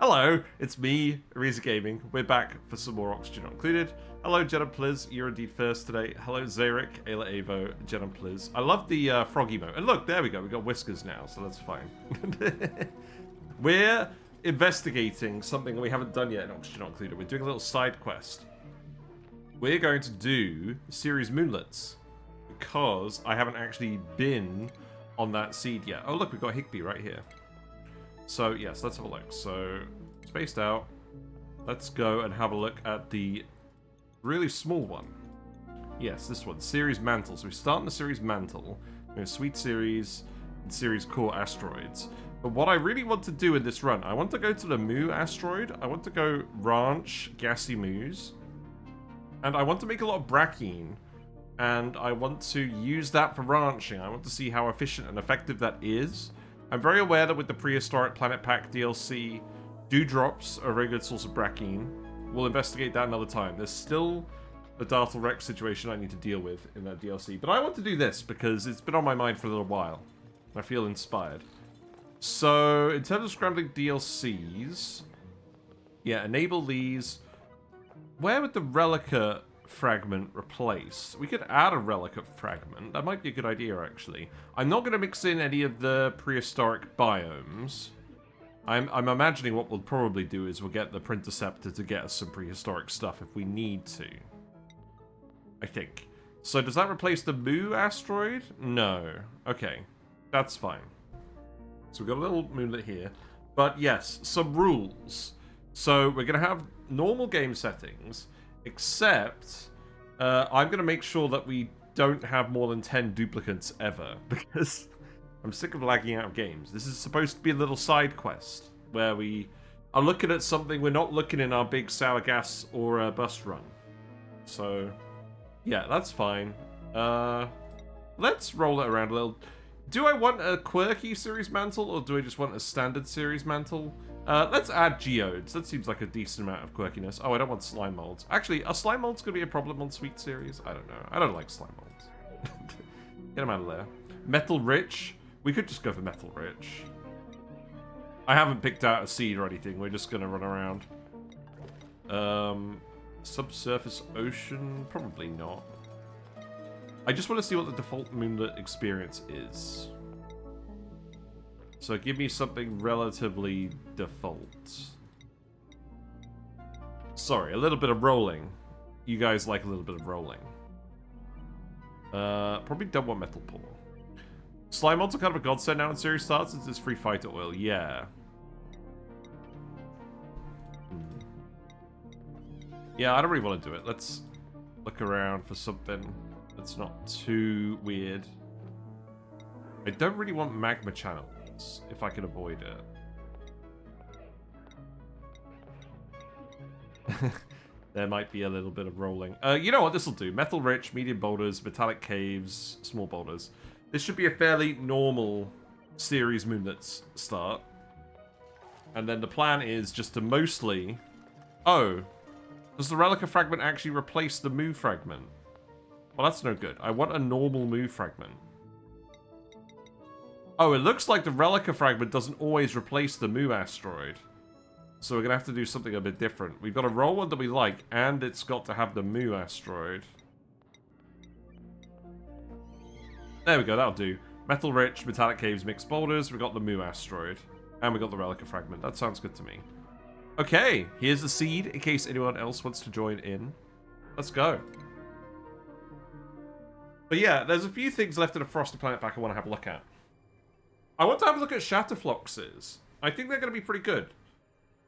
Hello, it's me, Ariza Gaming. We're back for some more Oxygen Not Included. Hello, Jen and Pliz. You're indeed first today. Hello, Zarek, Ayla Avo, Jen and Pliz. I love the frog emote. And look, there we go. We got whiskers now, so that's fine. We're investigating something that we haven't done yet in Oxygen Not Included. We're doing a little side quest. We're going to do Ceres Moonlets because I haven't actually been on that seed yet. Oh, look, we've got Higby right here. So, yes, let's have a look. So, spaced out. Let's go and have a look at the really small one. Yes, this one, Ceres Mantle. So we start in the Ceres Mantle. We have Sweet Ceres and Ceres Core Asteroids. But what I really want to do in this run, I want to go to the Moo asteroid. I want to go ranch Gassy Moos. And I want to make a lot of Brackene. And I want to use that for ranching. I want to see how efficient and effective that is. I'm very aware that with the Prehistoric Planet Pack DLC, dewdrops are a very good source of Brackene. We'll investigate that another time. There's still the Dartle Rex situation I need to deal with in that DLC. But I want to do this because it's been on my mind for a little while. I feel inspired. So, in terms of scrambling DLCs, yeah, enable these. Where would the Relica fragment replace? We could add a Relica fragment. That might be a good idea, actually. I'm not going to mix in any of the prehistoric biomes. I'm imagining what we'll probably do is we'll get the Printerceptor to get us some prehistoric stuff if we need to. I think. So does that replace the Moo asteroid? No. Okay. That's fine. So we've got a little moonlet here. But yes, some rules. So we're going to have normal game settings, except I'm going to make sure that we don't have more than 10 duplicants ever, because I'm sick of lagging out of games. This is supposed to be a little side quest, where we are looking at something we're not looking in our big sour gas or bust run. So, yeah, that's fine. Let's roll it around a little. Do I want a quirky Ceres Mantle, or do I just want a standard Ceres Mantle? Let's add geodes. That seems like a decent amount of quirkiness. Oh, I don't want slime molds. Actually, are slime molds going to be a problem on Sweet Ceres? I don't know. I don't like slime molds. Get them out of there. Metal Rich. We could just go for Metal Rich. I haven't picked out a seed or anything. We're just going to run around. Subsurface Ocean? Probably not. I just want to see what the default Moonlet experience is. So give me something relatively default. Sorry, a little bit of rolling. You guys like a little bit of rolling. Probably don't want Metal Pour. Slime mods are kind of a godsend now in Ceres starts since it's free fighter oil. Yeah. Yeah, I don't really want to do it. Let's look around for something that's not too weird. I don't really want magma channels, if I can avoid it. There might be a little bit of rolling. You know what this will do? Metal rich, medium boulders, metallic caves, small boulders. This should be a fairly normal Ceres Moonlets start. And then the plan is just to mostly... Oh, does the Relica fragment actually replace the Moo fragment? Well, that's no good. I want a normal Moo fragment. Oh, it looks like the Relica fragment doesn't always replace the Moo asteroid. So we're going to have to do something a bit different. We've got to roll one that we like, and it's got to have the Moo asteroid. There we go, that'll do. Metal rich, metallic caves, mixed boulders. We got the Moo asteroid. And we got the Relica fragment. That sounds good to me. Okay, here's the seed in case anyone else wants to join in. Let's go. But yeah, there's a few things left in the Frosty Planet Pack I want to have a look at. I want to have a look at Shatterfloxes. I think they're going to be pretty good.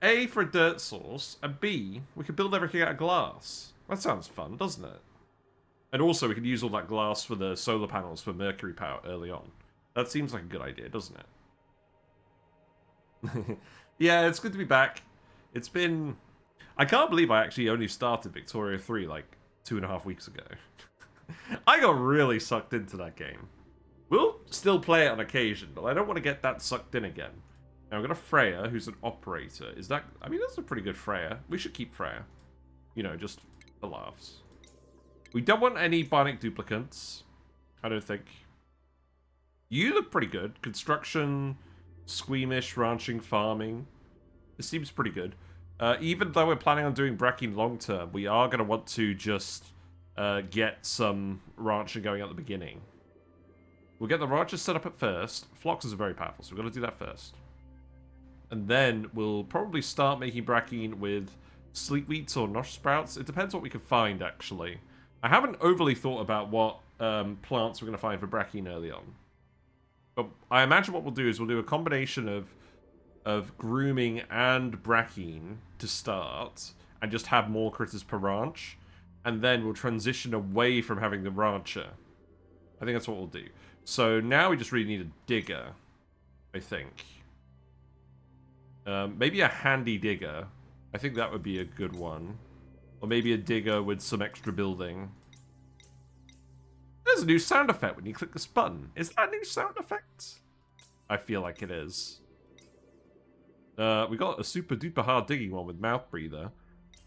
A, for a dirt source, and B, we can build everything out of glass. That sounds fun, doesn't it? And also, we can use all that glass for the solar panels for Mercury power early on. That seems like a good idea, doesn't it? Yeah, it's good to be back. It's been... I can't believe I actually only started Victoria 3 like 2.5 weeks ago. I got really sucked into that game. We'll still play it on occasion, but I don't want to get that sucked in again. Now, I've got a Freya, who's an operator. Is that... I mean, that's a pretty good Freya. We should keep Freya. You know, just for laughs. We don't want any bionic duplicants. I don't think. You look pretty good. Construction, squeamish, ranching, farming. It seems pretty good. Even though we're planning on doing Brackene long term, we are going to want to just get some rancher going at the beginning. We'll get the ranchers set up at first. Floxes are very powerful, so we've got to do that first. And then we'll probably start making Brackene with sleetweeds or nosh sprouts. It depends what we can find, actually. I haven't overly thought about what plants we're going to find for Brackene early on. But I imagine what we'll do is we'll do a combination of grooming and Brackene to start, and just have more critters per ranch. And then we'll transition away from having the rancher. I think that's what we'll do. So now we just really need a digger, I think. Maybe a handy digger. I think that would be a good one. Or maybe a digger with some extra building. There's a new sound effect when you click this button. Is that a new sound effect? I feel like it is. We got a super duper hard digging one with mouth breather.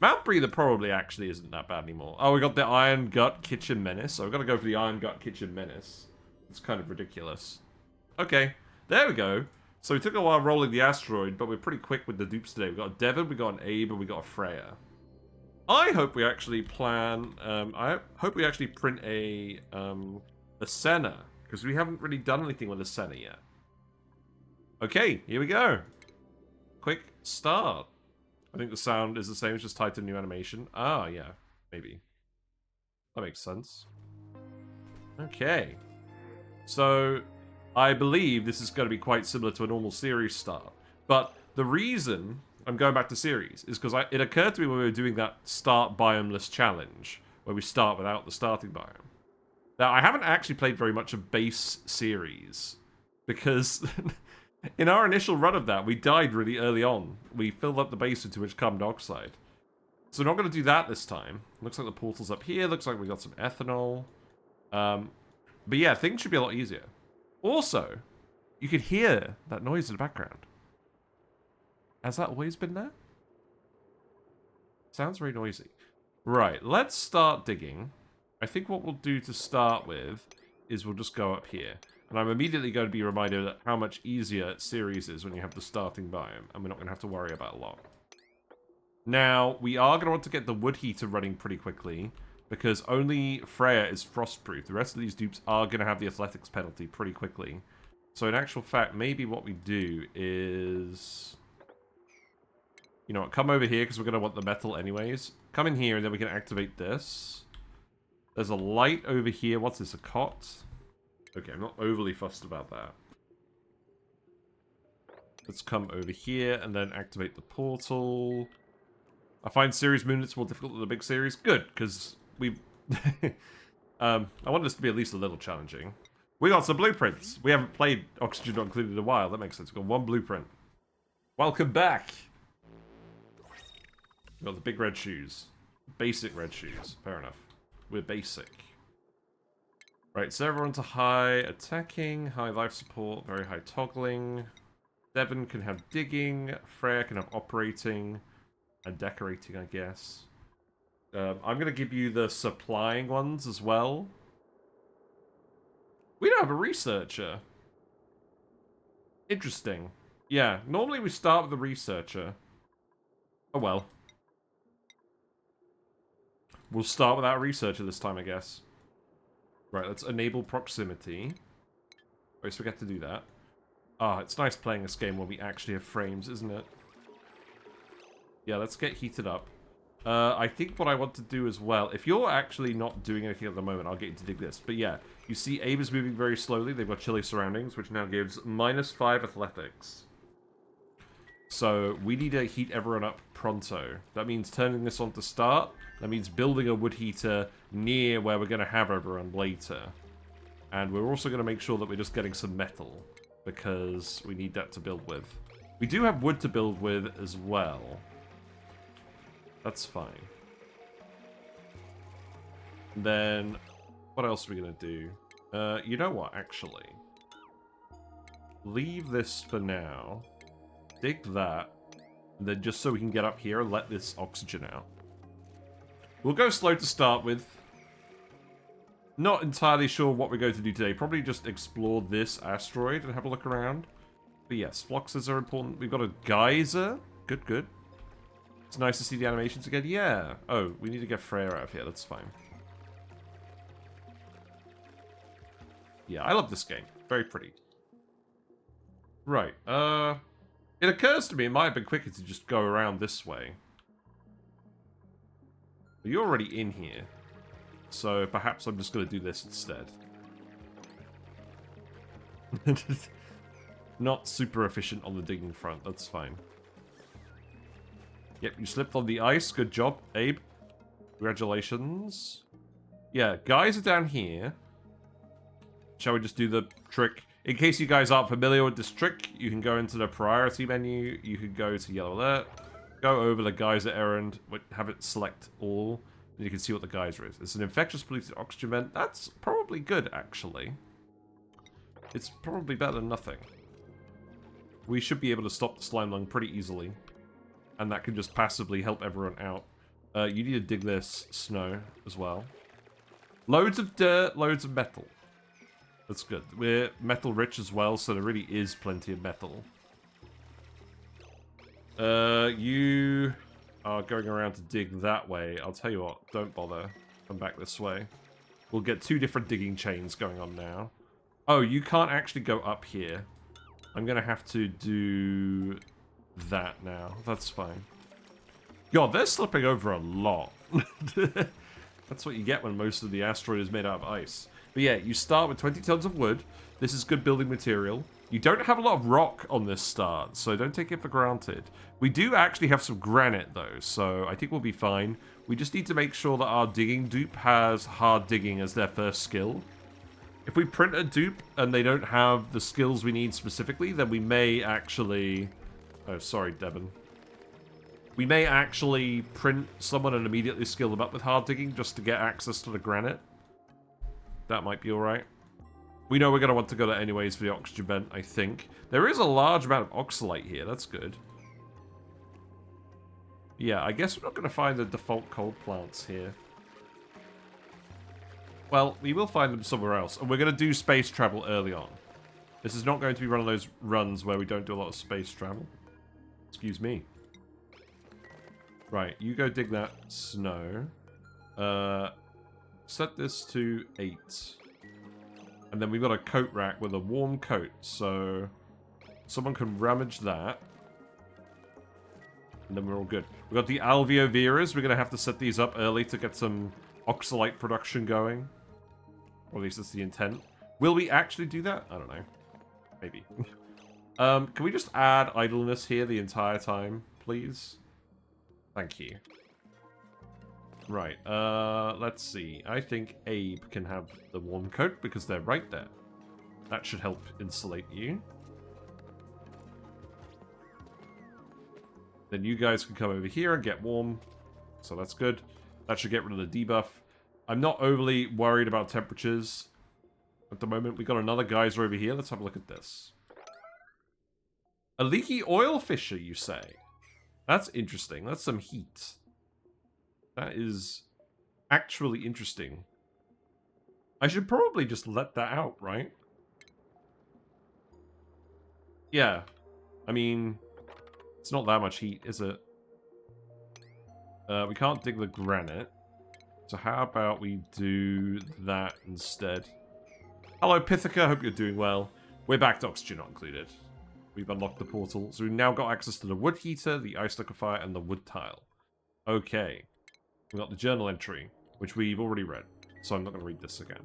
Mouth breather probably actually isn't that bad anymore. Oh, we got the Iron Gut Kitchen Menace. So we've got to go for the Iron Gut Kitchen Menace. It's kind of ridiculous. Okay, there we go. So we took a while rolling the asteroid, but we're pretty quick with the dupes today. We got a Devon, we got an Abe, and we got a Freya. I hope we actually plan. I hope we actually print a Senna, because we haven't really done anything with a Senna yet. Okay, here we go. Quick start. I think the sound is the same, it's just tied to new animation. Ah, yeah, maybe. That makes sense. Okay. So, I believe this is going to be quite similar to a normal series start. But the reason I'm going back to series is because it occurred to me when we were doing that start biomeless challenge, where we start without the starting biome, that I haven't actually played very much of base series. Because in our initial run of that, we died really early on. We filled up the base with too much carbon dioxide. So we're not going to do that this time. Looks like the portal's up here. Looks like we got some ethanol. But yeah, things should be a lot easier. Also, you could hear that noise in the background. Has that always been there? Sounds very noisy. Right, let's start digging. I think what we'll do to start with is we'll just go up here. And I'm immediately going to be reminded of how much easier series is when you have the starting biome, and we're not going to have to worry about a lot. Now, we are going to want to get the wood heater running pretty quickly, because only Freya is frostproof. The rest of these dupes are going to have the athletics penalty pretty quickly. So in actual fact, maybe what we do is... You know what, come over here, because we're going to want the metal anyways. Come in here, and then we can activate this. There's a light over here. What's this, a cot? Okay, I'm not overly fussed about that. Let's come over here, and then activate the portal. I find Ceres Moonlets more difficult than the big series. Good, because we've... I want this to be at least a little challenging. We got some blueprints. We haven't played Oxygen Not Included in a while. That makes sense. We've got one blueprint. Welcome back. We've got the big red shoes. Basic red shoes. Fair enough. We're basic. Right, so everyone's a high attacking, high life support, very high toggling. Devon can have digging. Freya can have operating. And decorating, I guess. I'm going to give you the supplying ones as well. We don't have a researcher. Interesting. Yeah, normally we start with the researcher. Oh well. We'll start without a researcher this time, I guess. Right, let's enable proximity. Always forget to do that. Ah, it's nice playing this game where we actually have frames, isn't it? Yeah, let's get heated up. I think what I want to do as well, if you're actually not doing anything at the moment, I'll get you to dig this. But yeah, you see Abe is moving very slowly. They've got chilly surroundings, which now gives -5 athletics. So we need to heat everyone up pronto. That means turning this on to start. That means building a wood heater near where we're going to have everyone later. And we're also going to make sure that we're just getting some metal, because we need that to build with. We do have wood to build with as well. That's fine. And then, what else are we going to do? You know what, actually? Leave this for now. Dig that. And then just so we can get up here and let this oxygen out. We'll go slow to start with. Not entirely sure what we're going to do today. Probably just explore this asteroid and have a look around. But yes, fluxes are important. We've got a geyser. Good, good. It's nice to see the animations again. Yeah. Oh, we need to get Freya out of here. That's fine. Yeah, I love this game. Very pretty. Right. It occurs to me it might have been quicker to just go around this way. You're already in here. So perhaps I'm just going to do this instead. Not super efficient on the digging front. That's fine. Yep, you slipped on the ice. Good job, Abe. Congratulations. Yeah, guys are down here. Shall we just do the trick? In case you guys aren't familiar with this trick, you can go into the priority menu. You can go to yellow alert. Go over the geyser errand. Have it select all. And you can see what the geyser is. It's an infectious polluted oxygen vent. That's probably good, actually. It's probably better than nothing. We should be able to stop the slime lung pretty easily. And that can just passively help everyone out. You need to dig this snow as well. Loads of dirt, loads of metal. That's good. We're metal rich as well, so there really is plenty of metal. You are going around to dig that way. I'll tell you what, don't bother. Come back this way. We'll get two different digging chains going on now. Oh, you can't actually go up here. I'm going to have to do that now. That's fine. God, they're slipping over a lot. That's what you get when most of the asteroid is made out of ice. But yeah, you start with 20 tons of wood. This is good building material. You don't have a lot of rock on this start, so don't take it for granted. We do actually have some granite, though, so I think we'll be fine. We just need to make sure that our digging dupe has hard digging as their first skill. If we print a dupe and they don't have the skills we need specifically, then we may actually... Oh, sorry, Devon. We may actually print someone and immediately skill them up with hard digging just to get access to the granite. That might be alright. We know we're going to want to go there anyways for the oxygen vent, I think. There is a large amount of oxalate here. That's good. Yeah, I guess we're not going to find the default cold plants here. Well, we will find them somewhere else. And we're going to do space travel early on. This is not going to be one of those runs where we don't do a lot of space travel. Excuse me. Right, you go dig that snow. Set this to 8. And then we've got a coat rack with a warm coat, so someone can rummage that. And then we're all good. We've got the alveoveras. We're going to have to set these up early to get some oxalate production going. Or at least that's the intent. Will we actually do that? I don't know. Maybe. Can we just add idleness here the entire time, please? Thank you. Right, let's see. I think Abe can have the warm coat because they're right there. That should help insulate you. Then you guys can come over here and get warm. So that's good. That should get rid of the debuff. I'm not overly worried about temperatures at the moment. We got another geyser over here. Let's have a look at this. A leaky oil fissure, you say? That's interesting. That's some heat. That is actually interesting. I should probably just let that out, right? Yeah. I mean, it's not that much heat, is it? We can't dig the granite. So how about we do that instead? Hello, Pithica. Hope you're doing well. We're back to oxygen not included. We've unlocked the portal. So we've now got access to the wood heater, the ice liquefier, and the wood tile. Okay. We got the journal entry, which we've already read. So I'm not going to read this again.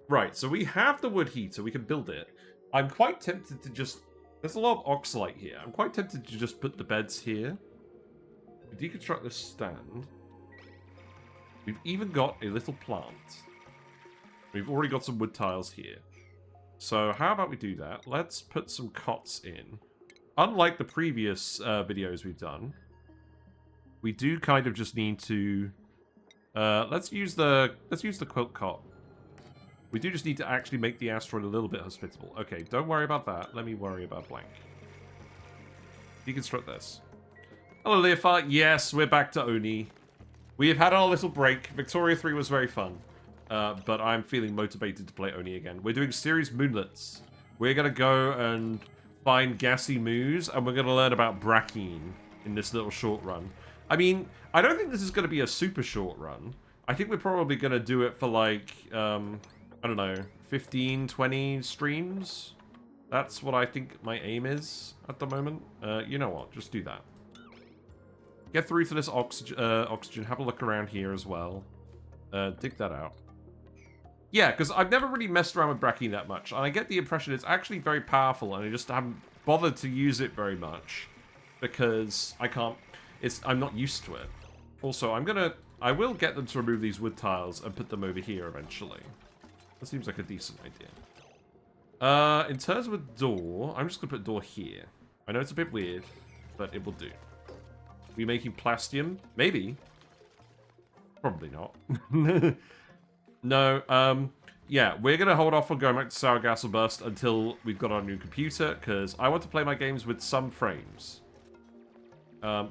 Right, so we have the wood heater. We can build it. I'm quite tempted to just... There's a lot of oxalate here. I'm quite tempted to just put the beds here. We deconstruct this stand. We've even got a little plant. We've already got some wood tiles here. So how about we do that? Let's put some cots in. Unlike the previous videos we've done, we do kind of just need to... let's use the quilt cot. We do just need to actually make the asteroid a little bit hospitable. Okay, don't worry about that. Let me worry about blank. Deconstruct this. Hello, Leofar. Yes, we're back to ONI. We have had our little break. Victoria 3 was very fun. But I'm feeling motivated to play ONI again. We're doing Ceres Moonlets. We're going to go and find Gassy Moos, and we're going to learn about Brackene in this little short run. I mean, I don't think this is going to be a super short run. I think we're probably going to do it for like, I don't know, 15, 20 streams. That's what I think my aim is at the moment. You know what? Just do that. Get through to this oxygen. Have a look around here as well. Dig that out. Yeah, because I've never really messed around with Brackene that much. And I get the impression it's actually very powerful. And I just haven't bothered to use it very much. Because I can't... I'm not used to it. Also, I will get them to remove these wood tiles and put them over here eventually. That seems like a decent idea. In terms of a door, I'm just going to put a door here. I know it's a bit weird, but it will do. Are we making plastium? Maybe. Probably not. No, yeah, we're going to hold off on going back to Sour Gas or Burst until we've got our new computer, because I want to play my games with some frames.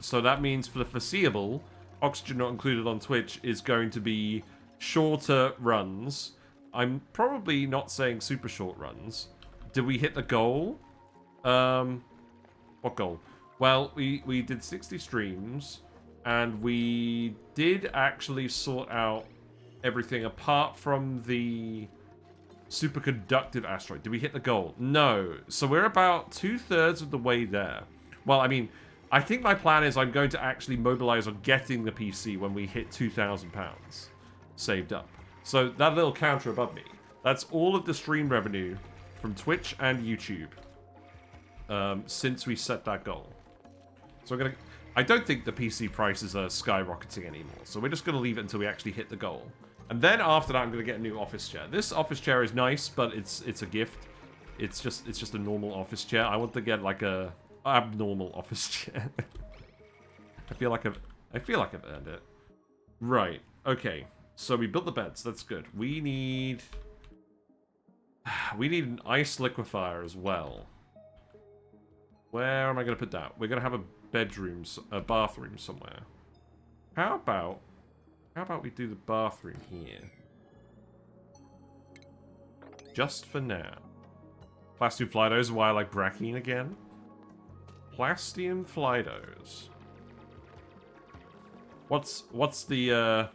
So that means for the foreseeable, Oxygen Not Included on Twitch is going to be shorter runs. I'm probably not saying super short runs. Did we hit the goal? What goal? Well, we did 60 streams, and we did actually sort out everything apart from the superconductive asteroid. Did we hit the goal? No. So we're about 2/3 of the way there. Well, I mean, I think my plan is I'm going to actually mobilize on getting the PC when we hit £2,000 saved up. So that little counter above me, that's all of the stream revenue from Twitch and YouTube since we set that goal. So I don't think the PC prices are skyrocketing anymore. So we're just going to leave it until we actually hit the goal. And then after that, I'm going to get a new office chair. This office chair is nice, but it's a gift. It's just a normal office chair. I want to get like a abnormal office chair. I feel like I've earned it. Right. Okay. So we built the beds. That's good. We need an ice liquefier as well. Where am I going to put that? We're going to have a bathroom somewhere. How about we do the bathroom here? Just for now. Plastium Flydos, why I like Brackene again? Plastium Flydos. What's the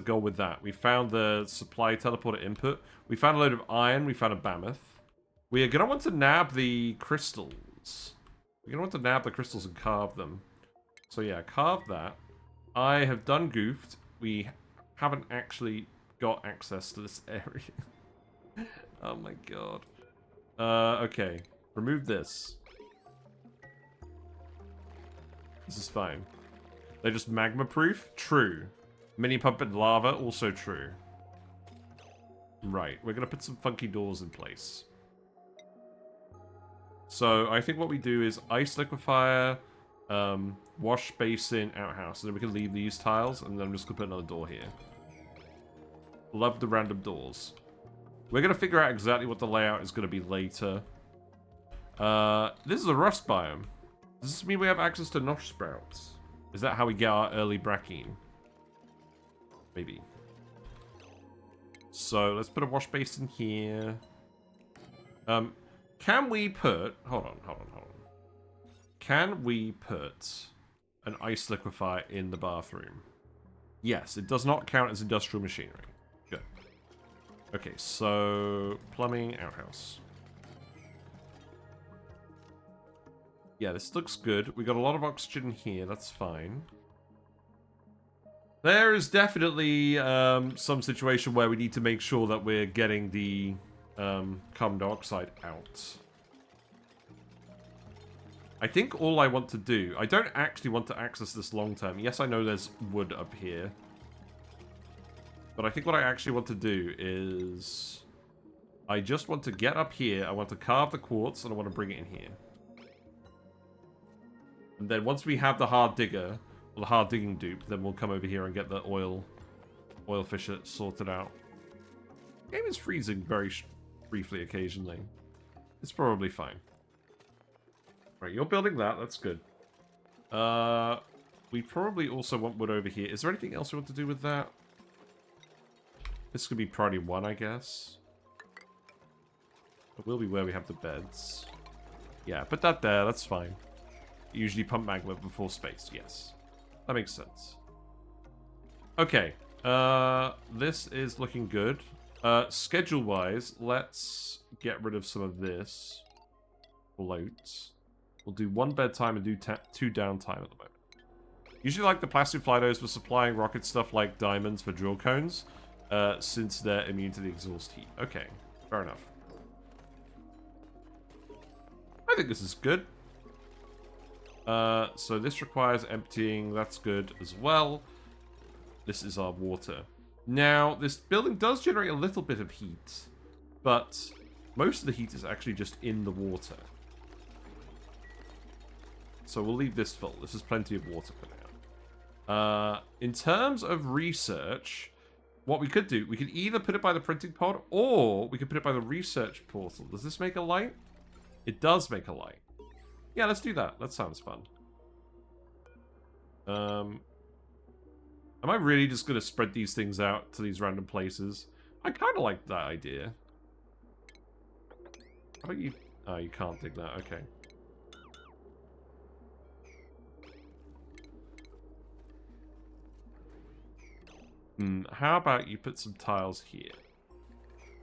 goal with that? We found the supply teleporter input. We found a load of iron. We found a mammoth. We are going to want to nab the crystals. We're going to want to nab the crystals and carve them. So yeah, carve that. I have done goofed. We haven't actually got access to this area. Oh my god. Okay. Remove this. This is fine. They're just magma proof? True. Mini pump and lava? Also true. Right. We're going to put some funky doors in place. So I think what we do is ice liquefier, wash basin, outhouse. And then we can leave these tiles, and then I'm just going to put another door here. Love the random doors. We're going to figure out exactly what the layout is going to be later. This is a rust biome. Does this mean we have access to nosh sprouts? Is that how we get our early Brackene? Maybe. So let's put a wash basin here. Can we put... Hold on. Can we put an ice liquefier in the bathroom? Yes, it does not count as industrial machinery. Good. Okay, so plumbing, outhouse. Yeah, this looks good. We got a lot of oxygen here. That's fine. There is definitely some situation where we need to make sure that we're getting the carbon dioxide out. I think all I want to do... I don't actually want to access this long term. Yes, I know there's wood up here. But I think what I actually want to do is... I just want to get up here. I want to carve the quartz and I want to bring it in here. And then once we have the hard digger, or the hard digging dupe, then we'll come over here and get the oil fissure sorted out. The game is freezing very briefly occasionally. It's probably fine. Right, you're building that. That's good. We probably also want wood over here. Is there anything else we want to do with that? This could be priority 1, I guess. It will be where we have the beds. Yeah, put that there. That's fine. Usually pump magma before space. Yes. That makes sense. Okay. This is looking good. Schedule-wise, let's get rid of some of this. Floats. We'll do 1 bedtime and do 2 downtime at the moment. Usually like the plastic Flydos for supplying rocket stuff like diamonds for drill cones, since they're immune to the exhaust heat. Okay, fair enough. I think this is good. So this requires emptying. That's good as well. This is our water. Now, this building does generate a little bit of heat, but most of the heat is actually just in the water. So we'll leave this full. This is plenty of water for now. In terms of research, what we could do, we could either put it by the printing pod, or we could put it by the research portal. Does this make a light? It does make a light. Yeah, let's do that. That sounds fun. Am I really just going to spread these things out to these random places? I kind of like that idea. How about you? Oh, you can't dig that. Okay. How about you put some tiles here?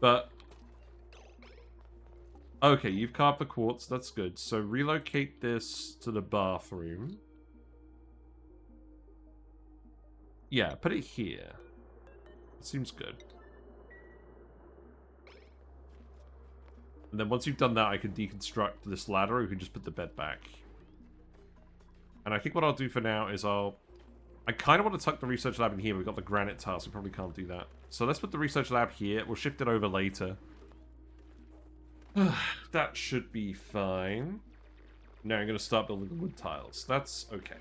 But... okay, you've carved the quartz. That's good. So relocate this to the bathroom. Yeah, put it here. Seems good. And then once you've done that, I can deconstruct this ladder. We can just put the bed back. And I think what I'll do for now is I kind of want to tuck the research lab in here. We've got the granite tile, so we probably can't do that. So let's put the research lab here. We'll shift it over later. That should be fine. Now I'm going to start building the wood tiles. That's okay.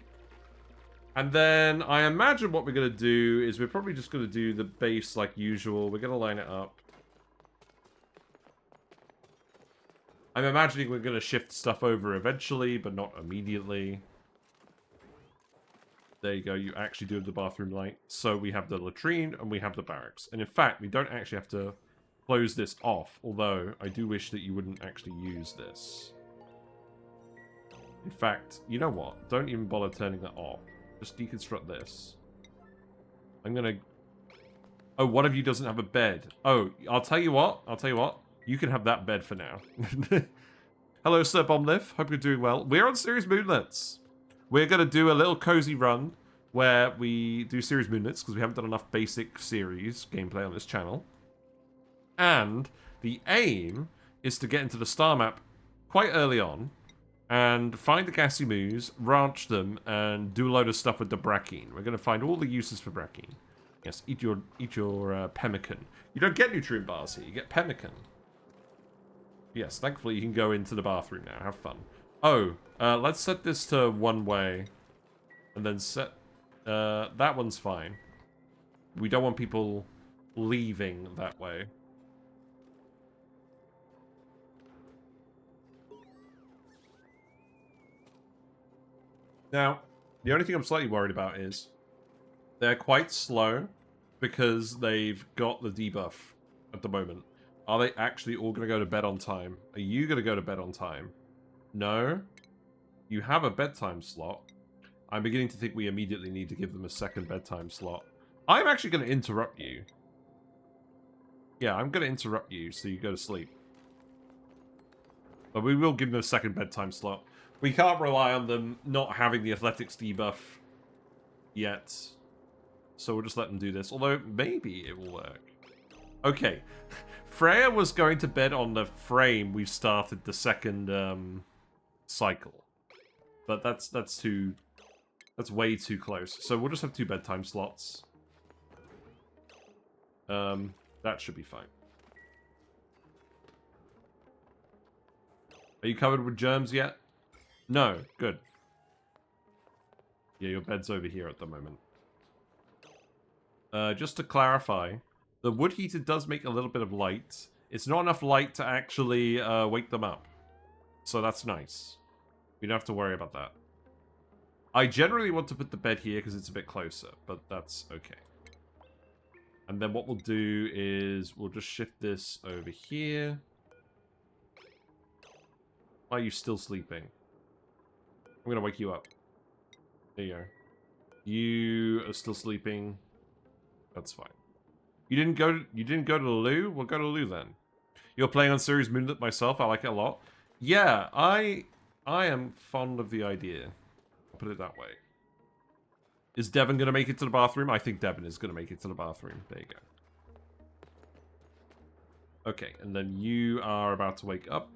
And then I imagine what we're going to do is we're probably just going to do the base like usual. We're going to line it up. I'm imagining we're going to shift stuff over eventually, but not immediately. There you go. You actually do have the bathroom light. So we have the latrine and we have the barracks. And in fact, we don't actually have to close this off. Although, I do wish that you wouldn't actually use this. In fact, you know what? Don't even bother turning that off. Just deconstruct this. I'm going to... oh, one of you doesn't have a bed. Oh, I'll tell you what. I'll tell you what. You can have that bed for now. Hello, Sir Bomliff. Hope you're doing well. We're on Ceres Moonlets. We're going to do a little cozy run where we do Ceres Moonlets because we haven't done enough basic series gameplay on this channel. And the aim is to get into the star map quite early on and find the Gassy Moos, ranch them, and do a load of stuff with the Brackene. We're going to find all the uses for Brackene. Yes, eat your pemmican. You don't get nutrient bars here, you get pemmican. Yes, thankfully you can go into the bathroom now. Have fun. Oh, let's set this to one way. And then set... that one's fine. We don't want people leaving that way. Now, the only thing I'm slightly worried about is they're quite slow because they've got the debuff at the moment. Are they actually all going to go to bed on time? Are you going to go to bed on time? No? You have a bedtime slot. I'm beginning to think we immediately need to give them a second bedtime slot. I'm actually going to interrupt you. Yeah, I'm going to interrupt you so you go to sleep. But we will give them a second bedtime slot. We can't rely on them not having the athletics debuff yet. So we'll just let them do this. Although, maybe it will work. Okay. Freya was going to bed on the frame we started the second cycle. But that's way too close. So we'll just have 2 bedtime slots. That should be fine. Are you covered with germs yet? No, good. Yeah, your bed's over here at the moment. Just to clarify, the wood heater does make a little bit of light. It's not enough light to actually wake them up. So that's nice. We don't have to worry about that. I generally want to put the bed here because it's a bit closer, but that's okay. And then what we'll do is we'll just shift this over here. Why are you still sleeping? I'm gonna wake you up. There you go. You are still sleeping. That's fine. You didn't go to the loo? We'll go to the loo then. You're playing on Ceres Moonlet myself. I like it a lot. Yeah, I am fond of the idea. I'll put it that way. Is Devon going to make it to the bathroom? I think Devon is going to make it to the bathroom. There you go. Okay, and then you are about to wake up.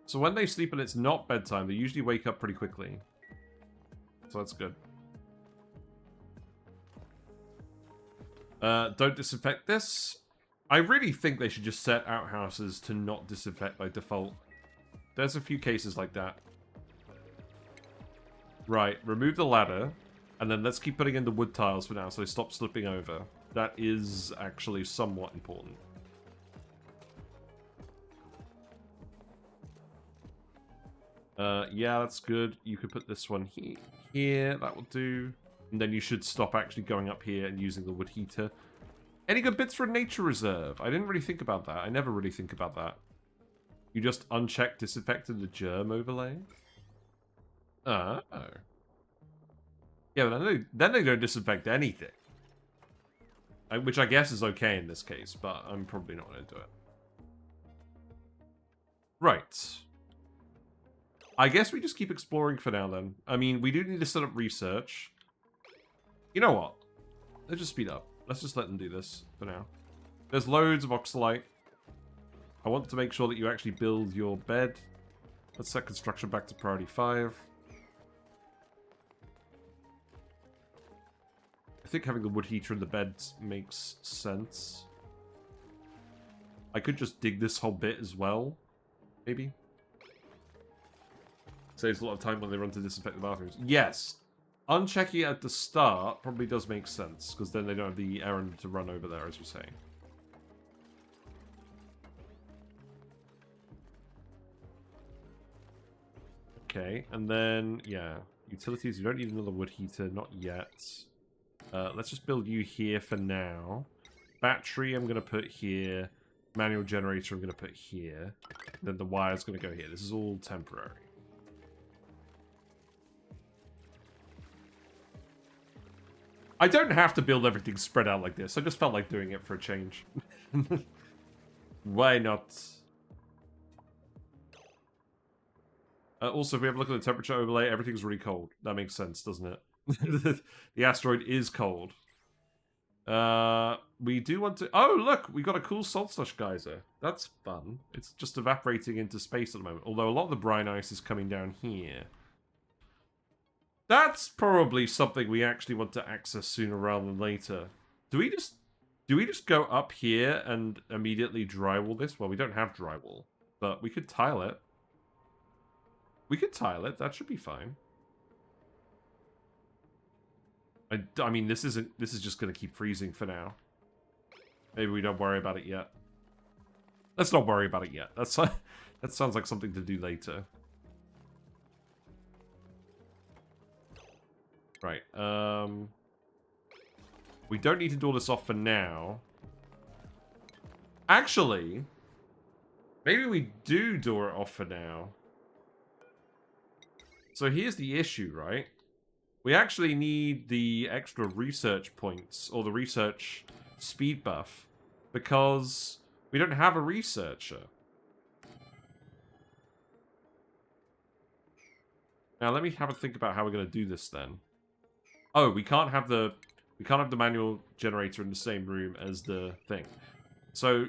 So when they sleep and it's not bedtime, they usually wake up pretty quickly. So that's good. Don't disinfect this. I really think they should just set outhouses to not disinfect by default. There's a few cases like that. Right, remove the ladder. And then let's keep putting in the wood tiles for now so they stop slipping over. That is actually somewhat important. Yeah, that's good. You could put this one here. That will do. And then you should stop actually going up here and using the wood heater. Any good bits for a nature reserve? I didn't really think about that. I never really think about that. You just uncheck disinfected the germ overlay? Oh. Yeah, but then they don't disinfect anything. Which I guess is okay in this case, but I'm probably not going to do it. Right. I guess we just keep exploring for now then. I mean, we do need to set up research. You know what? Let's just speed up. Let's just let them do this for now. There's loads of oxalite. I want to make sure that you actually build your bed. Let's set construction back to priority 5. I think having the wood heater in the bed makes sense. I could just dig this whole bit as well. Maybe. Saves a lot of time when they run to disinfect the bathrooms. Yes. Unchecking it at the start probably does make sense, because then they don't have the errand to run over there, as you're saying. Okay, and then, yeah. Utilities, you don't need another wood heater, not yet. Let's just build you here for now. Battery I'm going to put here. Manual generator I'm going to put here. Then the wire's going to go here. This is all temporary. I don't have to build everything spread out like this. I just felt like doing it for a change. Why not? Also, if we have a look at the temperature overlay, everything's really cold. That makes sense, doesn't it? The asteroid is cold. We do want to... Oh, look! We got a cool salt slush geyser. That's fun. It's just evaporating into space at the moment. Although a lot of the brine ice is coming down here. That's probably something we actually want to access sooner rather than later. Do we just go up here and immediately drywall this? Well, we don't have drywall, but we could tile it. We could tile it. That should be fine. I mean, this is just going to keep freezing for now. Maybe we don't worry about it yet. Let's not worry about it yet. That sounds like something to do later. Right. We don't need to door this off for now. Actually, maybe we do door it off for now. So here's the issue, right? We actually need the extra research points, or the research speed buff, because we don't have a researcher. Now let me have a think about how we're going to do this then. Oh, we can't have the manual generator in the same room as the thing. So,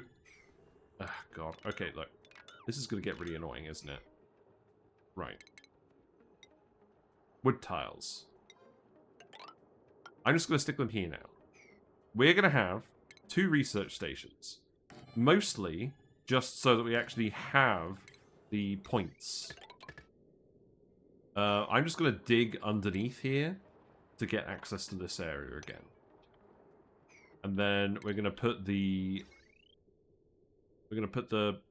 God. Okay, look. This is going to get really annoying, isn't it? Right. Wood tiles. I'm just going to stick them here now. We're going to have 2 research stations. Mostly just so that we actually have the points. I'm just going to dig underneath here to get access to this area again. And then we're going to put the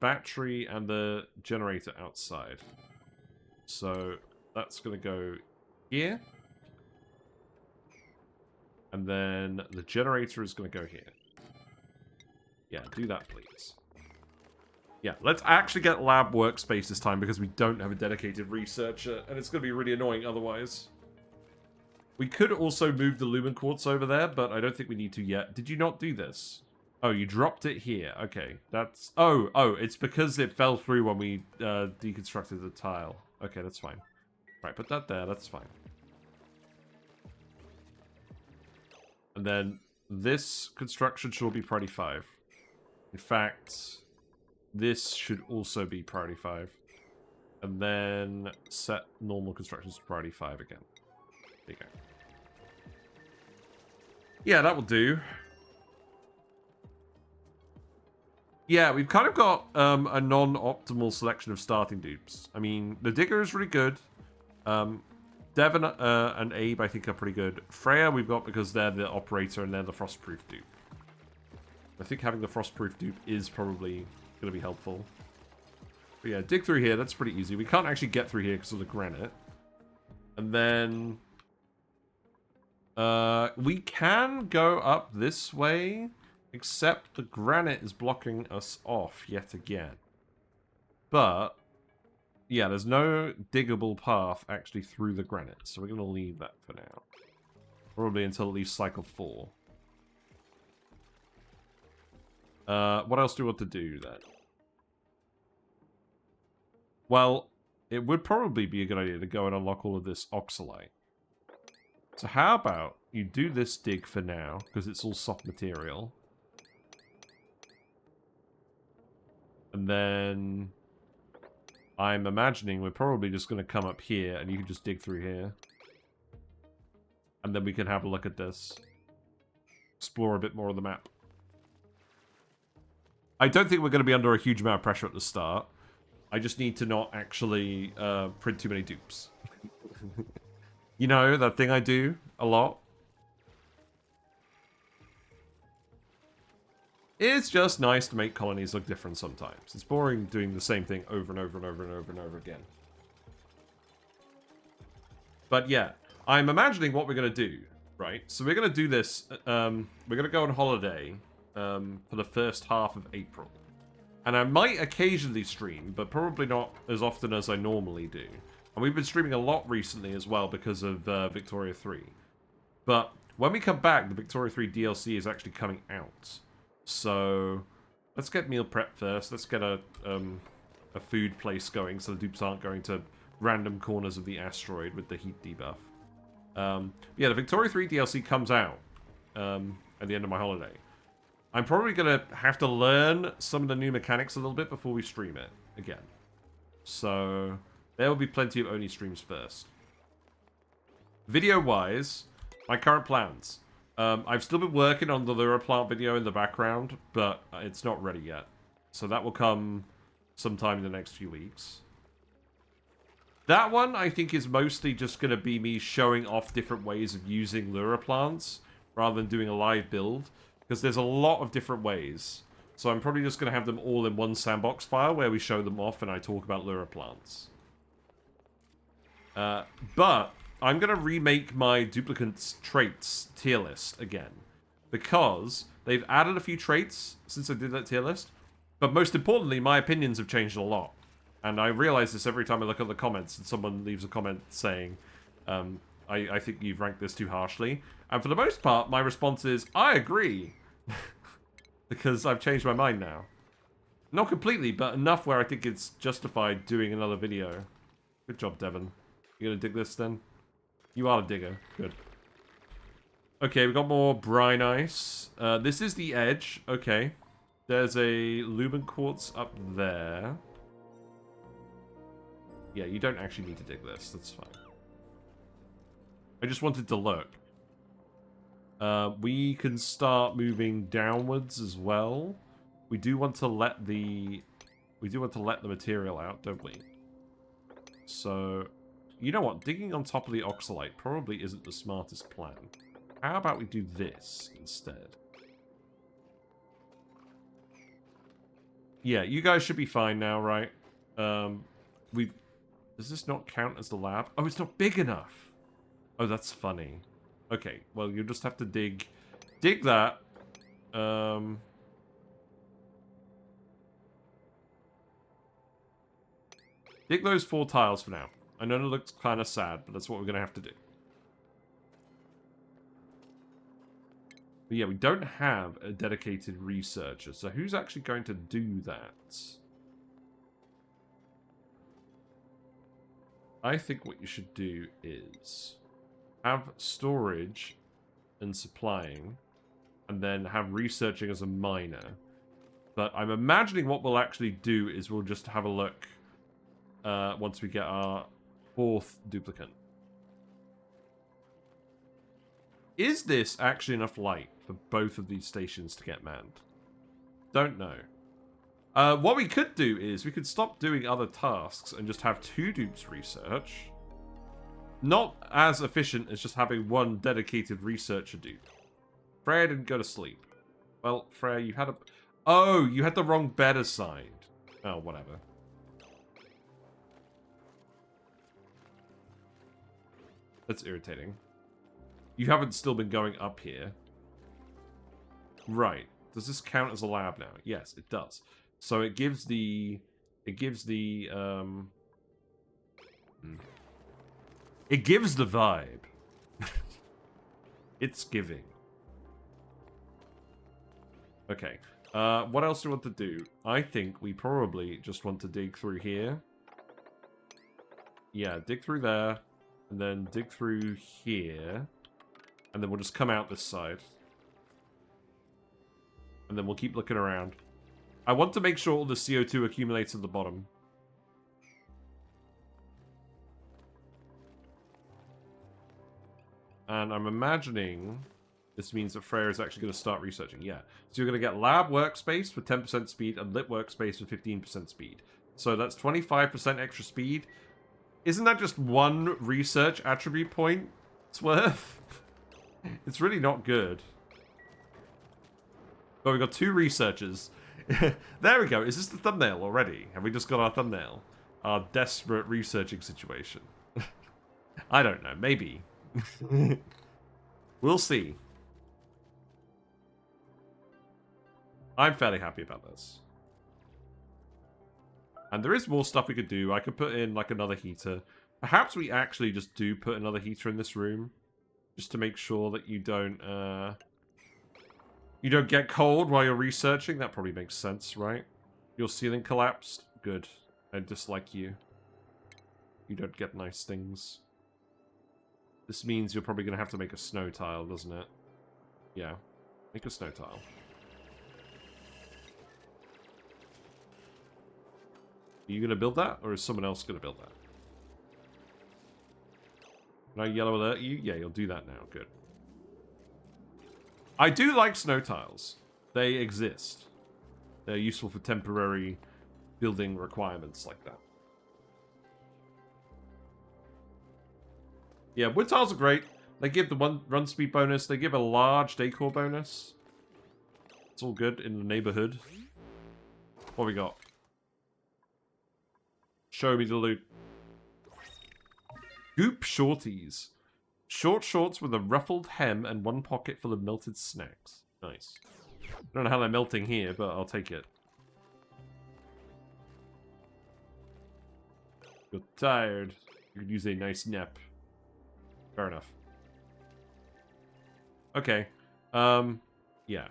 battery and the generator outside. So that's going to go here. And then the generator is going to go here. Yeah, do that, please. Yeah, let's actually get lab workspace this time because we don't have a dedicated researcher, and it's going to be really annoying otherwise. We could also move the lumen quartz over there, but I don't think we need to yet. Did you not do this? Oh, you dropped it here. Okay, that's... Oh, it's because it fell through when we deconstructed the tile. Okay, that's fine. Right, put that there. That's fine. And then this construction should be priority 5. In fact, this should also be priority 5. And then set normal constructions to priority 5 again. There you go. Yeah, that will do. Yeah, we've kind of got a non-optimal selection of starting dupes. I mean, the Digger is really good. Devon and Abe, I think, are pretty good. Freya, we've got because they're the operator and they're the Frostproof dupe. I think having the Frostproof dupe is probably going to be helpful. But yeah, dig through here. That's pretty easy. We can't actually get through here because of the granite. And then... we can go up this way, except the granite is blocking us off yet again. But... yeah, there's no diggable path actually through the granite, so we're going to leave that for now. Probably until at least cycle 4. What else do we want to do then? Well, it would probably be a good idea to go and unlock all of this oxalite. So how about you do this dig for now, because it's all soft material. And then... I'm imagining we're probably just going to come up here, and you can just dig through here. And then we can have a look at this. Explore a bit more of the map. I don't think we're going to be under a huge amount of pressure at the start. I just need to not actually print too many dupes. You know, that thing I do a lot. It's just nice to make colonies look different sometimes. It's boring doing the same thing over and over and over and over and over again. But yeah, I'm imagining what we're going to do, right? So we're going to do this, we're going to go on holiday for the first half of April. And I might occasionally stream, but probably not as often as I normally do. And we've been streaming a lot recently as well because of Victoria 3. But when we come back, the Victoria 3 DLC is actually coming out. So let's get meal prep first. Let's get a food place going so the dupes aren't going to random corners of the asteroid with the heat debuff. Yeah, the Victoria 3 DLC comes out at the end of my holiday. I'm probably going to have to learn some of the new mechanics a little bit before we stream it again. So there will be plenty of ONI streams first. Video-wise, my current plans. I've still been working on the Lura plant video in the background, but it's not ready yet. So that will come sometime in the next few weeks. That one, I think, is mostly just going to be me showing off different ways of using Lura plants, rather than doing a live build, because there's a lot of different ways. So I'm probably just going to have them all in one sandbox file, where we show them off and I talk about Lura plants. But I'm going to remake my duplicants traits tier list again. Because they've added a few traits since I did that tier list. But most importantly, my opinions have changed a lot. And I realize this every time I look at the comments and someone leaves a comment saying, I think you've ranked this too harshly. And for the most part, my response is, I agree. Because I've changed my mind now. Not completely, but enough where I think it's justified doing another video. Good job, Devon. You gonna dig this then? You are a digger. Good. Okay, we've got more brine ice. This is the edge. Okay. There's a lumen quartz up there. Yeah, you don't actually need to dig this. That's fine. I just wanted to look. We can start moving downwards as well. We do want to let the material out, don't we? So, you know what? Digging on top of the oxalite probably isn't the smartest plan. How about we do this instead? Yeah, you guys should be fine now, right? Does this not count as the lab? Oh, it's not big enough. Oh, that's funny. Okay, well, you just have to dig that. Dig those 4 tiles for now. I know it looks kind of sad, but that's what we're going to have to do. But yeah, we don't have a dedicated researcher, so who's actually going to do that? I think what you should do is have storage and supplying, and then have researching as a minor. But I'm imagining what we'll actually do is we'll just have a look once we get our 4th duplicant. Is this actually enough light for both of these stations to get manned? Don't know. What we could do is we could stop doing other tasks and just have 2 dupes research. Not as efficient as just having 1 dedicated researcher dupe. Freya didn't go to sleep. Well, Freya, you had a... Oh, you had the wrong bed assigned. Oh, whatever. That's irritating. You haven't still been going up here. Right. Does this count as a lab now? Yes, it does. So it gives the... It gives the vibe. It's giving. Okay. What else do we want to do? I think we probably just want to dig through here. Yeah, dig through there. And then dig through here. And then we'll just come out this side. And then we'll keep looking around. I want to make sure all the CO2 accumulates at the bottom. And I'm imagining this means that Freya is actually going to start researching. Yeah. So you're going to get lab workspace for 10% speed and lit workspace for 15% speed. So that's 25% extra speed. Isn't that just 1 research attribute point it's worth? It's really not good. But we've got 2 researchers. There we go. Is this the thumbnail already? Have we just got our thumbnail? Our desperate researching situation. I don't know. Maybe. We'll see. I'm fairly happy about this. And there is more stuff we could do. I could put in, like, another heater. Perhaps we actually just do put another heater in this room. Just to make sure that you don't get cold while you're researching. That probably makes sense, right? Your ceiling collapsed? Good. I dislike you. You don't get nice things. This means you're probably going to have to make a snow tile, doesn't it? Yeah. Make a snow tile. Are you going to build that? Or is someone else going to build that? Can I yellow alert you? Yeah, you'll do that now. Good. I do like snow tiles. They exist. They're useful for temporary building requirements like that. Yeah, wood tiles are great. They give the run speed bonus. They give a large decor bonus. It's all good in the neighborhood. What we got? Show me the loot. Goop shorties. Short shorts with a ruffled hem and 1 pocket full of melted snacks. Nice. I don't know how they're melting here, but I'll take it. You're tired. You could use a nice nap. Fair enough. Okay. Yeah.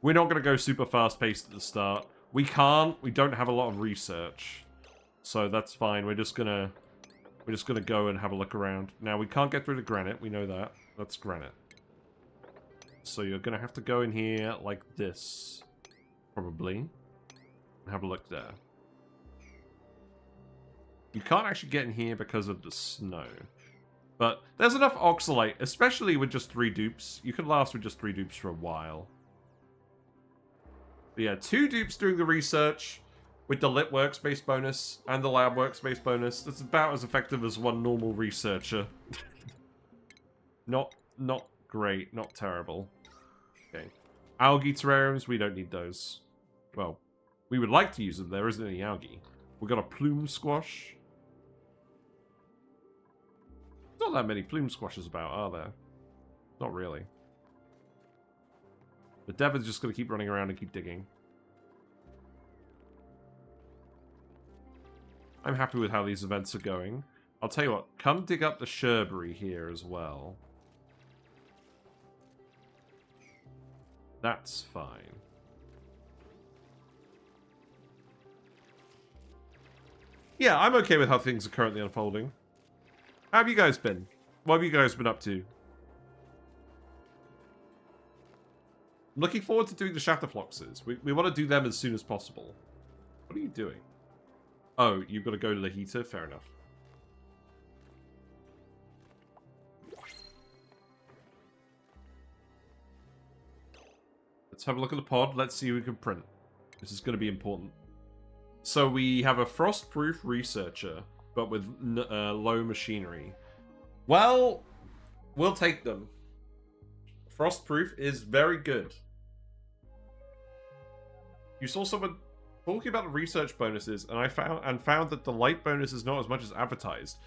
We're not going to go super fast-paced at the start. We can't. We don't have a lot of research. So that's fine. We're just gonna go and have a look around. Now, we can't get through the granite. We know that. That's granite. So you're gonna have to go in here like this. Probably. And have a look there. You can't actually get in here because of the snow. But there's enough oxalate, especially with just 3 dupes. You can last with just 3 dupes for a while. But yeah, 2 dupes doing the research with the lit workspace bonus and the lab workspace bonus. That's about as effective as 1 normal researcher. Not great, not terrible. Okay. Algae terrariums, we don't need those. Well, we would like to use them. There isn't any algae. We've got a plume squash. Not that many plume squashes about, are there? Not really. The dev is just going to keep running around and keep digging. I'm happy with how these events are going. I'll tell you what, come dig up the Sherberry here as well. That's fine. Yeah, I'm okay with how things are currently unfolding. How have you guys been? What have you guys been up to? I'm looking forward to doing the Shatterfloxes. We want to do them as soon as possible. What are you doing? Oh, you've got to go to the heater? Fair enough. Let's have a look at the pod. Let's see who we can print. This is going to be important. So we have a frost-proof researcher, but with low machinery. Well, we'll take them. Frost-proof is very good. You saw someone talking about the research bonuses, and I found that the light bonus is not as much as advertised.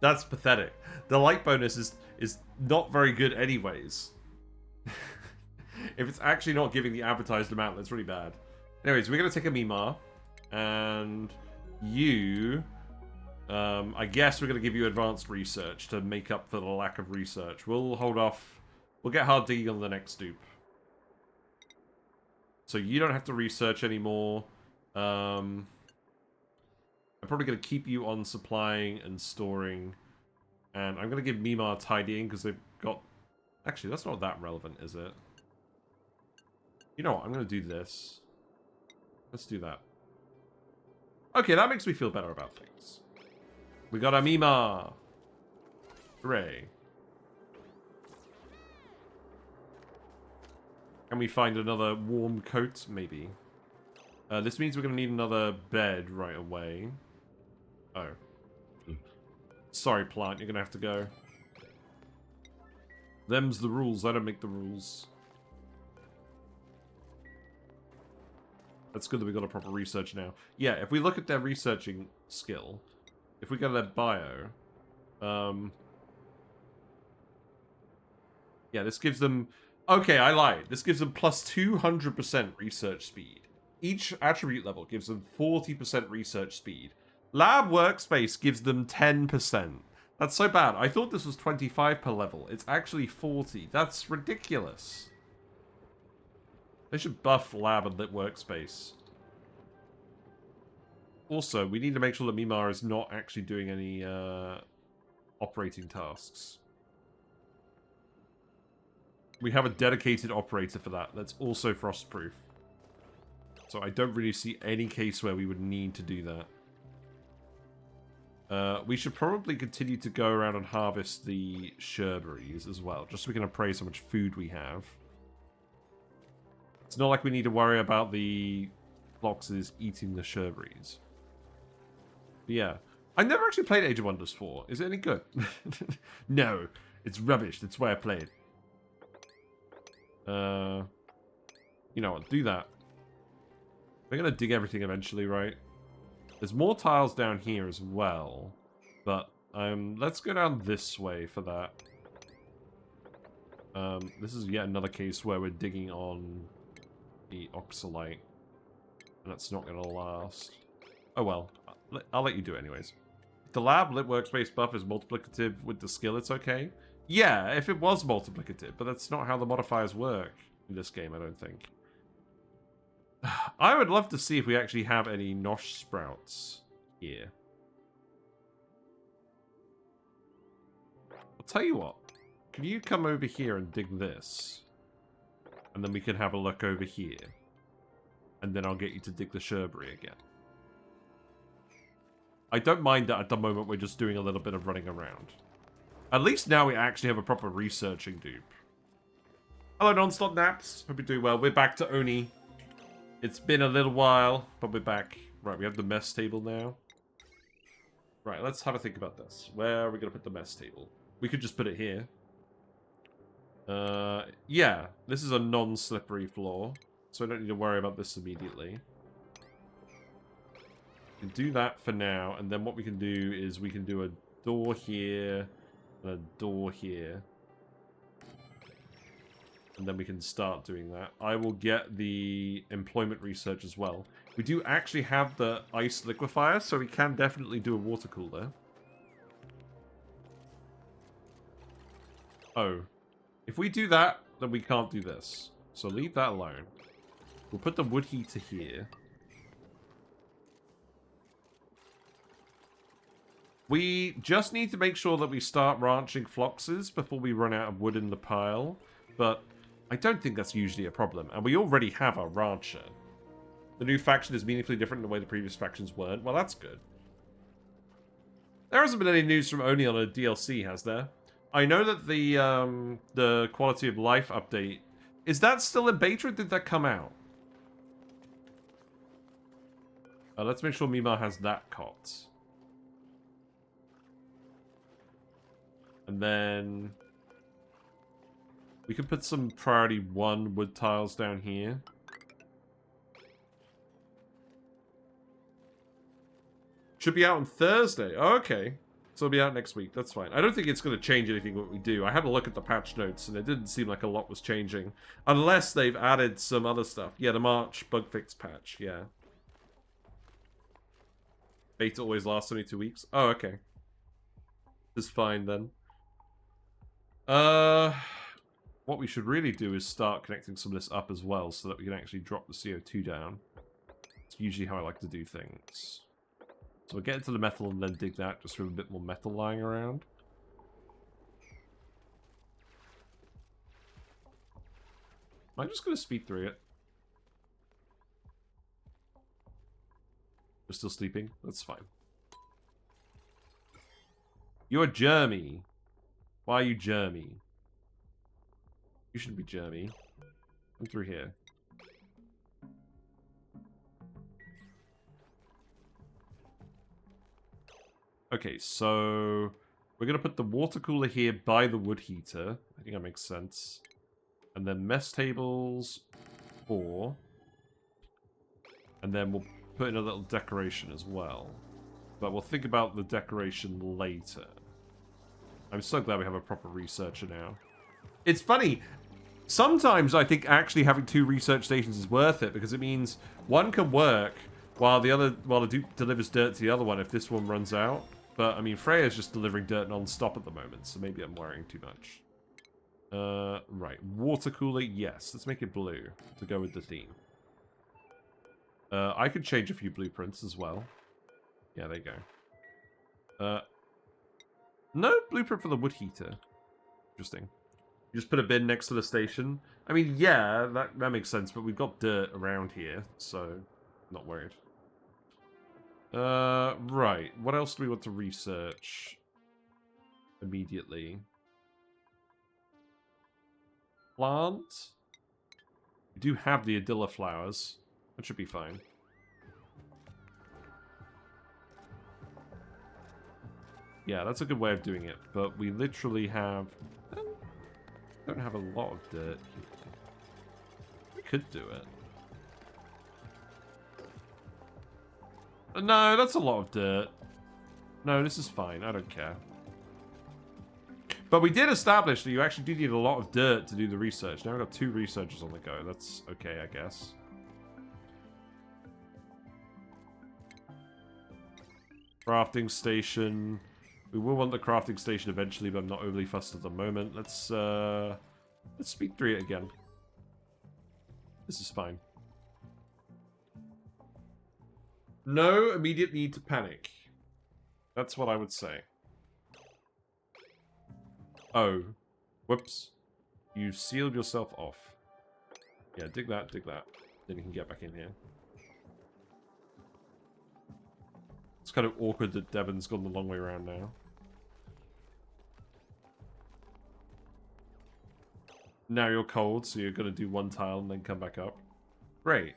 That's pathetic. The light bonus is not very good anyways. If it's actually not giving the advertised amount, that's really bad. Anyways, we're going to take a Mimar. And you... I guess we're going to give you advanced research to make up for the lack of research. We'll hold off. We'll get hard digging on the next dupe. So you don't have to research anymore. I'm probably going to keep you on supplying and storing. And I'm going to give Mimar tidying because they've got... Actually, that's not that relevant, is it? You know what? I'm going to do this. Let's do that. Okay, that makes me feel better about things. We got a Mimar. Hooray. Can we find another warm coat? Maybe. This means we're going to need another bed right away. Oh. Sorry, plant. You're going to have to go. Them's the rules. I don't make the rules. That's good that we got a proper research now. Yeah, if we look at their researching skill, if we go to their bio, yeah, this gives them... Okay, I lied. This gives them plus 200% research speed. Each attribute level gives them 40% research speed. Lab workspace gives them 10%. That's so bad. I thought this was 25 per level. It's actually 40. That's ridiculous. They should buff lab and lit workspace. Also, we need to make sure that Mimar is not actually doing any operating tasks. We have a dedicated operator for that. That's also frostproof. So I don't really see any case where we would need to do that. We should probably continue to go around and harvest the sherberries as well, just so we can appraise how much food we have. It's not like we need to worry about the foxes eating the sherberries. But yeah. I never actually played Age of Wonders 4. Is it any good? No. It's rubbish. That's why I played. You know what? Do that. We're going to dig everything eventually, right? There's more tiles down here as well. But let's go down this way for that. This is yet another case where we're digging on the oxalite. And that's not going to last. Oh well. I'll let you do it anyways. The lab lit workspace buff is multiplicative with the skill, it's okay? Yeah, if it was multiplicative, but that's not how the modifiers work in this game, I don't think. I would love to see if we actually have any nosh sprouts here. I'll tell you what. Can you come over here and dig this? And then we can have a look over here. And then I'll get you to dig the sherberry again. I don't mind that at the moment we're just doing a little bit of running around. At least now we actually have a proper researching dupe. Hello, Non-Stop Naps. Hope you're doing well. We're back to ONI. It's been a little while, but we're back. Right, we have the mess table now. Right, let's have a think about this. Where are we going to put the mess table? We could just put it here. Yeah, this is a non-slippery floor, so I don't need to worry about this immediately. We can do that for now, and then what we can do is we can do a door here, and a door here. And then we can start doing that. I will get the employment research as well. We do actually have the ice liquefier, so we can definitely do a water cooler. Oh. If we do that, then we can't do this. So leave that alone. We'll put the wood heater here. We just need to make sure that we start ranching floxes before we run out of wood in the pile. But I don't think that's usually a problem. And we already have our rancher. The new faction is meaningfully different in the way the previous factions weren't. Well, that's good. There hasn't been any news from ONI on a DLC, has there? I know that the quality of life update... Is that still in beta or did that come out? Let's make sure Mima has that cot. And then... we can put some priority 1 wood tiles down here. Should be out on Thursday. Oh, okay. So it'll be out next week. That's fine. I don't think it's going to change anything what we do. I had a look at the patch notes, and it didn't seem like a lot was changing. Unless they've added some other stuff. Yeah, the March bug fix patch. Yeah. Beta always lasts only 2 weeks. Oh, okay. It's fine, then. What we should really do is start connecting some of this up as well, so that we can actually drop the CO2 down. It's usually how I like to do things. So we'll get into the metal and then dig that, just with a bit more metal lying around. I'm just going to speed through it. We're still sleeping? That's fine. You're Jeremy. Why are you Jeremy? You shouldn't be Jeremy. Come through here. Okay, so we're going to put the water cooler here by the wood heater. I think that makes sense. And then mess tables, 4. And then we'll put in a little decoration as well. But we'll think about the decoration later. I'm so glad we have a proper researcher now. It's funny. Sometimes I think actually having 2 research stations is worth it because it means one can work while the dupe delivers dirt to the other one if this one runs out. But I mean, Freya's just delivering dirt non-stop at the moment, so maybe I'm worrying too much. Right, water cooler, yes. Let's make it blue to go with the theme. I could change a few blueprints as well. Yeah, there you go. No blueprint for the wood heater. Interesting. You just put a bin next to the station. I mean, yeah, that makes sense, but we've got dirt around here, so not worried. Right. What else do we want to research immediately? Plant. We do have the Adilla flowers. That should be fine. Yeah, that's a good way of doing it, but we literally have... don't have a lot of dirt. We could do it. No, that's a lot of dirt. No, this is fine. I don't care. But we did establish that you actually do need a lot of dirt to do the research. Now we've got 2 researchers on the go. That's okay, I guess. Crafting station. We will want the crafting station eventually, but I'm not overly fussed at the moment. Let's speed through it again. This is fine. No immediate need to panic. That's what I would say. Oh. Whoops. You sealed yourself off. Yeah, dig that, dig that. Then you can get back in here. It's kind of awkward that Devon's gone the long way around now. Now you're cold, so you're going to do 1 tile and then come back up. Great.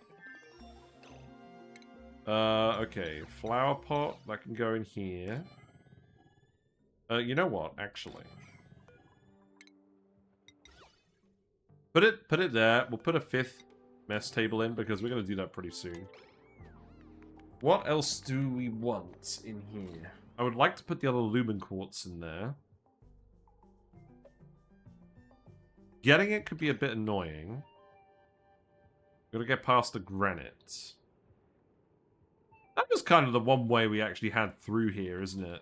Okay. Flower pot, that can go in here. You know what, actually. Put it there. We'll put a 5th mess table in because we're going to do that pretty soon. What else do we want in here? I would like to put the other lumen quartz in there. Getting it could be a bit annoying. Gotta get past the granite. That was kind of the one way we actually had through here, isn't it?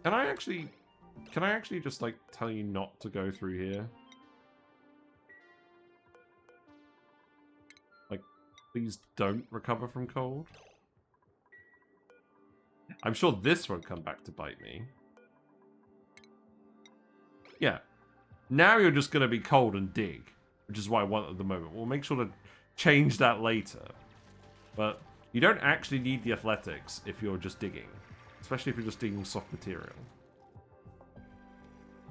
Can I actually just, like, tell you not to go through here? Like, please don't recover from cold? I'm sure this won't come back to bite me. Yeah. Now you're just going to be cold and dig, which is what I want at the moment. We'll make sure to change that later. But you don't actually need the athletics if you're just digging. Especially if you're just digging soft material.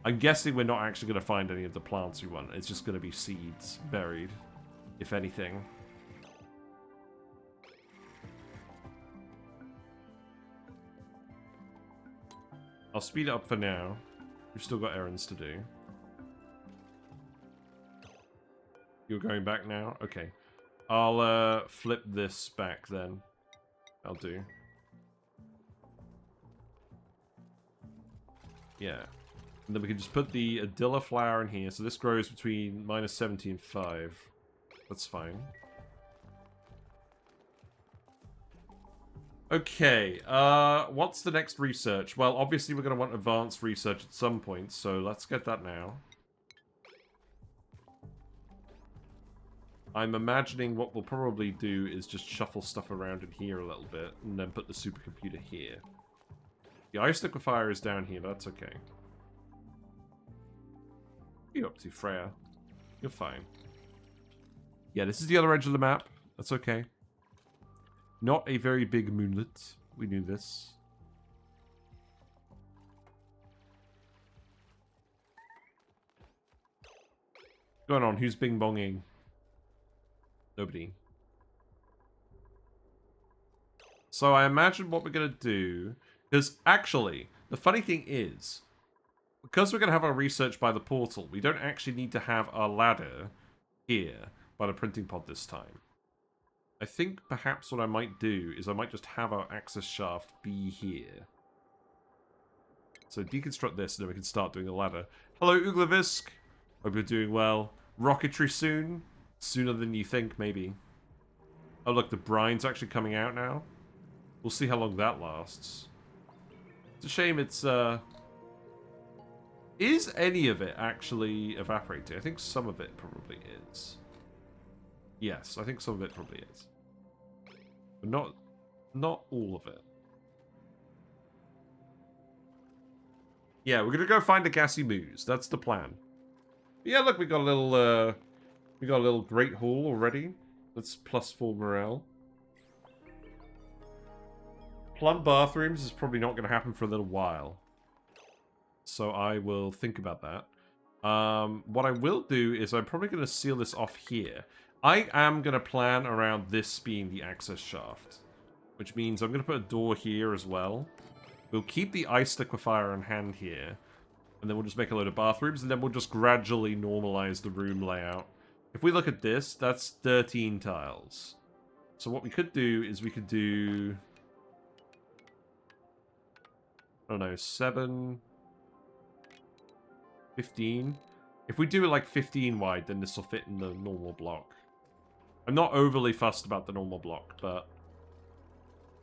I'm guessing we're not actually going to find any of the plants we want. It's just going to be seeds buried, if anything. I'll speed it up for now. We've still got errands to do. You're going back now? Okay. I'll flip this back then. I'll do. Yeah. And then we can just put the Adilla flower in here. So this grows between -70 and 5. That's fine. Okay, what's the next research? Well, obviously we're going to want advanced research at some point, so let's get that now. I'm imagining what we'll probably do is just shuffle stuff around in here a little bit, and then put the supercomputer here. The ice liquefier is down here, that's okay. What are you up to, Freya? You're fine. Yeah, this is the other edge of the map. That's okay. Not a very big moonlet. We knew this. What's going on? Who's bing-bonging? Nobody. So I imagine what we're going to do... Because actually, the funny thing is... Because we're going to have our research by the portal, we don't actually need to have our ladder here by the printing pod this time. I think perhaps what I might do is I might just have our access shaft be here. So deconstruct this and then we can start doing the ladder. Hello, Uglavisk. Hope you're doing well. Rocketry soon? Sooner than you think, maybe. Oh, look, the brine's actually coming out now. We'll see how long that lasts. It's a shame it's, Is any of it actually evaporating? I think some of it probably is. Yes, I think some of it probably is. But not all of it. Yeah, we're gonna go find a Gassy Moos. That's the plan. But yeah, look, we got a little Great Hall already. That's +4 morale. Plum bathrooms is probably not gonna happen for a little while. So I will think about that. What I will do is I'm probably gonna seal this off here. I am going to plan around this being the access shaft. Which means I'm going to put a door here as well. We'll keep the ice liquefier on hand here. And then we'll just make a load of bathrooms. And then we'll just gradually normalize the room layout. If we look at this, that's 13 tiles. So what we could do is we could do... I don't know, 7... 15? If we do it like 15 wide, then this will fit in the normal block. I'm not overly fussed about the normal block, but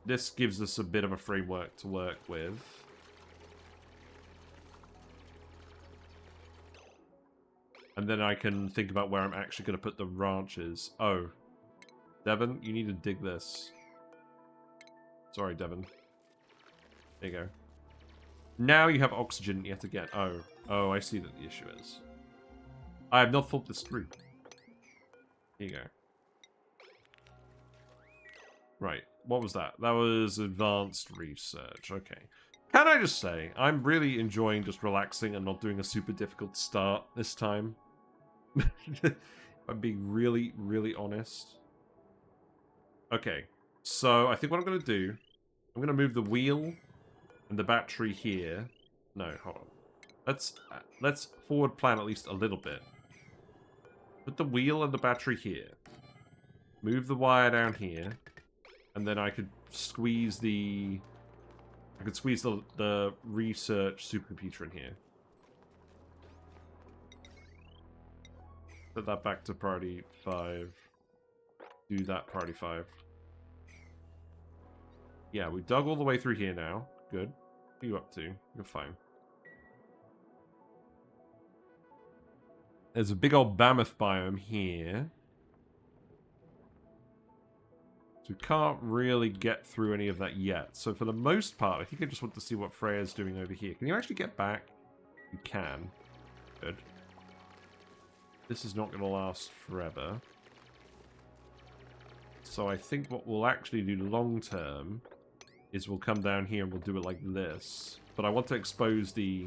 this gives us a bit of a framework to work with. And then I can think about where I'm actually going to put the ranches. Oh. Devon, you need to dig this. Sorry, Devon. There you go. Now you have oxygen yet again. Oh. Oh, I see that the issue is. I have not thought this through. Here you go. Right, what was that? That was advanced research, okay. Can I just say, I'm really enjoying just relaxing and not doing a super difficult start this time. I'm being really, really honest. Okay, so I think what I'm going to do, I'm going to move the wheel and the battery here. No, hold on. Let's forward plan at least a little bit. Put the wheel and the battery here. Move the wire down here. And then I could squeeze the... I could squeeze the research supercomputer in here. Put that back to priority 5. Do that priority 5. Yeah, we dug all the way through here now. Good. What are you up to? You're fine. There's a big old mammoth biome here. So we can't really get through any of that yet. So for the most part, I think I just want to see what Freya's doing over here. Can you actually get back? You can. Good. This is not going to last forever. So I think what we'll actually do long term is we'll come down here and we'll do it like this. But I want to expose the...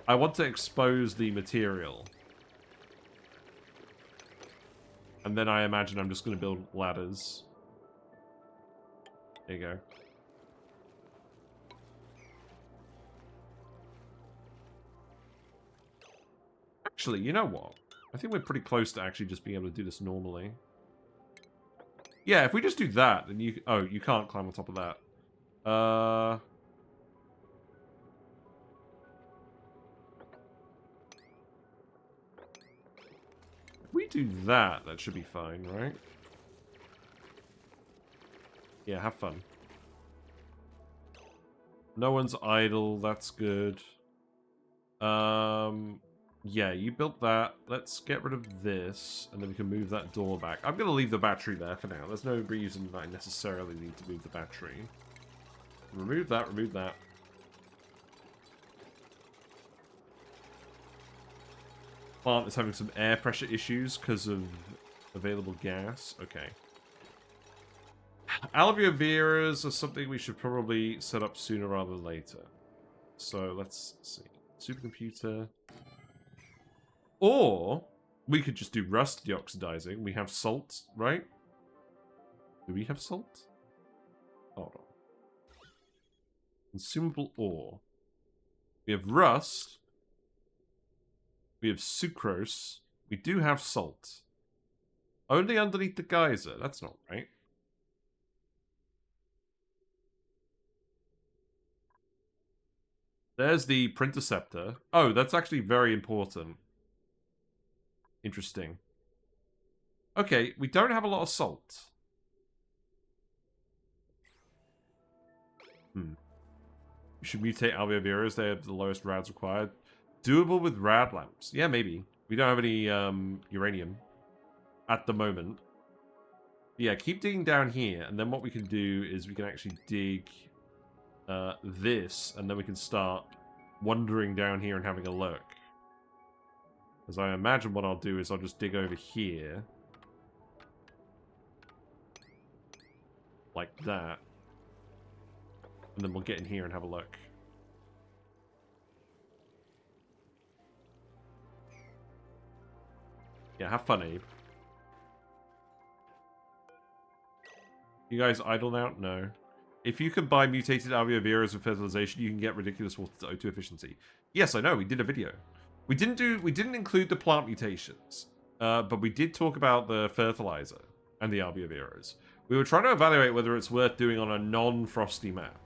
I want to expose the material. And then I imagine I'm just going to build ladders. There you go. Actually, you know what? I think we're pretty close to actually just being able to do this normally. Yeah, if we just do that, then you... Oh, you can't climb on top of that. If we do that, that should be fine, right? Yeah, have fun. No one's idle, that's good. Yeah, you built that. Let's get rid of this, and then we can move that door back. I'm going to leave the battery there for now. There's no reason that I necessarily need to move the battery. Remove that, remove that. Plant is having some air pressure issues because of available gas. Okay. Aloe veras are something we should probably set up sooner rather than later. So let's see. Supercomputer. Or we could just do rust deoxidizing. We have salt, right? Do we have salt? Hold on. Consumable ore. We have rust. We have sucrose. We do have salt. Only underneath the geyser. That's not right. There's the printerceptor. Oh, that's actually very important. Interesting. Okay, we don't have a lot of salt. We should mutate aloe veras. They have the lowest rads required. Doable with rad lamps. Yeah, maybe. We don't have any uranium at the moment. Yeah, keep digging down here, and then what we can do is we can actually dig this, and then we can start wandering down here and having a look. As I imagine what I'll do is I'll just dig over here. Like that. And then we'll get in here and have a look. Yeah, have fun, Abe. You guys idle now? No. If you can buy mutated aloe veras with fertilization, you can get ridiculous water to O2 efficiency. Yes, I know. We did a video. We didn't include the plant mutations, but we did talk about the fertilizer and the aloe veras. We were trying to evaluate whether it's worth doing on a non-frosty map.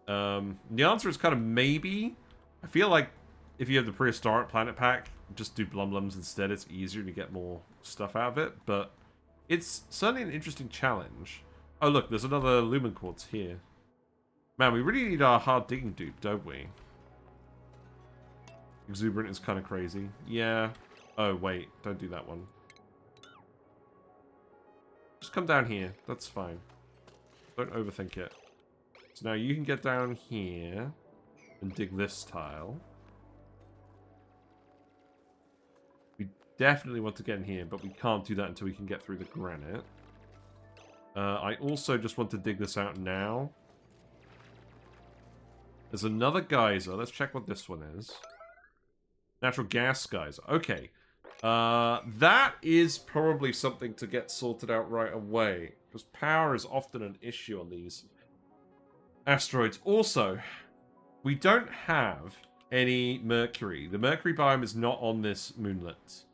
The answer is kind of maybe. I feel like if you have the prehistoric planet pack, just do blumblums instead. It's easier to get more stuff out of it, but it's certainly an interesting challenge. Oh, look, there's another lumen quartz here. Man, we really need our hard digging dupe, don't we? Exuberant is kind of crazy. Yeah. Oh, wait. Don't do that one. Just come down here. That's fine. Don't overthink it. So now you can get down here and dig this tile. We definitely want to get in here, but we can't do that until we can get through the granite. I also just want to dig this out now. There's another geyser. Let's check what this one is. Natural gas geyser. Okay. That is probably something to get sorted out right away. Because power is often an issue on these asteroids. Also, we don't have any mercury. The mercury biome is not on this moonlet.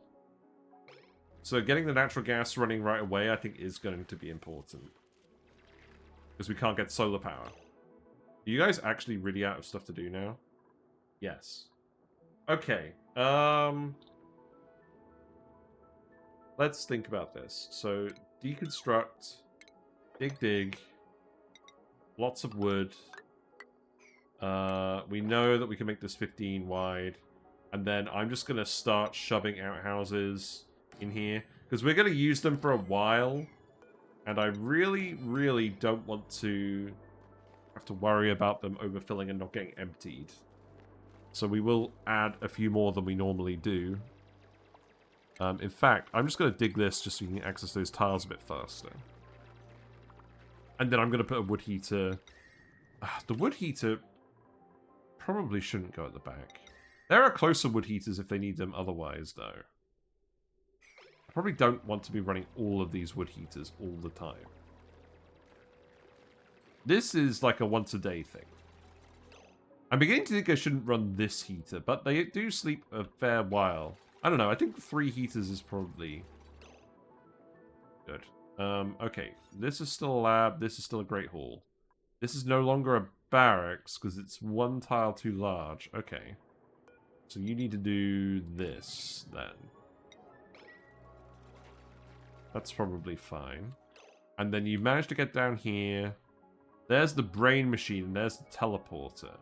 So getting the natural gas running right away, I think, is going to be important. Because we can't get solar power. Are you guys actually really out of stuff to do now? Yes. Okay. Let's think about this. So, deconstruct, dig, lots of wood. We know that we can make this 15 wide. And then I'm just going to start shoving outhouses in here. Because we're going to use them for a while. And I really, really don't want to have to worry about them overfilling and not getting emptied. So we will add a few more than we normally do. In fact, I'm just going to dig this just so you can access those tiles a bit faster. And then I'm going to put a wood heater. The wood heater probably shouldn't go at the back. There are closer wood heaters if they need them otherwise, though. I probably don't want to be running all of these wood heaters all the time. This is like a once-a-day thing. I'm beginning to think I shouldn't run this heater, but they do sleep a fair while. I don't know, I think 3 heaters is probably good. Okay, this is still a lab, this is still a Great Hall. This is no longer a barracks, because it's 1 tile too large. Okay. So you need to do this, then. That's probably fine. And then you managed to get down here. There's the brain machine, and there's the teleporter.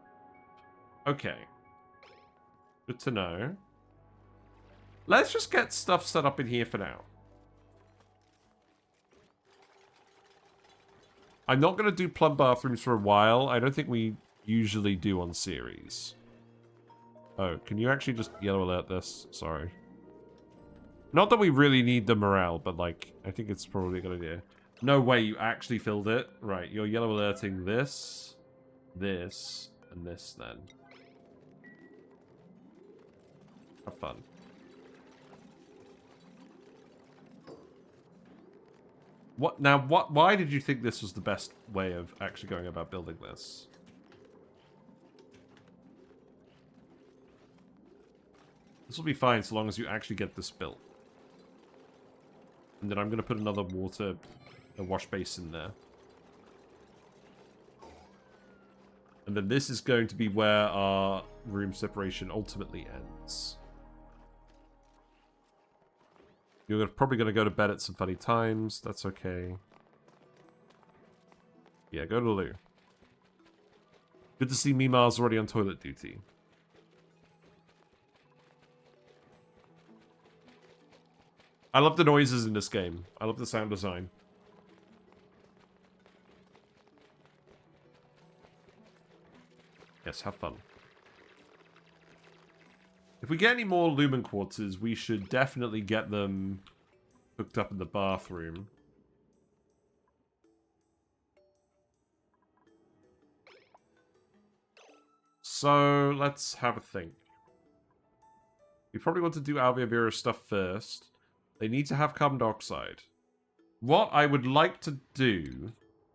Okay. Good to know. Let's just get stuff set up in here for now. I'm not going to do plum bathrooms for a while. I don't think we usually do on Ceres. Oh, can you actually just yellow alert this? Sorry. Not that we really need the morale, but like, I think it's probably a good idea. No way you actually filled it. Right, you're yellow alerting this, this, and this then. Have fun. What now? Why did you think this was the best way of actually going about building this? This will be fine so long as you actually get this built. And then I'm going to put another a wash basin there. And then this is going to be where our room separation ultimately ends. You're probably going to go to bed at some funny times. That's okay. Yeah, go to the loo. Good to see Mimar's already on toilet duty. I love the noises in this game. I love the sound design. Yes, have fun. If we get any more lumen quarters, we should definitely get them hooked up in the bathroom. So, let's have a think. We probably want to do Alveovira stuff first. They need to have carbon dioxide. What I would like to do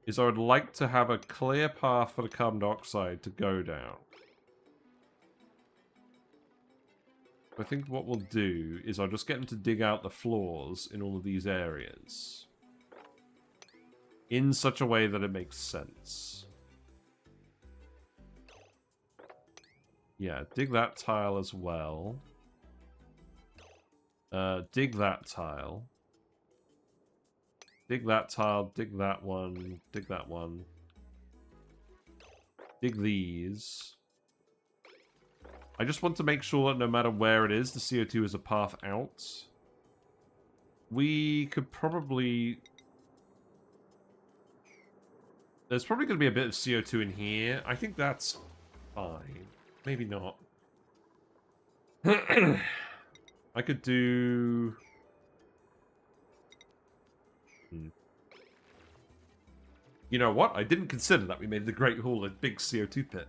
is I would like to have a clear path for the carbon dioxide to go down. I think what we'll do is I'll just get them to dig out the floors in all of these areas. In such a way that it makes sense. Yeah, dig that tile as well. Dig that tile. Dig that tile, dig that one, dig that one. Dig these. I just want to make sure that no matter where it is, the CO2 is a path out. We could probably... There's probably going to be a bit of CO2 in here. I think that's fine. Maybe not. I could do... You know what? I didn't consider that we made the Great Hall a big CO2 pit.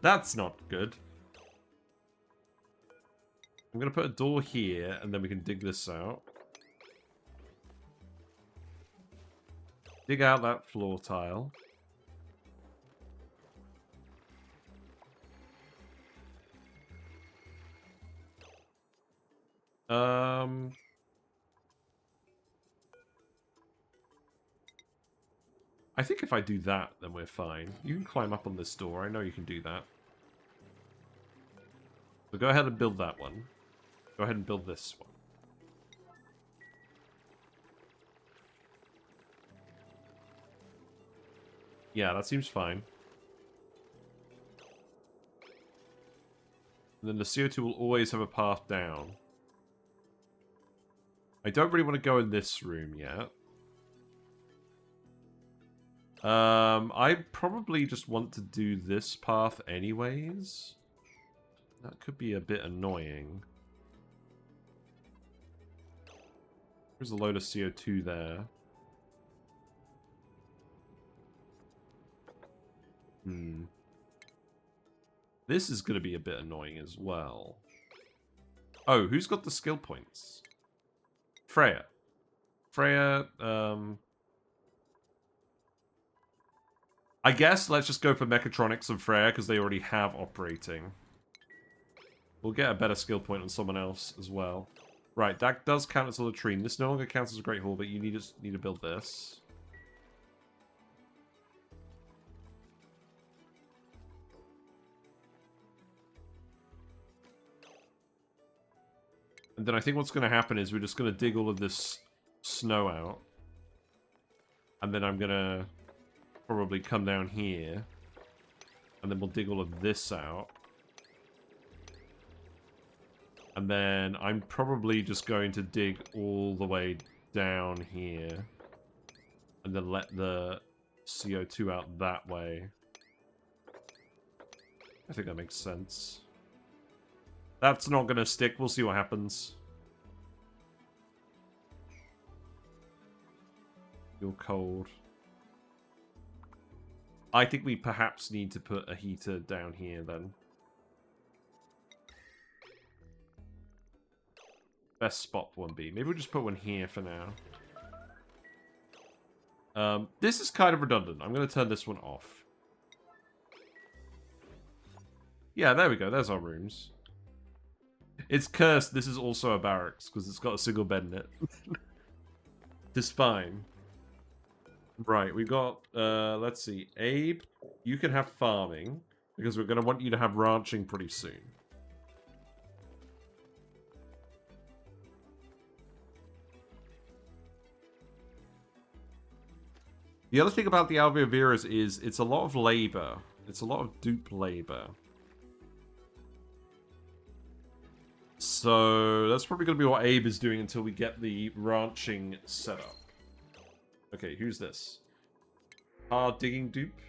That's not good. I'm going to put a door here, and then we can dig this out. Dig out that floor tile. I think if I do that, then we're fine. You can climb up on this door. I know you can do that. So go ahead and build that one. Go ahead and build this one. Yeah, that seems fine. And then the CO2 will always have a path down. I don't really want to go in this room yet. I probably just want to do this path anyways. That could be a bit annoying. There's a load of CO2 there. This is going to be a bit annoying as well. Oh, who's got the skill points? Freya. Freya, I guess let's just go for Mechatronics and Freya because they already have operating. We'll get a better skill point on someone else as well. Right, that does count as a latrine. This no longer counts as a Great Hall, but you need to build this. And then I think what's going to happen is we're just going to dig all of this snow out. And then I'm going to probably come down here. And then we'll dig all of this out. And then I'm probably just going to dig all the way down here. And then let the CO2 out that way. I think that makes sense. That's not going to stick. We'll see what happens. You're cold. I think we perhaps need to put a heater down here then. Best spot one be. Maybe we'll just put one here for now. This is kind of redundant. I'm going to turn this one off. Yeah, there we go. There's our rooms. It's cursed. This is also a barracks because it's got a single bed in it. It's fine. Right, we got, let's see. Abe, you can have farming because we're going to want you to have ranching pretty soon. The other thing about the Alveoveras is it's a lot of labor. It's a lot of dupe labor. So that's probably going to be what Abe is doing until we get the ranching set up. Okay, who's this? Hard digging dupe?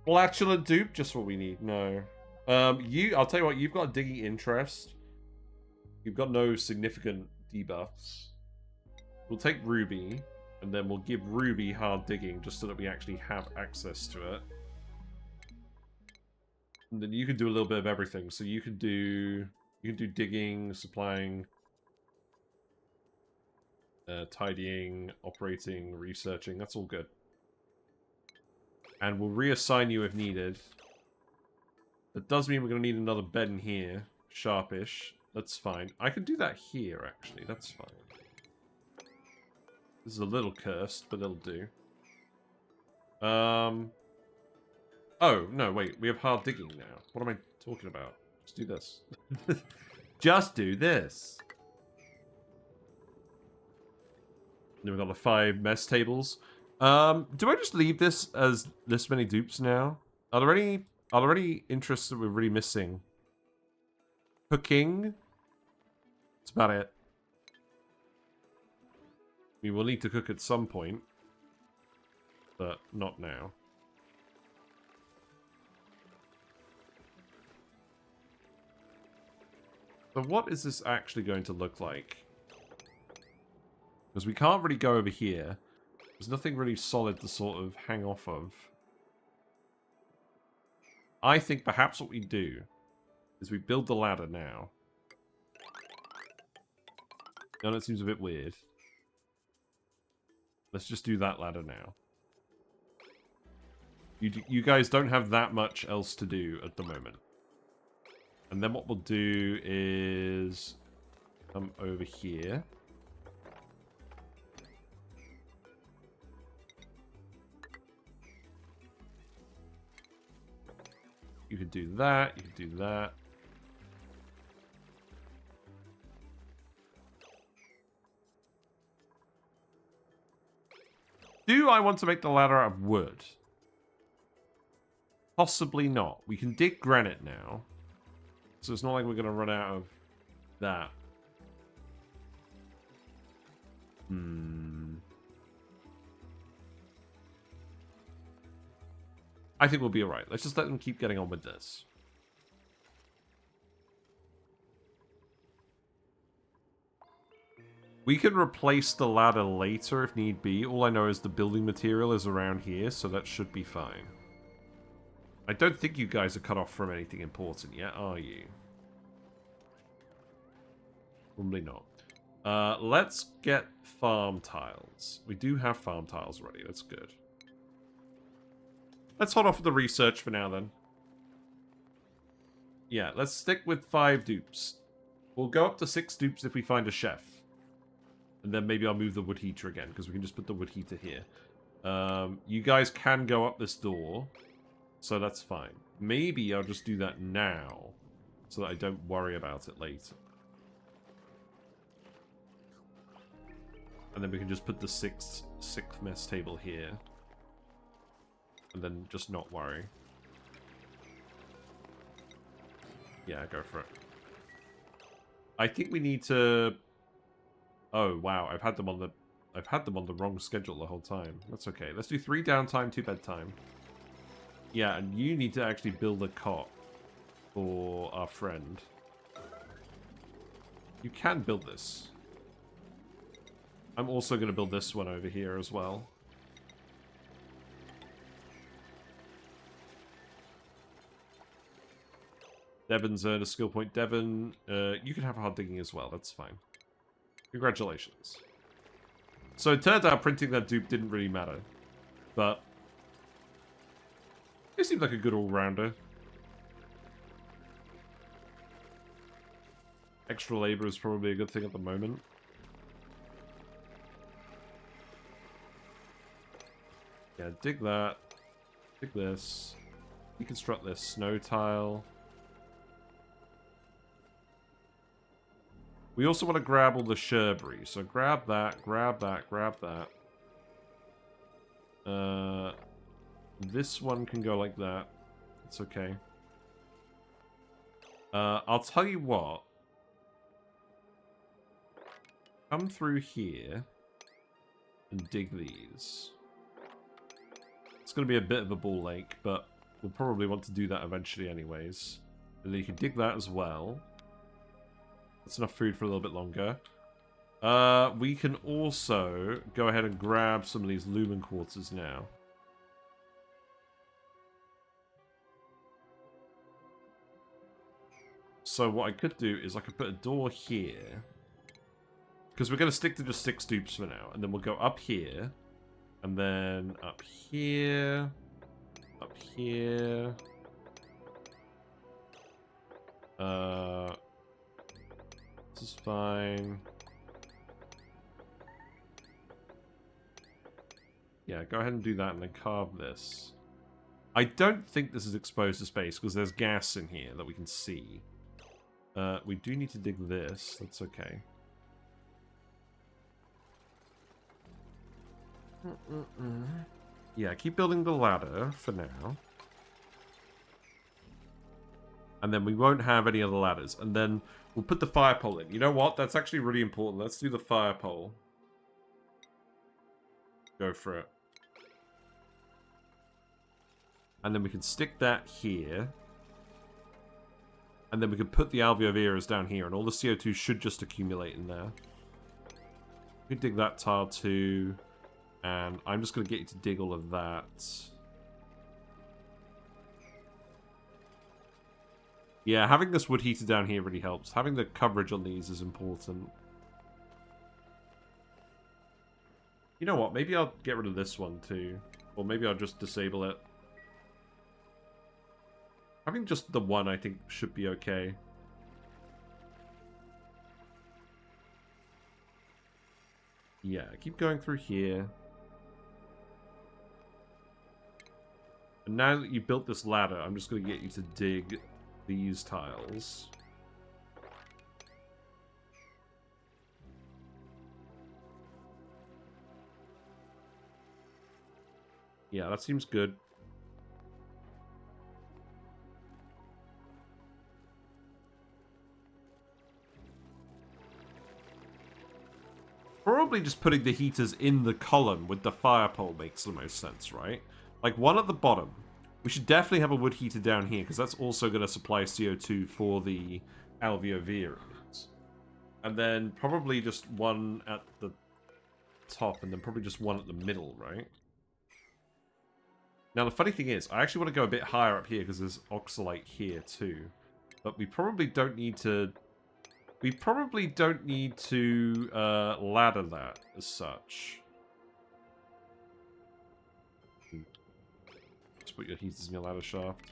Flatulent dupe? Just what we need. No. I'll tell you what, you've got a digging interest. You've got no significant debuffs. We'll take Ruby, and then we'll give Ruby hard digging just so that we actually have access to it. And then you can do a little bit of everything. So you can do digging, supplying, tidying, operating, researching. That's all good. And we'll reassign you if needed. That does mean we're going to need another bed in here. Sharpish. That's fine. I can do that here, actually. That's fine. This is a little cursed, but it'll do. Oh, no, wait. We have hard digging now. What am I talking about? Just do this. Just do this. Then we've got the 5 mess tables. Do I just leave this as this many dupes now? Are there any interests that we're really missing? Cooking? That's about it. We will need to cook at some point. But not now. So what is this actually going to look like? Because we can't really go over here. There's nothing really solid to sort of hang off of. I think perhaps what we do is we build the ladder now. No, that seems a bit weird. Let's just do that ladder now. You guys don't have that much else to do at the moment. And then what we'll do is come over here. could do that. You could do that. Do I want to make the ladder out of wood? Possibly not. We can dig granite now. So it's not like we're going to run out of that. I think we'll be alright. Let's just let them keep getting on with this. We can replace the ladder later if need be. All I know is the building material is around here, so that should be fine. I don't think you guys are cut off from anything important yet, are you? Probably not. Let's get farm tiles. We do have farm tiles already. That's good. Let's hold off with the research for now, then. Yeah, let's stick with 5 dupes. We'll go up to 6 dupes if we find a chef. And then maybe I'll move the wood heater again, because we can just put the wood heater here. You guys can go up this door, so that's fine. Maybe I'll just do that now, so that I don't worry about it later. And then we can just put the sixth mess table here. And then just not worry. Yeah, go for it. I think we need to... Oh, wow. I've had them on the wrong schedule the whole time. That's okay. Let's do 3 downtime, 2 bedtime. Yeah, and you need to actually build a cot for our friend. You can build this. I'm also going to build this one over here as well. Devon's earned a skill point. Devon, you can have hard digging as well. That's fine. Congratulations. So it turned out printing that dupe didn't really matter. But it seemed like a good all-rounder. Extra labor is probably a good thing at the moment. Yeah, dig that. Dig this. Deconstruct this snow tile. We also want to grab all the shrubbery. So grab that, grab that, grab that. This one can go like that. It's okay. I'll tell you what. Come through here and dig these. It's going to be a bit of a ball lake, but we'll probably want to do that eventually anyways. And then you can dig that as well. That's enough food for a little bit longer. We can also go ahead and grab some of these lumen quarters now. So what I could do is I could put a door here. Because we're going to stick to just 6 dupes for now. And then we'll go up here. And then up here. Up here. This is fine. Yeah, go ahead and do that and then carve this. I don't think this is exposed to space because there's gas in here that we can see. We do need to dig this. That's okay. Yeah, keep building the ladder for now. And then we won't have any other ladders. And then we'll put the fire pole in. You know what? That's actually really important. Let's do the fire pole. Go for it. And then we can stick that here. And then we can put the alveoveras down here. And all the CO2 should just accumulate in there. We can dig that tile too. And I'm just going to get you to dig all of that. Yeah, having this wood heater down here really helps. Having the coverage on these is important. You know what? Maybe I'll get rid of this one too. Or maybe I'll just disable it. Having just the one, I think, should be okay. Yeah, keep going through here. And now that you've built this ladder, I'm just going to get you to dig these tiles. Yeah, that seems good. Probably just putting the heaters in the column with the fire pole makes the most sense, right? Like one at the bottom. We should definitely have a wood heater down here, because that's also going to supply CO2 for the alveovirus. And then probably just one at the top, and then probably just one at the middle, right? Now, the funny thing is, I actually want to go a bit higher up here, because there's oxalate here, too. But we probably don't need to... We probably don't need to ladder that, as such. Just put your heaters in your ladder shaft.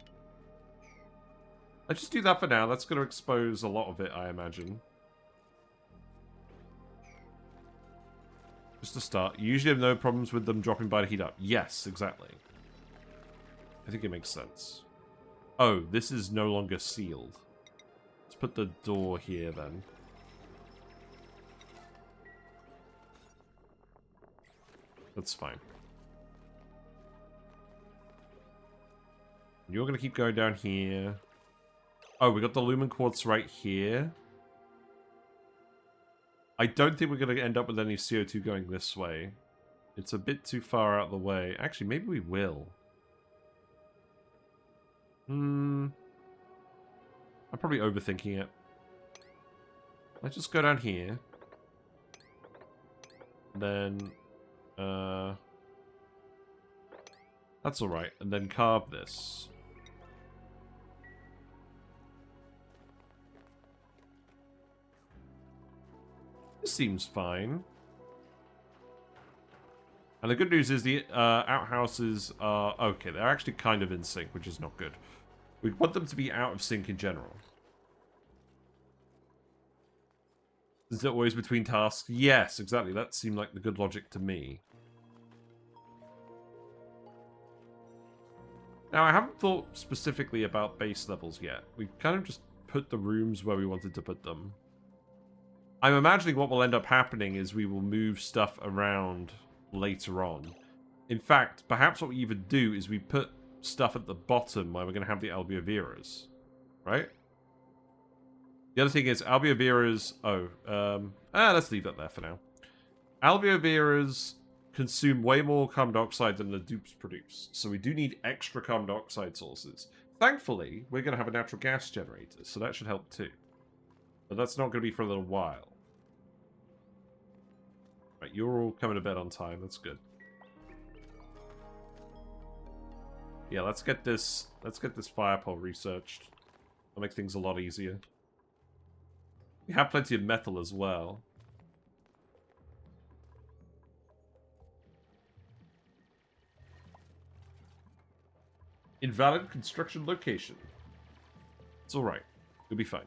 Let's just do that for now. That's going to expose a lot of it, I imagine. Just to start. You usually have no problems with them dropping by to heat up. Yes, exactly. I think it makes sense. Oh, this is no longer sealed. Let's put the door here, then. That's fine. You're going to keep going down here. Oh, we got the lumen quartz right here. I don't think we're going to end up with any CO2 going this way. It's a bit too far out of the way. Actually, maybe we will. I'm probably overthinking it. Let's just go down here. Then, that's alright. And then carve this. This seems fine. And the good news is the outhouses are... Okay, they're actually kind of in sync, which is not good. We want them to be out of sync in general. Is it always between tasks? Yes, exactly. That seemed like the good logic to me. Now, I haven't thought specifically about base levels yet. We've kind of just put the rooms where we wanted to put them. I'm imagining what will end up happening is we will move stuff around later on. In fact, perhaps what we even do is we put stuff at the bottom where we're going to have the alveoviras. Right? The other thing is alveoviras... let's leave that there for now. Alveoviras consume way more carbon dioxide than the dupes produce. So we do need extra carbon dioxide sources. Thankfully, we're going to have a natural gas generator, so that should help too. But that's not going to be for a little while. Right, you're all coming to bed on time. That's good. Yeah, let's get this fire pole researched. That'll make things a lot easier. We have plenty of metal as well. Invalid construction location. It's alright. You'll be fine.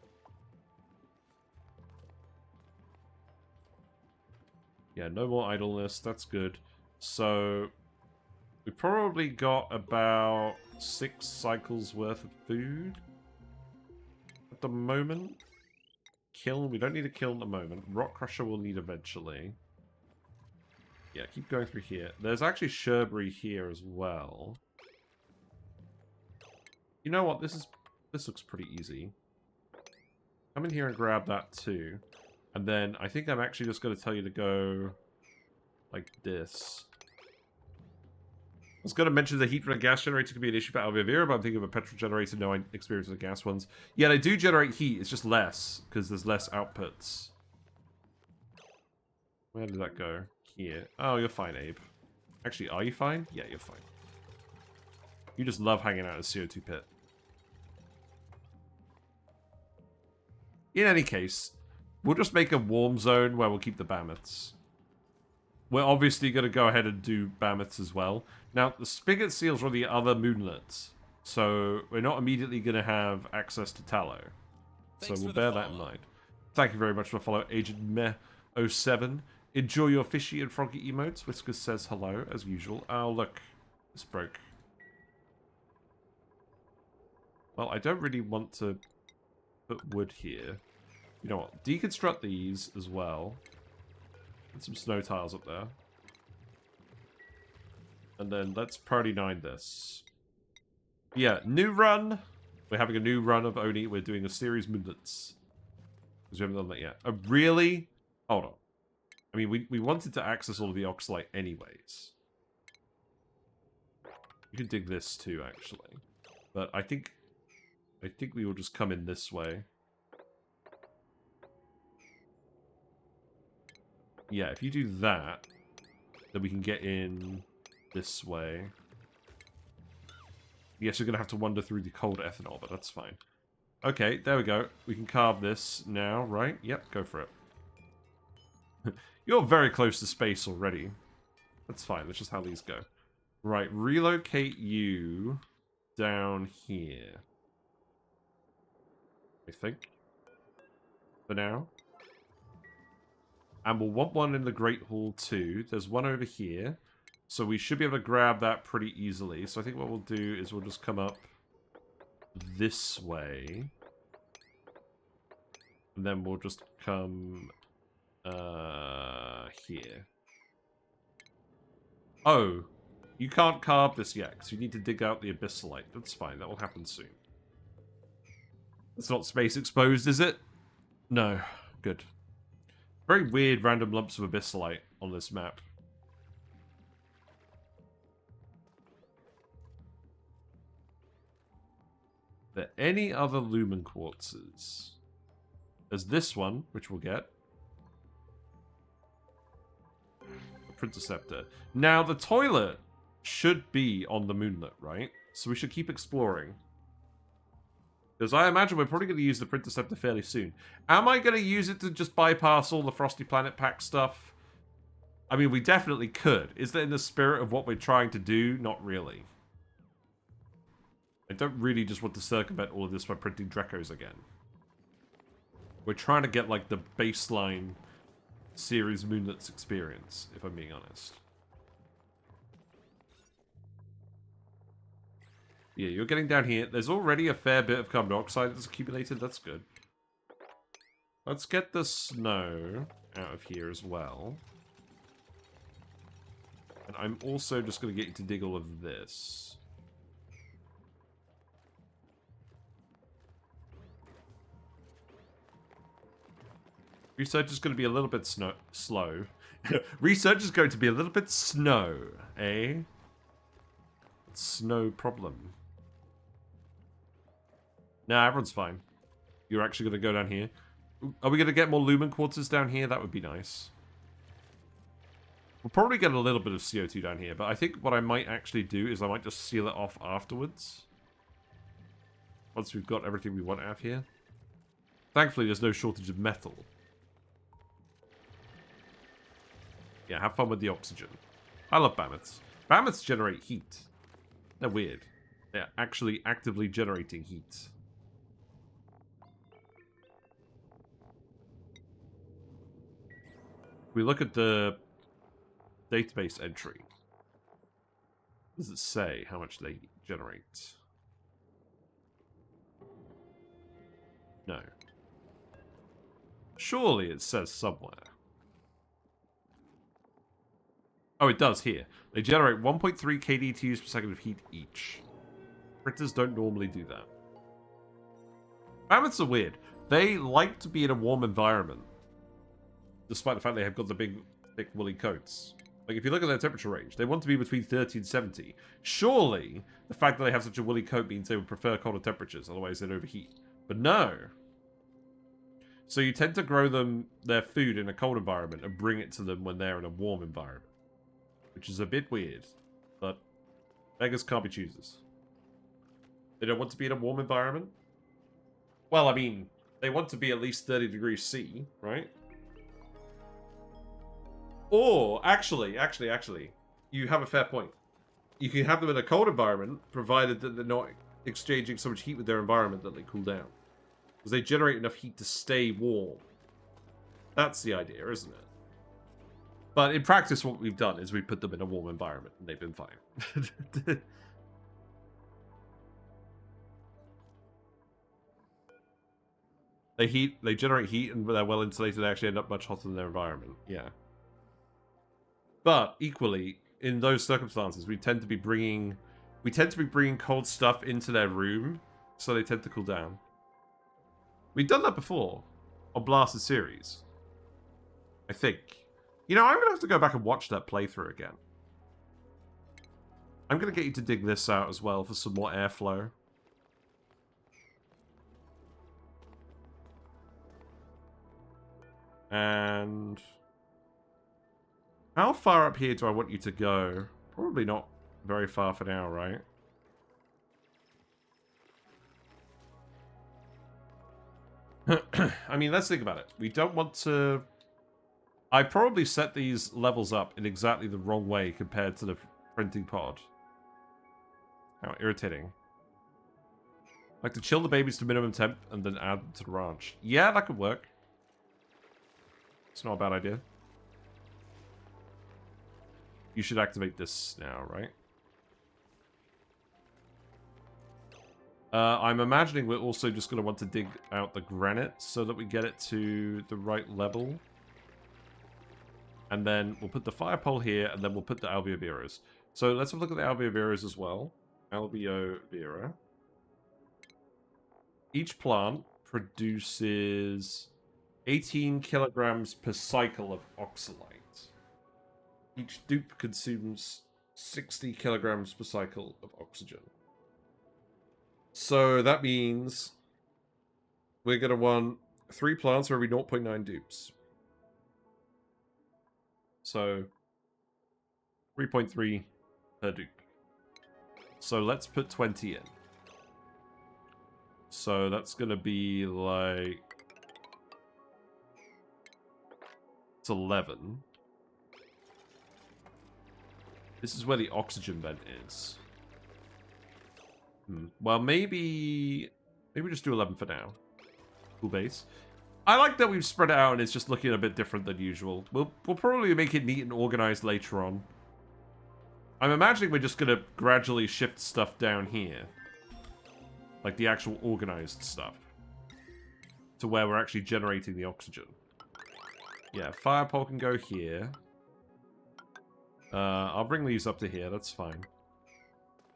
Yeah, no more idleness. That's good. So, we probably got about 6 cycles worth of food at the moment. Kiln, we don't need a kiln at the moment. Rock crusher we'll need eventually. Yeah, keep going through here. There's actually Sherbury here as well. You know what? This looks pretty easy. Come in here and grab that too. And then I think I'm actually just going to tell you to go like this. I was going to mention the heat from a gas generator could be an issue for Alveovira, but I'm thinking of a petrol generator. No, I experience with the gas ones. Yeah, they do generate heat. It's just less, because there's less outputs. Where did that go? Here. Oh, you're fine, Abe. Actually, are you fine? Yeah, you're fine. You just love hanging out in a CO2 pit. In any case, we'll just make a warm zone where we'll keep the Bammets. We're obviously going to go ahead and do Bammets as well. Now, the spigot seals are the other moonlets, so we're not immediately going to have access to tallow. So we'll bear that in mind. Thank you very much for the follow, Agent Meh07. Enjoy your fishy and froggy emotes. Whiskers says hello, as usual. Oh, look. This broke. Well, I don't really want to put wood here. You know what? Deconstruct these as well. Put some snow tiles up there. And then let's priority 9 this. Yeah, new run. We're having a new run of ONI. We're doing a Ceres Moonlets. Because we haven't done that yet. Oh, really? Hold on. I mean, we wanted to access all of the oxalite anyways. You can dig this too, actually. But I think we will just come in this way. Yeah, if you do that, then we can get in this way. Yes, you're going to have to wander through the cold ethanol, but that's fine. Okay, there we go. We can carve this now, right? Yep, go for it. You're very close to space already. That's fine, that's just how these go. Right, relocate you down here. I think. For now. And we'll want one in the Great Hall too. There's one over here. So we should be able to grab that pretty easily. So I think what we'll do is we'll just come up this way. And then we'll just come here. Oh, you can't carve this yet, because you need to dig out the abyssalite. That's fine, that will happen soon. It's not space exposed, is it? No. Good. Very weird random lumps of abyssalite on this map. Are there any other lumen quartzes? There's this one, which we'll get. A Printerceptor. Now, the toilet should be on the moonlet, right? So we should keep exploring. Because I imagine we're probably going to use the Printerceptor fairly soon. Am I going to use it to just bypass all the Frosty Planet Pack stuff? I mean, we definitely could. Is that in the spirit of what we're trying to do? Not really. I don't really just want to circumvent all of this by printing Drecos again. We're trying to get, like, the baseline Ceres Moonlets experience, if I'm being honest. Yeah, you're getting down here. There's already a fair bit of carbon dioxide that's accumulated. That's good. Let's get the snow out of here as well. And I'm also just going to get you to dig all of this. Research is going to be a little bit slow. Research is going to be a little bit snow, eh? Snow problem. Nah, everyone's fine. You're actually going to go down here. Are we going to get more lumen quartzes down here? That would be nice. We'll probably get a little bit of CO2 down here, but I think what I might actually do is I might just seal it off afterwards. Once we've got everything we want out of here. Thankfully, there's no shortage of metal. Yeah, have fun with the oxygen. I love mammoths. Mammoths generate heat. They're weird. They're actually actively generating heat. If we look at the database entry, what does it say how much they generate? No. Surely it says somewhere. Oh, it does here. They generate 1.3 kDTUs per second of heat each. Printers don't normally do that. Mammoths are weird. They like to be in a warm environment. Despite the fact they have got the big, thick, woolly coats. Like, if you look at their temperature range, they want to be between 30 and 70. Surely, the fact that they have such a woolly coat means they would prefer colder temperatures, otherwise they'd overheat. But no. So you tend to grow them their food in a cold environment and bring it to them when they're in a warm environment. Which is a bit weird, but beggars can't be choosers. They don't want to be in a warm environment? Well, I mean, they want to be at least 30 degrees C, right? Or, actually, you have a fair point. You can have them in a cold environment, provided that they're not exchanging so much heat with their environment that they cool down. Because they generate enough heat to stay warm. That's the idea, isn't it? But in practice, what we've done is we put them in a warm environment, and they've been fine. They generate heat, and they're well insulated. They actually end up much hotter than their environment. Yeah. But equally, in those circumstances, we tend to be bringing cold stuff into their room, so they tend to cool down. We've done that before on Blasted Series, I think. You know, I'm gonna have to go back and watch that playthrough again. I'm gonna get you to dig this out as well for some more airflow. And how far up here do I want you to go? Probably not very far for now, right? I mean, let's think about it. We don't want to... I probably set these levels up in exactly the wrong way compared to the printing pod. How irritating. Like to chill the babies to minimum temp and then add them to the ranch. Yeah, that could work. It's not a bad idea. You should activate this now, right? I'm imagining we're also just going to want to dig out the granite so that we get it to the right level. And then we'll put the fire pole here, and then we'll put the alveoveras. So let's have a look at the alveoveras as well. Alveovera. Each plant produces 18 kilograms per cycle of oxalate. Each dupe consumes 60 kilograms per cycle of oxygen. So that means we're going to want 3 plants for every 0.9 dupes. So 3.3 per dupe. So let's put 20 in. So that's going to be like... It's 11. This is where the oxygen vent is. Well, maybe just do 11 for now. Cool base. I like that we've spread it out and it's just looking a bit different than usual. We'll probably make it neat and organized later on. I'm imagining we're just going to gradually shift stuff down here. Like the actual organized stuff. To where we're actually generating the oxygen. Yeah, fire pole can go here. I'll bring these up to here, that's fine.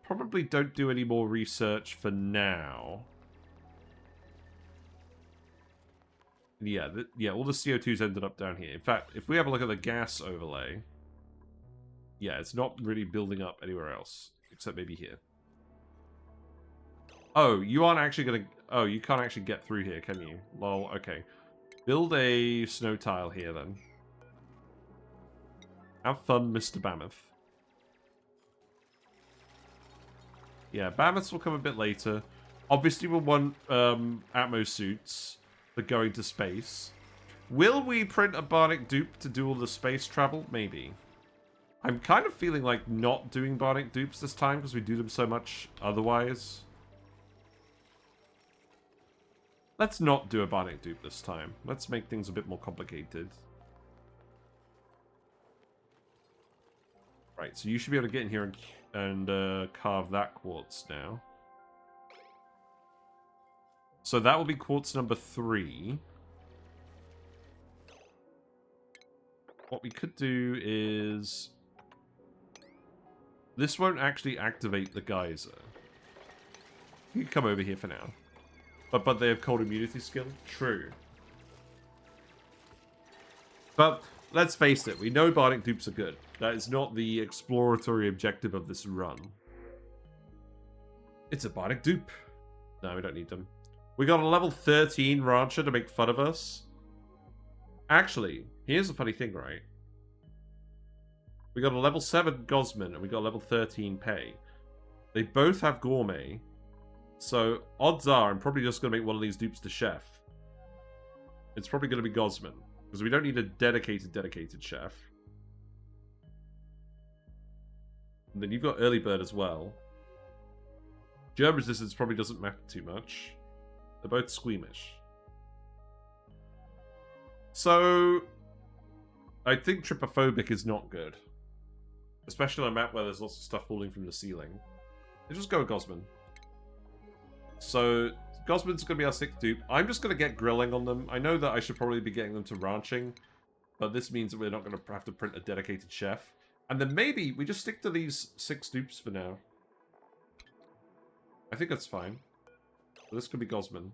Probably don't do any more research for now. Yeah, all the CO2's ended up down here. In fact, if we have a look at the gas overlay... Yeah, it's not really building up anywhere else. Except maybe here. Oh, you aren't actually gonna... Oh, you can't actually get through here, can you? Lol, okay. Build a snow tile here, then. Have fun, Mr. Mammoth. Yeah, mammoths will come a bit later. Obviously, we'll want Atmo suits for going to space. Will we print a Bardic dupe to do all the space travel? Maybe. I'm kind of feeling like not doing Bardic dupes this time because we do them so much otherwise. Let's not do a Bardic dupe this time. Let's make things a bit more complicated. Right, so you should be able to get in here and carve that quartz now. So that will be quartz number 3. What we could do is... This won't actually activate the geyser. You can come over here for now. But they have cold immunity skill? True. But let's face it, we know Bardic dupes are good. That is not the exploratory objective of this run. It's a Bardic dupe. No, we don't need them. We got a level 13 rancher to make fun of us. Actually, here's a funny thing, right? We got a level 7 Gosman and we got a level 13 Pay. They both have gourmet. So, odds are, I'm probably just going to make one of these dupes to chef. It's probably going to be Gosman. Because we don't need a dedicated chef. And then you've got early bird as well. Germ resistance probably doesn't matter too much. They're both squeamish. So, I think trypophobic is not good. Especially on a map where there's lots of stuff falling from the ceiling. Let's just go with Gosman. So, Gosman's going to be our 6th dupe. I'm just going to get grilling on them. I know that I should probably be getting them to ranching, but this means that we're not going to have to print a dedicated chef. And then maybe we just stick to these 6 dupes for now. I think that's fine. So this could be Gosman.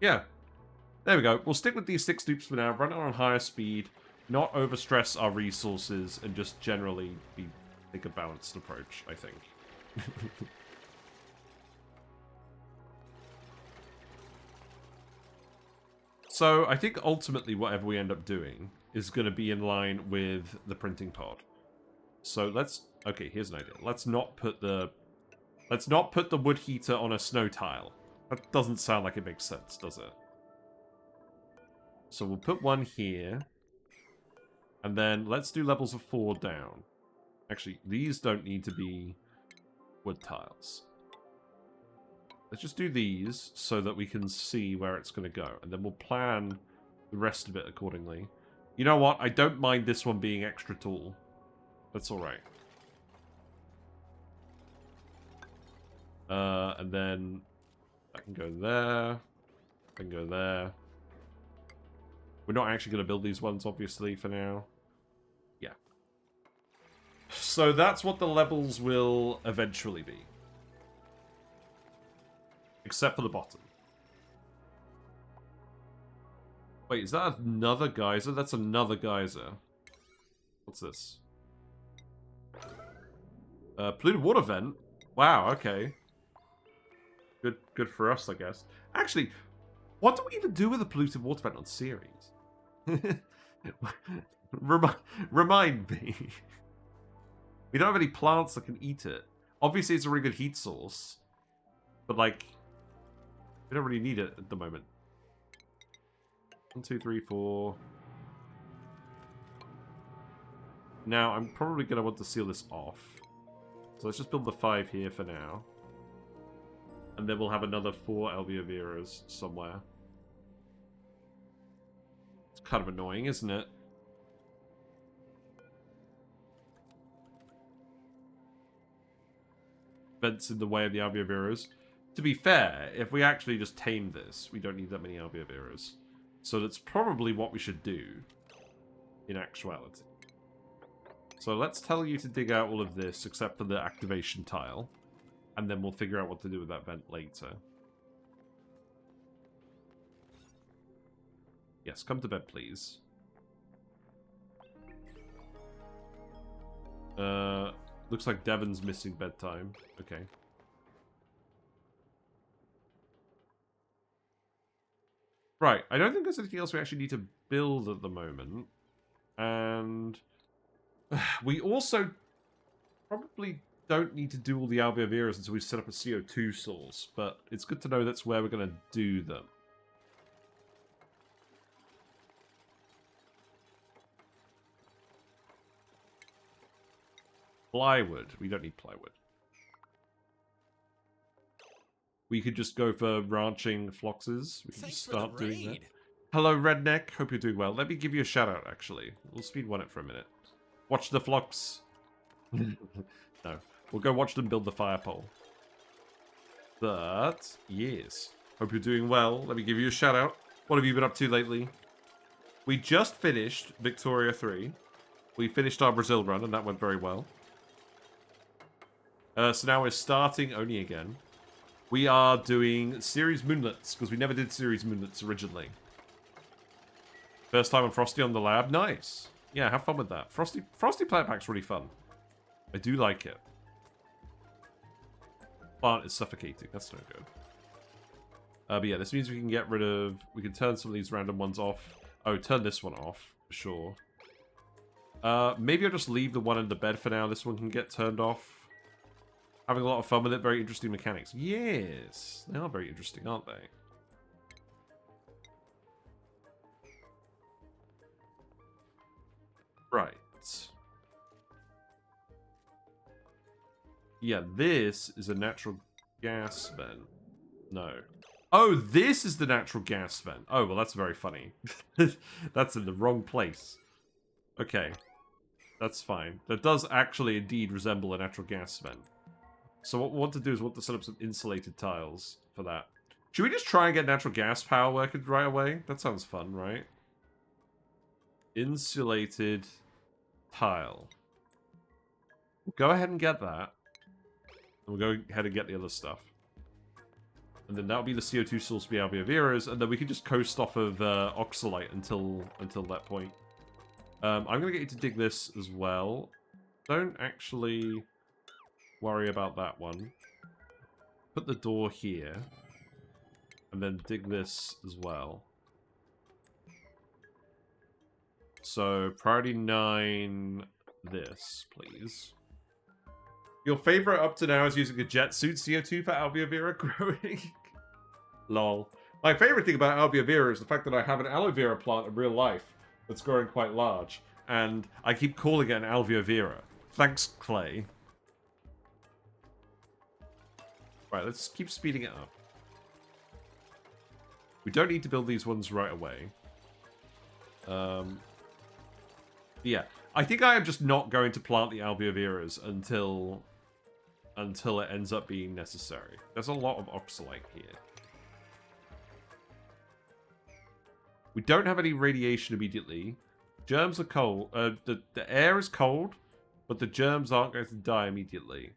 Yeah. There we go. We'll stick with these 6 dupes for now, run it on higher speed, not overstress our resources, and just generally take a balanced approach, I think. So, I think ultimately whatever we end up doing is going to be in line with the printing pod. So let's... Okay, here's an idea. Let's not put the wood heater on a snow tile. That doesn't sound like it makes sense, does it? So we'll put one here. And then let's do levels of 4 down. Actually, these don't need to be wood tiles. Let's just do these so that we can see where it's going to go. And then we'll plan the rest of it accordingly. You know what? I don't mind this one being extra tall. That's alright. And then that can go there. That can go there. We're not actually going to build these ones, obviously, for now. Yeah. So that's what the levels will eventually be. Except for the bottom. Wait, is that another geyser? That's another geyser. What's this? Polluted Water vent? Wow, okay. Good for us, I guess. Actually, what do we even do with a polluted water vent on Ceres? Remind me. We don't have any plants that can eat it. Obviously, it's a really good heat source. But, like, we don't really need it at the moment. 1, 2, 3, 4. Now, I'm probably going to want to seal this off. So let's just build the 5 here for now. And then we'll have another 4 Alveoveras somewhere. It's kind of annoying, isn't it? Vents in the way of the Alveoveras. To be fair, if we actually just tame this, we don't need that many Alveoveras. So that's probably what we should do in actuality. So let's tell you to dig out all of this except for the activation tile. And then we'll figure out what to do with that vent later. Yes, come to bed, please. Looks like Devon's missing bedtime. Okay. Right, I don't think there's anything else we actually need to build at the moment. And we also probably don't need to do all the Alveoveras until we set up a CO2 source, but it's good to know that's where we're going to do them. Plywood. We don't need plywood. We could just go for ranching floxes. We can just start doing that. Hello, Redneck. Hope you're doing well. Let me give you a shout out, actually. We'll speed 1 it for a minute. Watch the flox. No. We'll go watch them build the fire pole. But, yes. Hope you're doing well. Let me give you a shout out. What have you been up to lately? We just finished Victoria 3. We finished our Brazil run, and that went very well. So now we're starting ONI again. We are doing Ceres Moonlets, because we never did Ceres Moonlets originally. First time on Frosty on the lab. Nice. Yeah, have fun with that. Frosty Planet Pack's really fun. I do like it. Plant is suffocating. That's no good. But yeah, this means we can get rid of... We can turn some of these random ones off. Oh, turn this one off, for sure. Maybe I'll just leave the one in the bed for now. This one can get turned off. Having a lot of fun with it. Very interesting mechanics. Yes. They are very interesting, aren't they? Right. Yeah, this is a natural gas vent. No. Oh, this is the natural gas vent. Oh, well, that's very funny. That's in the wrong place. Okay. That's fine. That does actually indeed resemble a natural gas vent. So what we want to do is we want to set up some insulated tiles for that. Should we just try and get natural gas power working right away? That sounds fun, right? Insulated tile. We'll go ahead and get that. And we'll go ahead and get the other stuff. And then that'll be the CO2 source for the Albioveras, and then we can just coast off of Oxalite until that point. I'm going to get you to dig this as well. Don't actually worry about that one. Put the door here. And then dig this as well. So, priority 9, this, please. Your favorite up to now is using a jet suit CO2 for Albiovera growing. Lol. My favorite thing about Albiovera is the fact that I have an aloe vera plant in real life that's growing quite large. And I keep calling it an Albiovera. Thanks, Clay. Right, let's keep speeding it up. We don't need to build these ones right away. Yeah, I think I am just not going to plant the Albioveras until it ends up being necessary. There's a lot of Oxalite here. We don't have any radiation immediately. Germs are cold. The air is cold, but the germs aren't going to die immediately.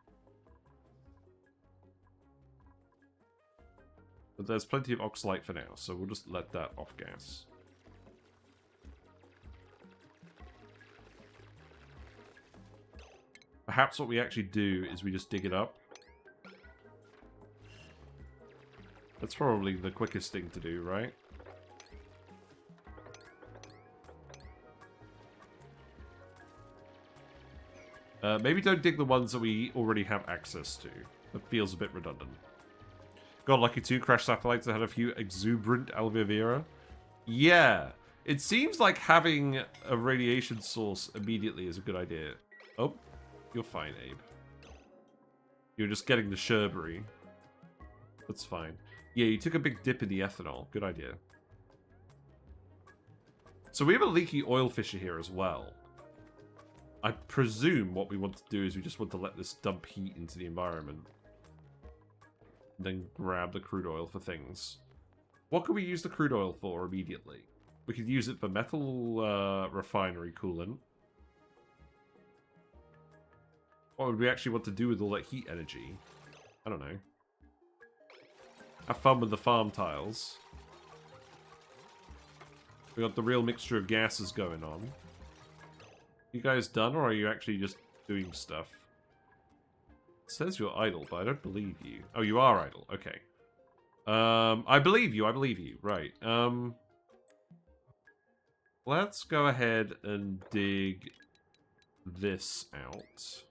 But there's plenty of Oxalite for now, so we'll just let that off gas. Perhaps what we actually do is we just dig it up. That's probably the quickest thing to do, right? Maybe don't dig the ones that we already have access to. That feels a bit redundant. Got lucky too, crash satellites that had a few exuberant Albiovera. Yeah, it seems like having a radiation source immediately is a good idea. Oh, you're fine, Abe. You're just getting the Sherbury. That's fine. Yeah, you took a big dip in the ethanol. Good idea. So we have a leaky oil fissure here as well. I presume what we want to do is we just want to let this dump heat into the environment. Then grab the crude oil for things. What could we use the crude oil for immediately? We could use it for metal refinery coolant. What would we actually want to do with all that heat energy? I don't know. Have fun with the farm tiles. We got the real mixture of gases going on. You guys done, or are you actually just doing stuff? It says you're idle, but I don't believe you. Oh, you are idle. Okay. I believe you. I believe you. Right. Let's go ahead and dig this out.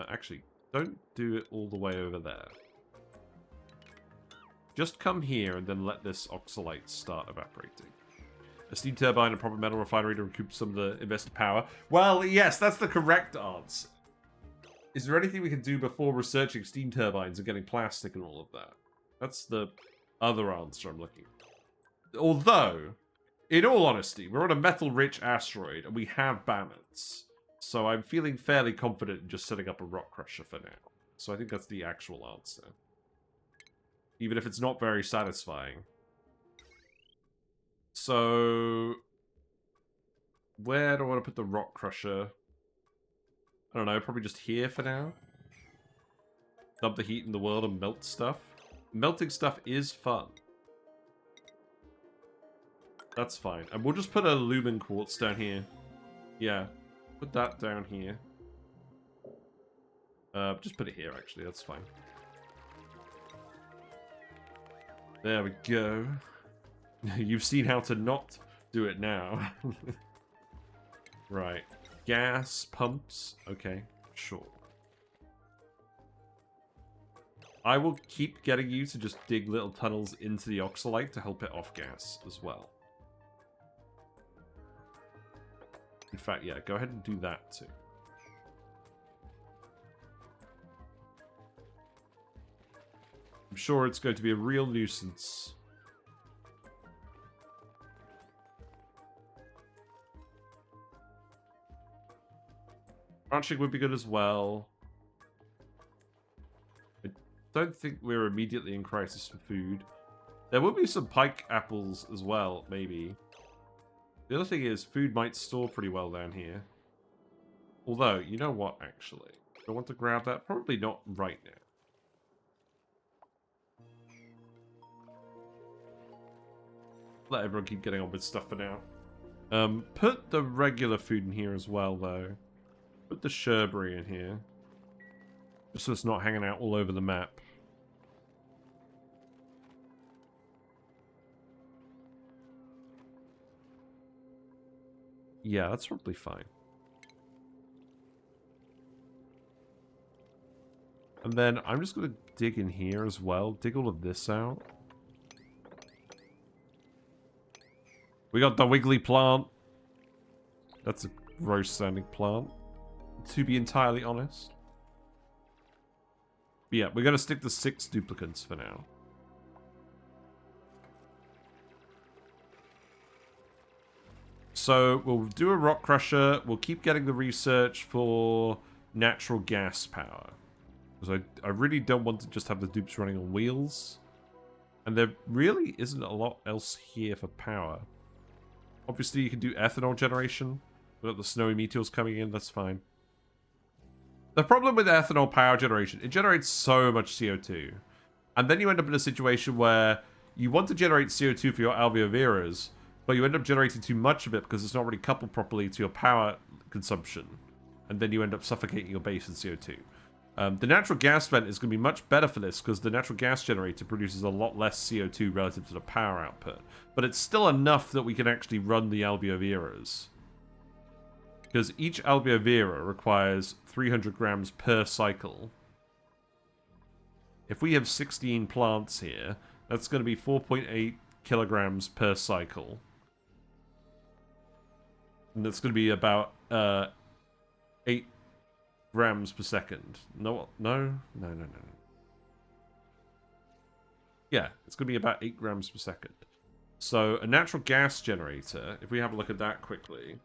Actually, don't do it all the way over there. Just come here and then let this Oxalite start evaporating. A steam turbine and a proper metal refinery to recoup some of the invested power. Well, yes, that's the correct answer. Is there anything we can do before researching steam turbines and getting plastic and all of that? That's the other answer I'm looking for. Although, in all honesty, we're on a metal-rich asteroid and we have banners. So I'm feeling fairly confident in just setting up a rock crusher for now. So I think that's the actual answer. Even if it's not very satisfying. So, where do I want to put the rock crusher? I don't know, probably just here for now. Dump the heat in the world and melt stuff. Melting stuff is fun. That's fine. And we'll just put a lumen quartz down here. Yeah, put that down here. Just put it here, actually, that's fine. There we go. You've seen how to not do it now. Right. Gas pumps. Okay, sure. I will keep getting you to just dig little tunnels into the Oxalite to help it off gas as well. In fact, yeah, go ahead and do that too. I'm sure it's going to be a real nuisance. Branching would be good as well. I don't think we're immediately in crisis for food. There will be some pike apples as well, maybe. The other thing is, food might store pretty well down here. Although, you know what, actually? Do I want to grab that? Probably not right now. Let everyone keep getting on with stuff for now. Put the regular food in here as well, though. Put the sherberry in here. Just so it's not hanging out all over the map. Yeah, that's probably fine. And then I'm just going to dig in here as well. Dig all of this out. We got the wiggly plant. That's a gross sounding plant, to be entirely honest. But yeah, we're going to stick to 6 duplicants for now. So we'll do a rock crusher. We'll keep getting the research for natural gas power. Because I really don't want to just have the dupes running on wheels. And there really isn't a lot else here for power. Obviously, you can do ethanol generation. We've got the snowy meteors coming in, that's fine. The problem with ethanol power generation, it generates so much CO2. And then you end up in a situation where you want to generate CO2 for your alveoveras, but you end up generating too much of it because it's not really coupled properly to your power consumption. And then you end up suffocating your base in CO2. The natural gas vent is going to be much better for this because the natural gas generator produces a lot less CO2 relative to the power output. But it's still enough that we can actually run the alveoveras. Because each alveovera requires 300 grams per cycle. If we have 16 plants here, that's going to be 4.8 kilograms per cycle. And that's going to be about 8 grams per second. No. Yeah, it's going to be about 8 grams per second. So a natural gas generator, if we have a look at that quickly.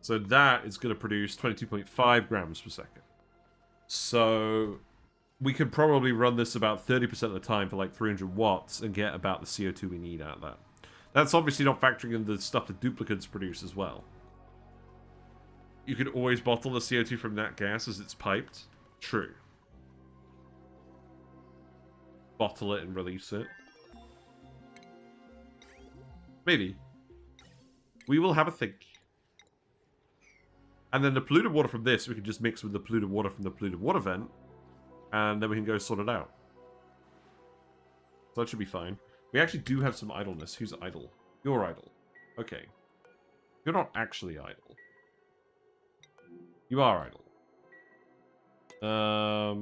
So that is going to produce 22.5 grams per second. So we could probably run this about 30% of the time for like 300 watts and get about the CO2 we need out of that. That's obviously not factoring in the stuff that duplicants produce as well. You could always bottle the CO2 from that gas as it's piped. True. Bottle it and release it. Maybe. We will have a think. And then the polluted water from this, we can just mix with the polluted water from the polluted water vent. And then we can go sort it out. So that should be fine. We actually do have some idleness. Who's idle? You're idle. Okay. You're not actually idle. You are idle. Are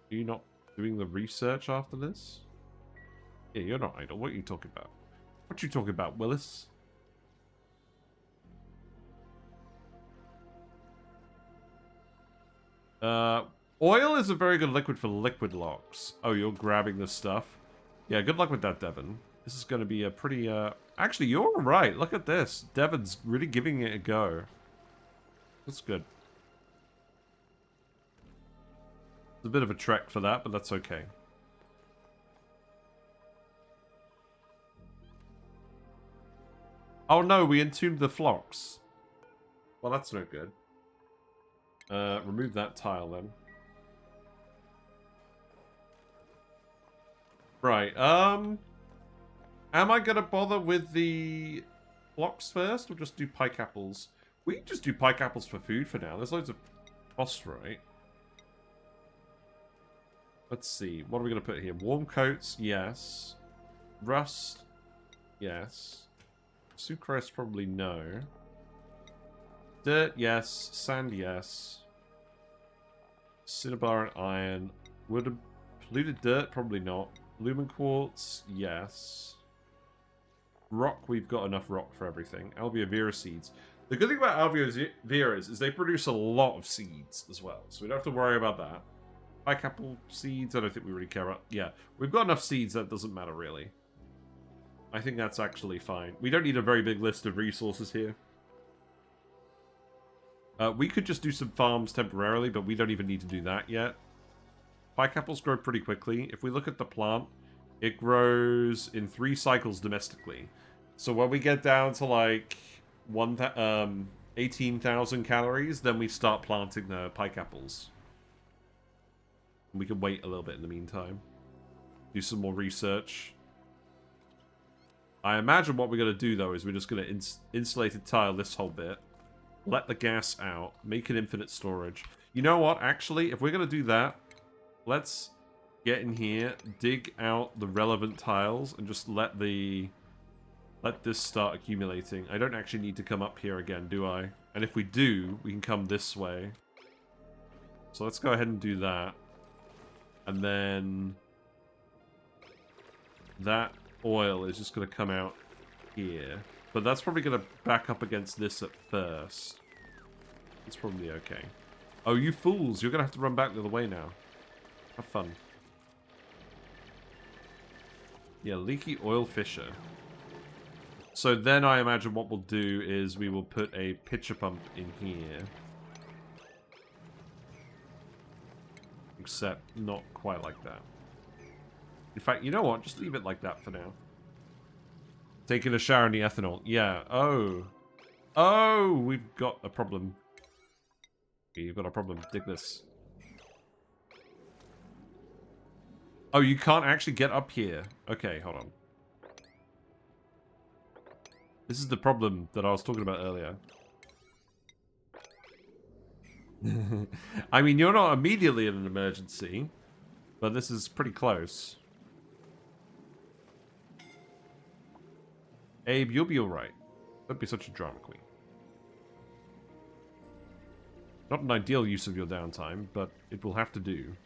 you not doing the research after this? Yeah, you're not idle. What are you talking about? What are you talking about, Willis? Oil is a very good liquid for liquid locks. Oh, you're grabbing this stuff. Yeah, good luck with that, Devon. This is going to be a pretty, Actually, you're right. Look at this. Devon's really giving it a go. That's good. It's a bit of a trek for that, but that's okay. Oh no, we entombed the flocks. Well, that's no good. Remove that tile then. Right, am I gonna bother with the flocks first, or just do pike apples? We can just do pike apples for food for now. There's loads of phosphorite. Let's see, what are we gonna put here? Warm coats, yes. Rust, yes. Sucrose, probably no. Dirt, yes. Sand, yes. Cinnabar and iron. Wood, polluted dirt, probably not. Lumen quartz, yes. Rock, we've got enough rock for everything. Alveovera seeds. The good thing about alveoveras is they produce a lot of seeds as well, so we don't have to worry about that. Pike apple seeds, I don't think we really care about. Yeah, we've got enough seeds that doesn't matter really. I think that's actually fine. We don't need a very big list of resources here. We could just do some farms temporarily, but we don't even need to do that yet. Pike apples grow pretty quickly. If we look at the plant, it grows in 3 cycles domestically. So when we get down to like 18,000 calories, then we start planting the pike apples. We can wait a little bit in the meantime. Do some more research. I imagine what we're going to do, though, is we're just going to insulated tile this whole bit. Let the gas out. Make it infinite storage. You know what? Actually, if we're going to do that, let's get in here, dig out the relevant tiles, and just let this start accumulating. I don't actually need to come up here again, do I? And if we do, we can come this way. So let's go ahead and do that. And then that oil is just going to come out here. But that's probably going to back up against this at first. It's probably okay. Oh, you fools. You're going to have to run back the other way now. Have fun. Yeah, Leaky Oil Fissure. So then I imagine what we'll do is we will put a pitcher pump in here. Except not quite like that. In fact, you know what? Just leave it like that for now. Taking a shower in the ethanol. Yeah. Oh. Oh, we've got a problem. You've got a problem. Dig this. Oh, you can't actually get up here. Okay, hold on. This is the problem that I was talking about earlier. I mean, you're not immediately in an emergency, but this is pretty close. Abe, you'll be alright. Don't be such a drama queen. Not an ideal use of your downtime, but it will have to do.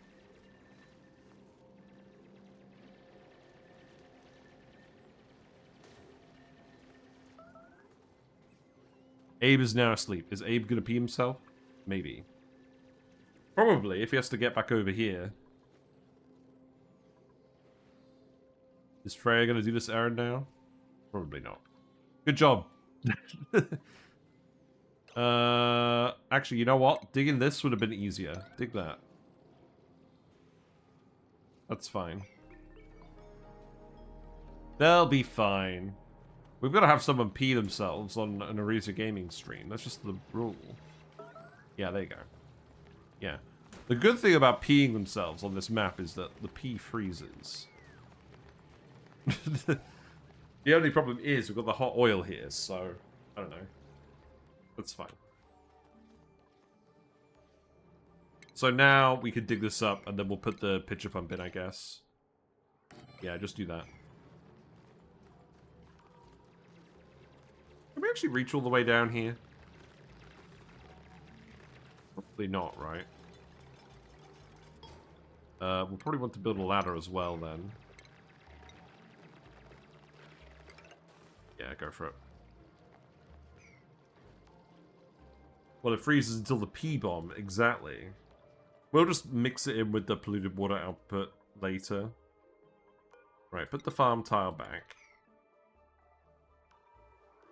Abe is now asleep. Is Abe gonna pee himself? Maybe. Probably, if he has to get back over here. Is Freya gonna do this errand now? Probably not. Good job. Actually, you know what? Digging this would have been easier. Dig that. That's fine. They'll be fine. We've got to have someone pee themselves on an Arisa Gaming stream. That's just the rule. Yeah, there you go. Yeah. The good thing about peeing themselves on this map is that the pee freezes. The only problem is we've got the hot oil here, so I don't know. That's fine. So now we could dig this up and then we'll put the pitcher pump in, I guess. Yeah, just do that. Can we actually reach all the way down here? Probably not, right? We'll probably want to build a ladder as well, then. Yeah, go for it. Well, it freezes until the P-bomb, exactly. We'll just mix it in with the polluted water output later. Right, put the farm tile back.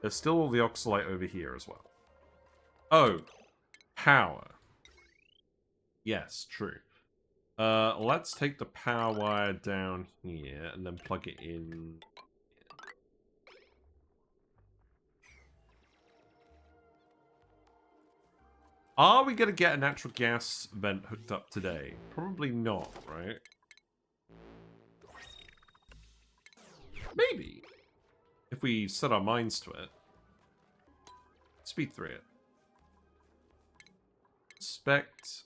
There's still all the oxalite over here as well. Oh, power. Yes, true. Let's take the power wire down here and then plug it in. Are we going to get a natural gas vent hooked up today? Probably not, right? Maybe. If we set our minds to it. Speed through it. Inspect,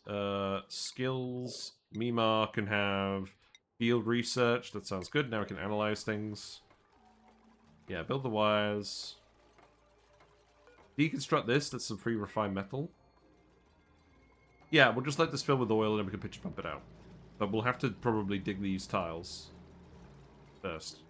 skills. Mima can have field research. That sounds good. Now we can analyze things. Yeah, build the wires. Deconstruct this. That's some free refined metal. Yeah, we'll just let this fill with oil and then we can pitch pump it out. But we'll have to probably dig these tiles first.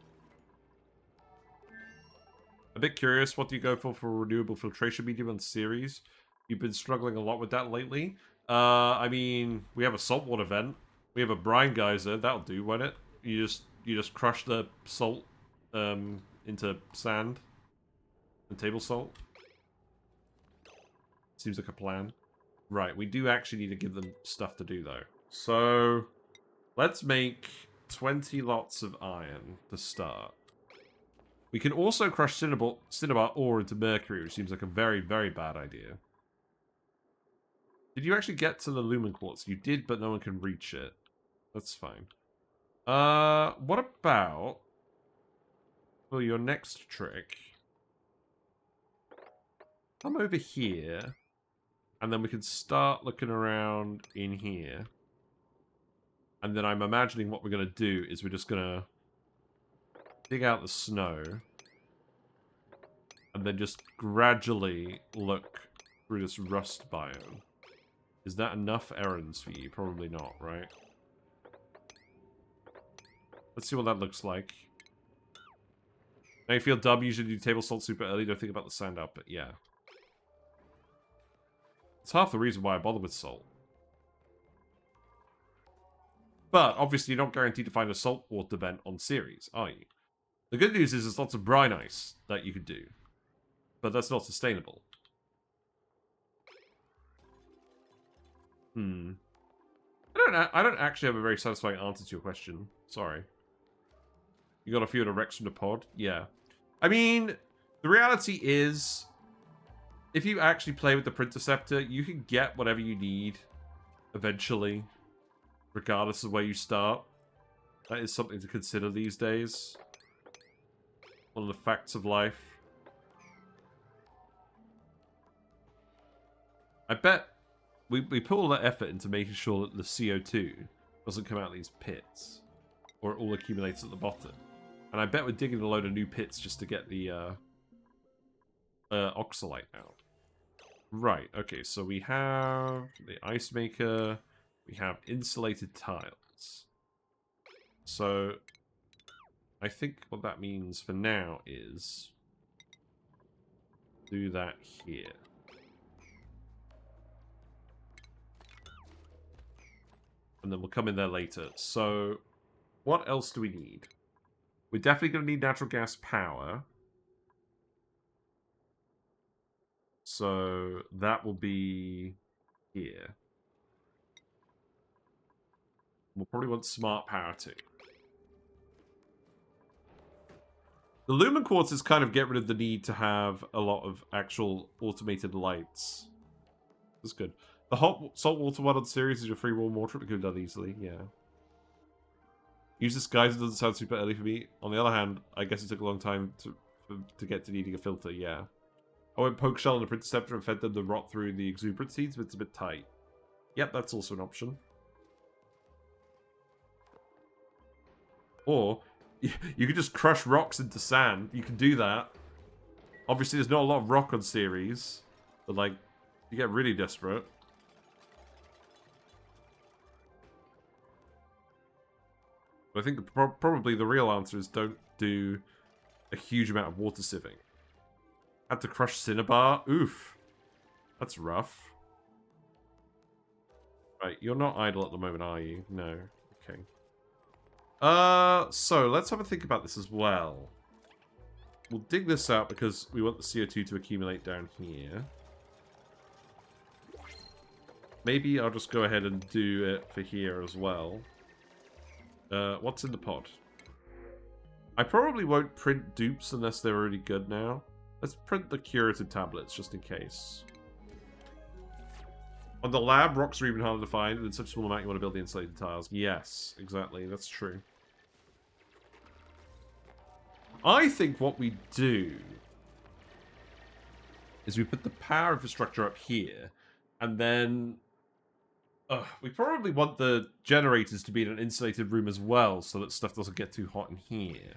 A bit curious, what do you go for renewable filtration medium on Ceres? You've been struggling a lot with that lately. I mean, we have a saltwater vent. We have a brine geyser. That'll do, won't it? You just crush the salt into sand and table salt. Seems like a plan. Right, we do actually need to give them stuff to do, though. So, let's make 20 lots of iron to start. We can also crush cinnabar ore into mercury, which seems like a very, very bad idea. Did you actually get to the lumen quartz? You did, but no one can reach it. That's fine. What about for your next trick? Come over here, and then we can start looking around in here. And then I'm imagining what we're going to do is we're just going to dig out the snow, and then just gradually look through this rust biome. Is that enough errands for you? Probably not, right? Let's see what that looks like. Now you feel dumb, usually do table salt super early, don't think about the sand output. Yeah. It's half the reason why I bother with salt. But, obviously, you're not guaranteed to find a saltwater vent on Ceres, are you? The good news is there's lots of brine ice that you could do. But that's not sustainable. I don't actually have a very satisfying answer to your question. Sorry. You got a few of the wrecks from the pod? Yeah. I mean, the reality is, if you actually play with the Printerceptor, you can get whatever you need eventually, regardless of where you start. That is something to consider these days. One of the facts of life. I bet we put all that effort into making sure that the CO2 doesn't come out of these pits, or it all accumulates at the bottom. And I bet we're digging a load of new pits just to get the oxalite out. Right, okay, so we have the ice maker, we have insulated tiles. So I think what that means for now is do that here. And then we'll come in there later. So, what else do we need? We're definitely going to need natural gas power. So, that will be here. We'll probably want smart power too. The lumen quarters kind of get rid of the need to have a lot of actual automated lights. That's good. The hot saltwater one on Ceres is your free warm water. It could be done easily, yeah. Use this Geyser doesn't sound super early for me. On the other hand, I guess it took a long time to get to needing a filter, yeah. I went poke shell on the Printerceptor and fed them the rot through the exuberant seeds, but it's a bit tight. Yep, that's also an option. Or, you could just crush rocks into sand. You can do that. Obviously, there's not a lot of rock on Ceres. But, like, you get really desperate. But I think probably the real answer is don't do a huge amount of water sieving. Had to crush cinnabar? Oof. That's rough. Right, you're not idle at the moment, are you? No. Okay. So let's have a think about this as well. We'll dig this out because we want the CO2 to accumulate down here. Maybe I'll just go ahead and do it for here as well. What's in the pod? I probably won't print dupes unless they're already good now. Let's print the curative tablets just in case. On the lab, rocks are even harder to find, and in such a small amount you want to build the insulated tiles. Yes, exactly, that's true. I think what we do is we put the power infrastructure up here, and then we probably want the generators to be in an insulated room as well, so that stuff doesn't get too hot in here.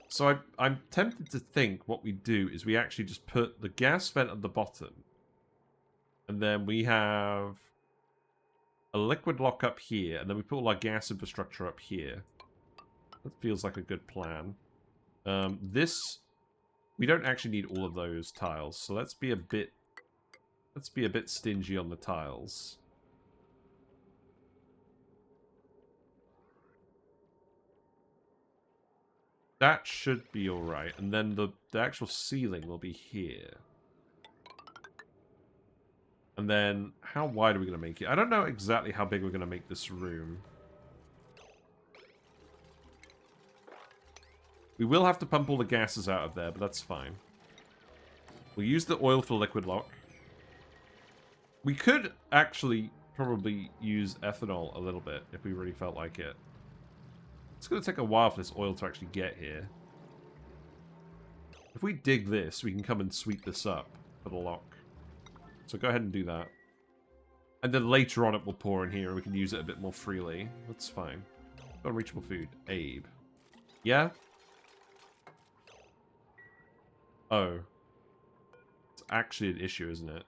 So I'm tempted to think what we do is we actually just put the gas vent at the bottom, and then we have a liquid lock up here, and then we put all our gas infrastructure up here. That feels like a good plan. We don't actually need all of those tiles, so let's be a bit stingy on the tiles. That should be alright, and then the actual ceiling will be here. And then, how wide are we going to make it? I don't know exactly how big we're going to make this room. We will have to pump all the gases out of there, but that's fine. We'll use the oil for liquid lock. We could actually probably use ethanol a little bit if we really felt like it. It's going to take a while for this oil to actually get here. If we dig this, we can come and sweep this up for the lock. So go ahead and do that. And then later on it will pour in here and we can use it a bit more freely. That's fine. Unreachable food. Abe. Yeah? Oh. It's actually an issue, isn't it?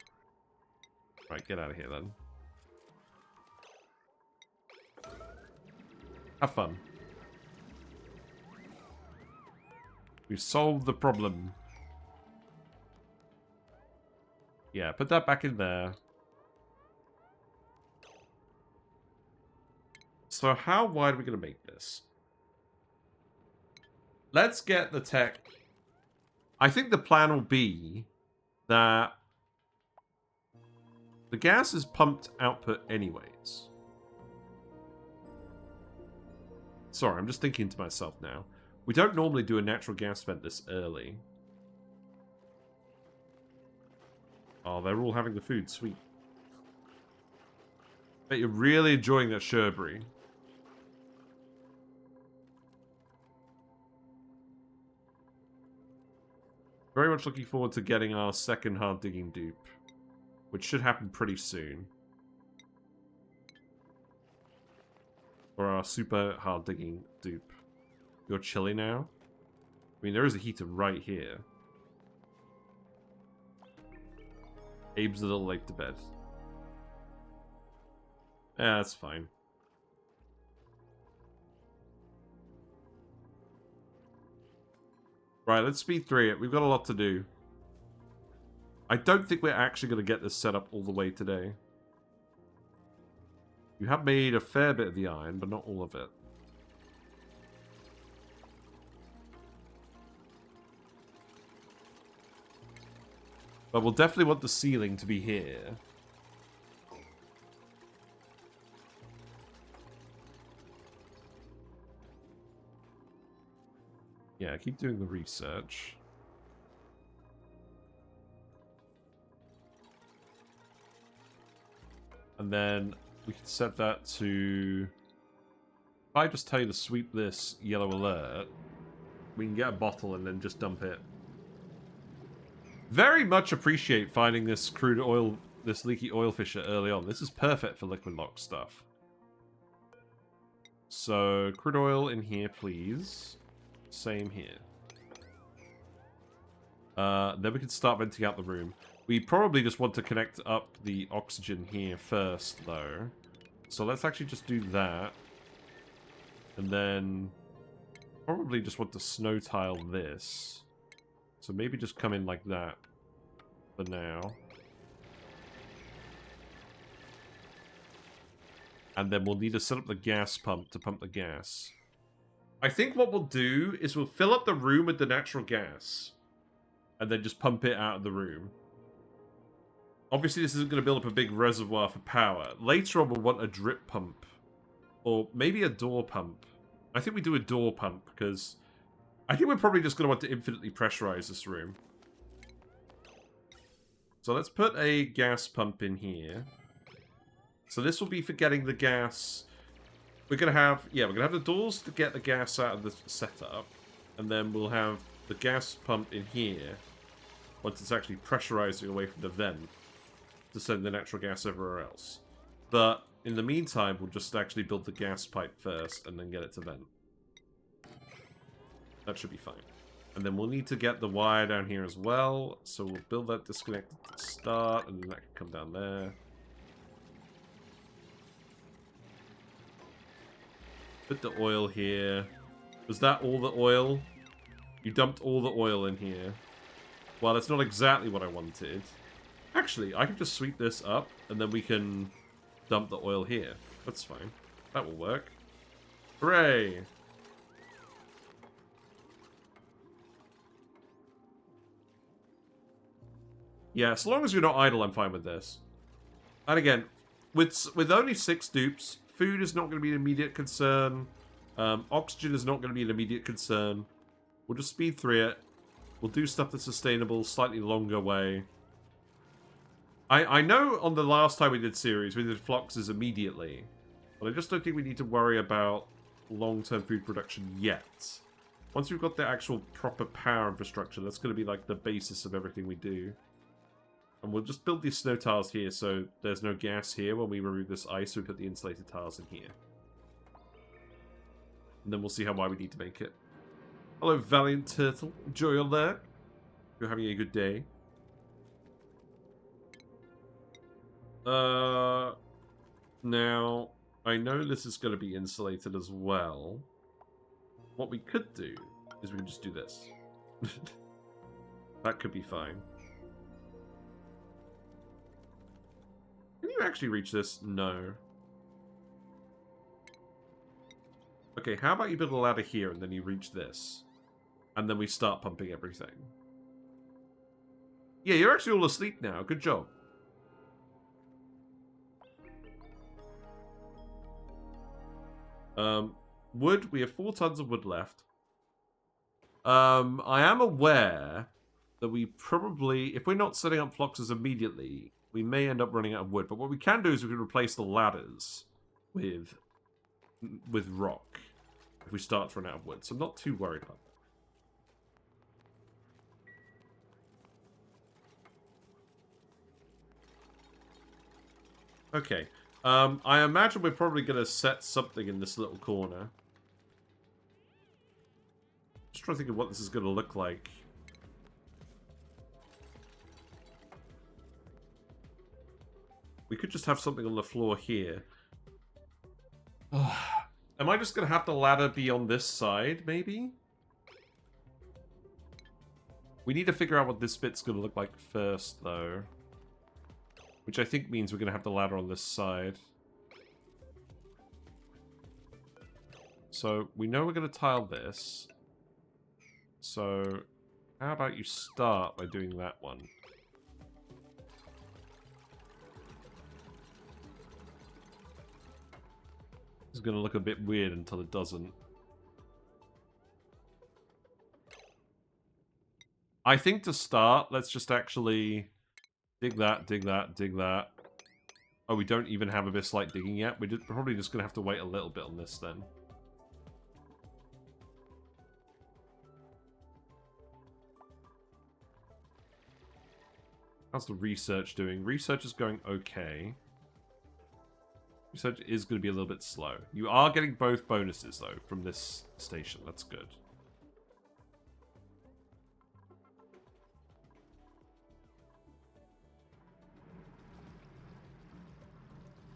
Right, get out of here then. Have fun. We've solved the problem. Yeah, put that back in there. So how wide are we going to make this? Let's get the tech. I think the plan will be that the gas is pumped output anyways. Sorry, I'm just thinking to myself now. We don't normally do a natural gas vent this early. Oh, they're all having the food. Sweet. Bet you're really enjoying that sherbet. Very much looking forward to getting our second hard digging dupe, which should happen pretty soon. Or our super hard digging dupe. You're chilly now? I mean, there is a heater right here. Abe's a little late to bed. Yeah, that's fine. Right, let's speed through it. We've got a lot to do. I don't think we're actually going to get this set up all the way today. You have made a fair bit of the iron, but not all of it. But we'll definitely want the ceiling to be here. Yeah, keep doing the research. And then we can set that to... If I just tell you to sweep this yellow alert, we can get a bottle and then just dump it. Very much appreciate finding this crude oil, this leaky oil fissure early on. This is perfect for liquid lock stuff. So, crude oil in here, please. Same here. Then we can start venting out the room. We probably just want to connect up the oxygen here first, though. So let's actually just do that. And then probably just want to snow tile this. So maybe just come in like that for now. And then we'll need to set up the gas pump to pump the gas. I think what we'll do is we'll fill up the room with the natural gas. And then just pump it out of the room. Obviously, this isn't going to build up a big reservoir for power. Later on, we'll want a drip pump. Or maybe a door pump. I think we do a door pump, because I think we're probably just going to want to infinitely pressurize this room. So let's put a gas pump in here. So this will be for getting the gas. We're going to have, yeah, we're going to have the doors to get the gas out of the setup. And then we'll have the gas pump in here. Once it's actually pressurizing away from the vent. To send the natural gas everywhere else. But in the meantime, we'll just actually build the gas pipe first and then get it to vent. That should be fine. And then we'll need to get the wire down here as well. So we'll build that disconnected to start, and then that can come down there. Put the oil here. Was that all the oil? You dumped all the oil in here. Well, that's not exactly what I wanted. Actually, I can just sweep this up, and then we can dump the oil here. That's fine. That will work. Hooray! Yeah, as long as you're not idle, I'm fine with this. And again, with only 6 dupes, food is not going to be an immediate concern. Oxygen is not going to be an immediate concern. We'll just speed through it. We'll do stuff that's sustainable, slightly longer way. I know on the last time we did Ceres, we did Fluxes immediately. But I just don't think we need to worry about long-term food production yet. Once we've got the actual proper power infrastructure, that's going to be like the basis of everything we do. And we'll just build these snow tiles here so there's no gas here when we remove this ice. So we put the insulated tiles in here. And then we'll see how wide we need to make it. Hello, Valiant Turtle. Enjoy your lurk. You're having a good day. Now, I know this is going to be insulated as well. What we could do is we can just do this. That could be fine. Can you actually reach this? No. Okay, how about you build a ladder here and then you reach this? And then we start pumping everything. Yeah, you're actually all asleep now. Good job. Wood, we have 4 tons of wood left. I am aware that we probably, if we're not setting up fluxes immediately, we may end up running out of wood. But what we can do is we can replace the ladders with rock if we start to run out of wood. So I'm not too worried about that. Okay. I imagine we're probably going to set something in this little corner. Just trying to think of what this is going to look like. We could just have something on the floor here. Am I just going to have the ladder be on this side, maybe? We need to figure out what this bit's going to look like first, though. Which I think means we're going to have the ladder on this side. So, we know we're going to tile this. So, how about you start by doing that one? It's going to look a bit weird until it doesn't. I think to start, let's just actually dig that, dig that, dig that. Oh, we don't even have Abyss Light digging yet. We're probably just going to have to wait a little bit on this then. How's the research doing? Research is going okay. Research is going to be a little bit slow. You are getting both bonuses, though, from this station. That's good.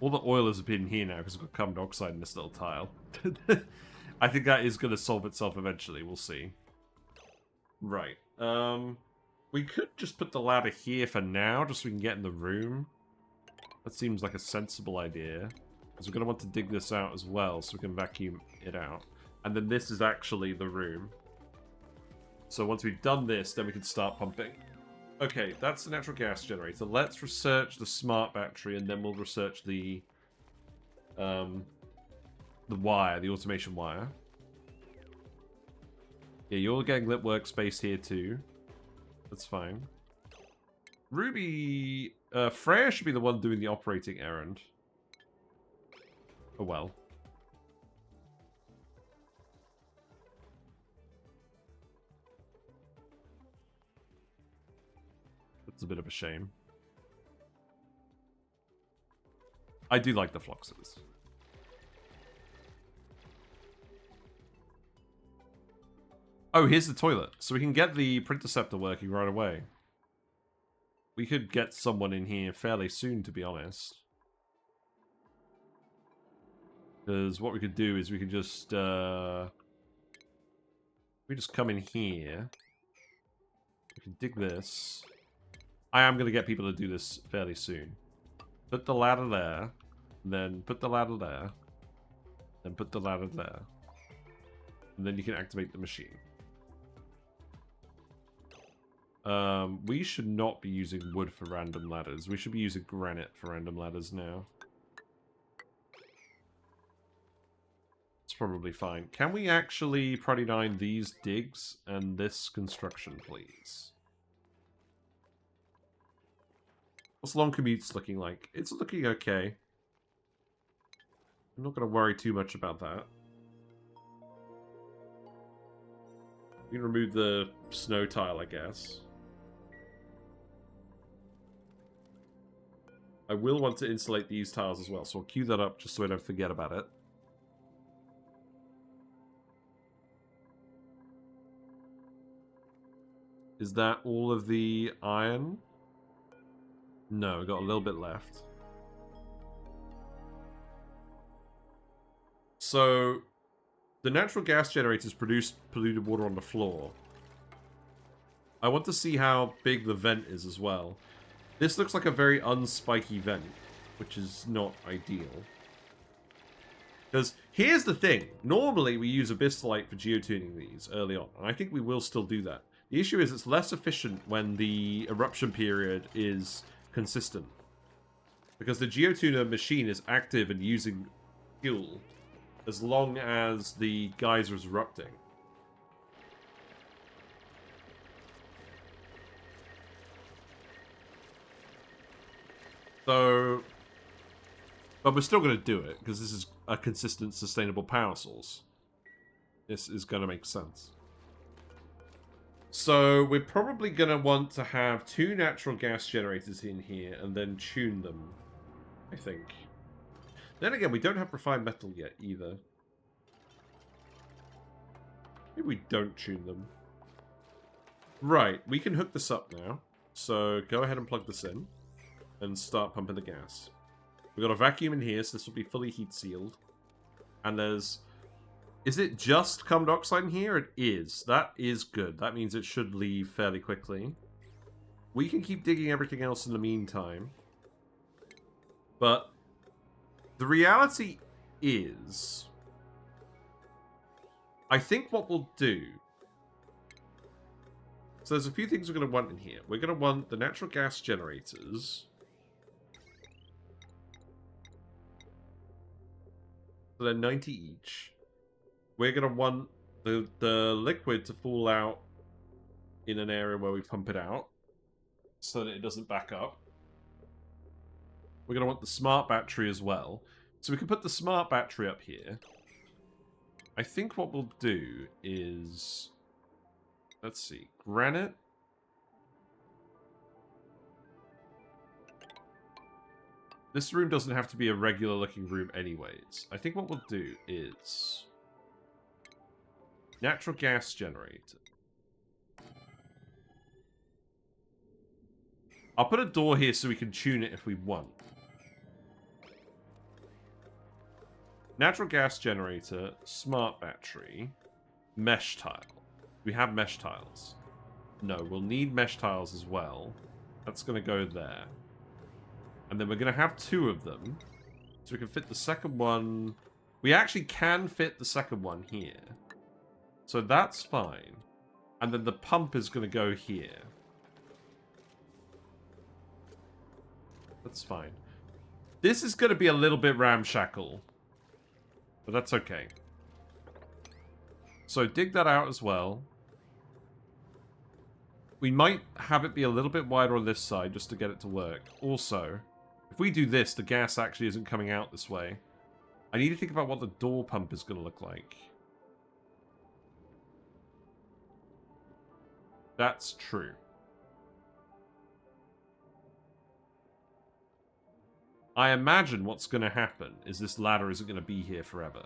All the oil has been here now because we've got carbon dioxide in this little tile. I think that is going to solve itself eventually. We'll see. Right. We could just put the ladder here for now, just so we can get in the room. That seems like a sensible idea. Because we're going to want to dig this out as well, so we can vacuum it out. And then this is actually the room. So once we've done this, then we can start pumping. Okay, that's the natural gas generator. Let's research the smart battery, and then we'll research the wire, the automation wire. Yeah, you're getting lit workspace here too. That's fine. Ruby, Freya should be the one doing the operating errand. Oh well. That's a bit of a shame. I do like the fluxes. Oh, here's the toilet. So we can get the Printerceptor working right away. We could get someone in here fairly soon, to be honest. Because what we could do is we could just... we just come in here. We can dig this. I am going to get people to do this fairly soon. Put the ladder there. Then put the ladder there. Then put the ladder there. And then you can activate the machine. We should not be using wood for random ladders. We should be using granite for random ladders now. It's probably fine. Can we actually prioritise these digs and this construction, please? What's long commutes looking like? It's looking okay. I'm not going to worry too much about that. We can remove the snow tile, I guess. I will want to insulate these tiles as well, so I'll queue that up just so I don't forget about it. Is that all of the iron? No, we've got a little bit left. So, the natural gas generators produce polluted water on the floor. I want to see how big the vent is as well. This looks like a very unspiky vent, which is not ideal. Because here's the thing. Normally we use abyssalite for geotuning these early on, and I think we will still do that. The issue is it's less efficient when the eruption period is consistent. Because the geotuner machine is active and using fuel as long as the geyser is erupting. So, but we're still going to do it, because this is a consistent, sustainable power source. This is going to make sense. So, we're probably going to want to have 2 natural gas generators in here, and then tune them, I think. Then again, we don't have refined metal yet, either. Maybe we don't tune them. Right, we can hook this up now. So, go ahead and plug this in. And start pumping the gas. We've got a vacuum in here, so this will be fully heat sealed. And there's... Is it just carbon dioxide in here? It is. That is good. That means it should leave fairly quickly. We can keep digging everything else in the meantime. But the reality is... I think what we'll do... So there's a few things we're going to want in here. We're going to want the natural gas generators... So they're 90 each. We're going to want the liquid to fall out in an area where we pump it out so that it doesn't back up. We're going to want the smart battery as well. So we can put the smart battery up here. I think what we'll do is... Let's see. Granite. This room doesn't have to be a regular looking room anyways. I think what we'll do is... Natural gas generator. I'll put a door here so we can tune it if we want. Natural gas generator, smart battery, mesh tile. We have mesh tiles. No, we'll need mesh tiles as well. That's going to go there. And then we're going to have 2 of them. So we can fit the second one. We actually can fit the second one here. So that's fine. And then the pump is going to go here. That's fine. This is going to be a little bit ramshackle. But that's okay. So dig that out as well. We might have it be a little bit wider on this side just to get it to work. Also... If we do this, the gas actually isn't coming out this way. I need to think about what the door pump is going to look like. That's true. I imagine what's going to happen is this ladder isn't going to be here forever.